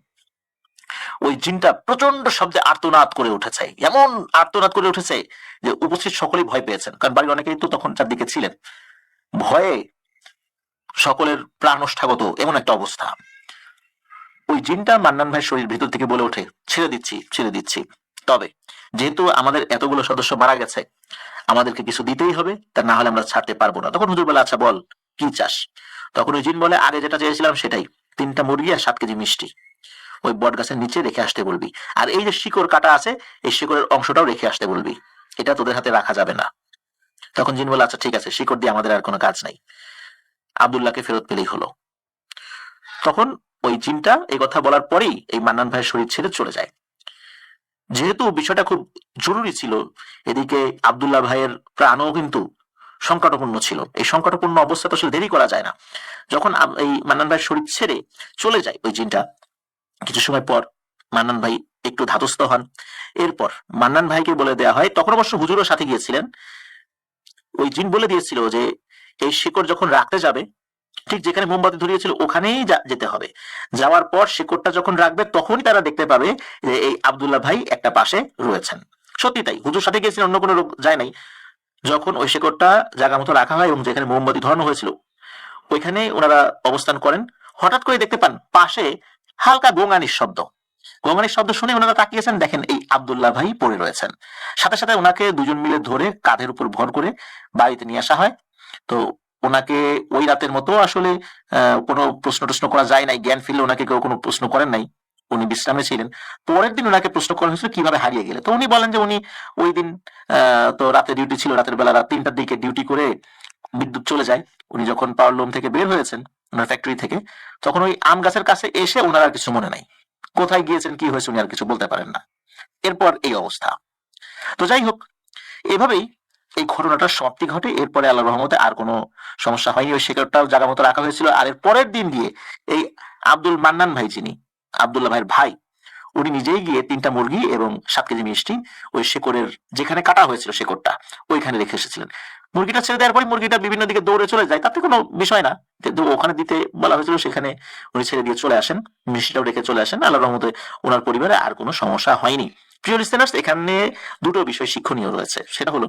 ওই জিনটা প্রচন্ড শব্দে আর্তনাদ করে উঠেছে, এমন আর্তনাদ করে উঠেছে যে উপস্থিত সকলেই ভয় পেয়েছেন, কারণ বাড়ির অনেকেই তো তখন চারদিকে ছিলেন। ভয়ে সকলের প্রাণ ওষ্ঠাগত এমন একটা অবস্থা। ওই জিনটা মান্নান ভাইয়ের শরীর ভিতর থেকে বলে ওঠে ছেড়ে দিচ্ছি, ছেড়ে দিচ্ছি, তবে যেহেতু আমাদের এতগুলো সদস্য মারা গেছে আমাদেরকে কিছু দিতেই হবে, তা না হলে আমরা ছাড়তে পারবো না। তখন হুজুর বলে আচ্ছা বল কি চাস। তখন ওই জিন বলে আগে যেটা চেয়েছিলাম সেটাই, 3টা মুরগি আর 7 কেজি মিষ্টি ওই বট গাছের নিচে রেখে আসতে বলবি, আর এই যে শিকড় কাটা আছে এই শিকড়ের অংশটাও রেখে আসতে বলবি, এটা তোদের হাতে রাখা যাবে না। তখন জিন বলে আচ্ছা ঠিক আছে, শিকড় দিয়ে আমাদের আর কোনো কাজ নাই, আব্দুল্লাহকে ফেরত পেলেই হলো। তখন ওই জিনটা এই কথা বলার পরেই এই মান্নান ভাইয়ের শরীর ছেড়ে চলে যায়। যেহেতু বিষয়টা খুব জরুরি ছিল, এদিকে আব্দুল্লাহ ভাইয়ের প্রাণও কিন্তু সংকটপূর্ণ ছিল, এই সংকটপূর্ণ অবস্থা তো আসলে দেরি করা যায় না। যখন এই মান্নান ভাইয়ের শরীর ছেড়ে চলে যায় ওই জিনটা, কিছু সময় পর মান্নান ভাই একটু ধাতস্থ হন। এরপর মান্নান ভাইকে বলে দেওয়া হয়, তখন অবশ্য হুজুরও সাথে গিয়েছিলেন, ওই জিন বলে দিয়েছিল যে এই শিকড় যখন রাখতে যাবে ঠিক যেখানে মোমবাতি ধরিয়েছিল ওখানেই যেতে হবে, যাওয়ার পর শিকড়টা যখন রাখবে তখনই তারা দেখতে পাবে যে এই আব্দুল্লাহ ভাই একটা পাশে রয়েছেন। সত্যি তাই, হুজুর সাথে গিয়েছিলেন, অন্য কোনো লোক যায় নাই। যখন ওই শিকড়টা জায়গা মতো রাখা হয় এবং যেখানে মোমবাতি ধরানো হয়েছিল ওইখানে ওনারা অবস্থান করেন, হঠাৎ করে দেখতে পান পাশে হালকা গোঙানির শব্দ। গোঙানির শব্দ শুনে ওনারা তাকিয়েছেন, দেখেন এই আব্দুল্লাহ ভাই পড়ে রয়েছেন। সাথে সাথে ওনাকে দুজন মিলে ধরে কাঁধের উপর ভর করে বাড়িতে নিয়ে আসা হয়। তো ওনাকে ওই রাতের মতো আসলে কোনো প্রশ্ন করা যায় নাই, জ্ঞান ফিরলে ওনাকে কেউ কোনো প্রশ্ন করেন নাই, উনি বিশ্রামে ছিলেন। পরের দিন ওনাকে প্রশ্ন করা হয়েছিল কিভাবে হারিয়ে গেলে, তো উনি বলেন যে উনি ওই দিন তো রাতে ডিউটি ছিল, রাতের বেলা রাত 3টার দিকে ডিউটি করে বিদ্যুৎ চলে যায়, উনি যখন পাওয়ার লুম থেকে বের হয়েছেন ওনার ফ্যাক্টরি থেকে, তখন ওই আম গাছের কাছে এসে ওনার আর কিছু মনে নাই, কোথায় গিয়েছেন কি হয়েছে উনি আর কিছু বলতে পারেন না। এরপর এই অবস্থা। তো যাই হোক, এভাবেই এই ঘটনাটার সমাপ্তি ঘটে। এরপরে আল্লাহর রহমতে আর কোনো সমস্যা হয়নি, ওই শিকড়টাও জায়গা মতো রাখা হয়েছিল। আর এর পরের দিন গিয়ে এই আব্দুল মান্নান ভাই, যিনি আব্দুল্লাহ ভাইয়ের ভাই, উনি নিজেই গিয়ে 3টা মুরগি এবং 7 কেজি মিষ্টি ওই শেকড়ের যেখানে কাটা হয়েছিল শেকড়টা ওইখানে রেখে এসেছিলেন। মুরগিটা ছেড়ে দেওয়ার পরে মুরগিটা বিভিন্ন দিকে দৌড়ে চলে যায়, তাতে কোনো বিষয় না, ওখানে দিতে বলা হয়েছিল সেখানে উনি ছেড়ে দিয়ে চলে আসেন, মিষ্টিটাও রেখে চলে আসেন। আল্লাহর রহমতে ওনার পরিবারে আর কোনো সমস্যা হয়নি। প্রিয় লিসেনার্স, এখানে দুটো বিষয় শিক্ষণীয় রয়েছে, সেটা হলো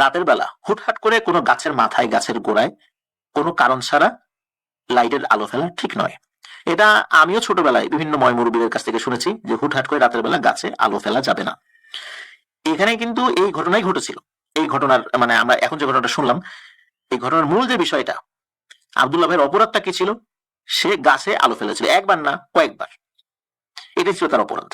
রাতের বেলা হুটহাট করে কোনো গাছের মাথায় গাছের গোড়ায় কোনো কারণ ছাড়া লাইটের আলো ফেলা ঠিক নয়। এটা আমিও ছোটবেলায় বিভিন্ন ময়মুরব্বীদের কাছ থেকে শুনেছি যে হুটহাট করে রাতের বেলা গাছে আলো ফেলা যাবে না। এখানে কিন্তু এই ঘটনাই ঘটেছিল। এই ঘটনার মানে আমরা এখন যে ঘটনাটা শুনলাম, এই ঘটনার মূল যে বিষয়টা, আব্দুল্লাহ ভাইয়ের অপরাধটা কি ছিল? সে গাছে আলো ফেলেছিল, একবার না কয়েকবার। এটাই ছিল তার অপরাধ।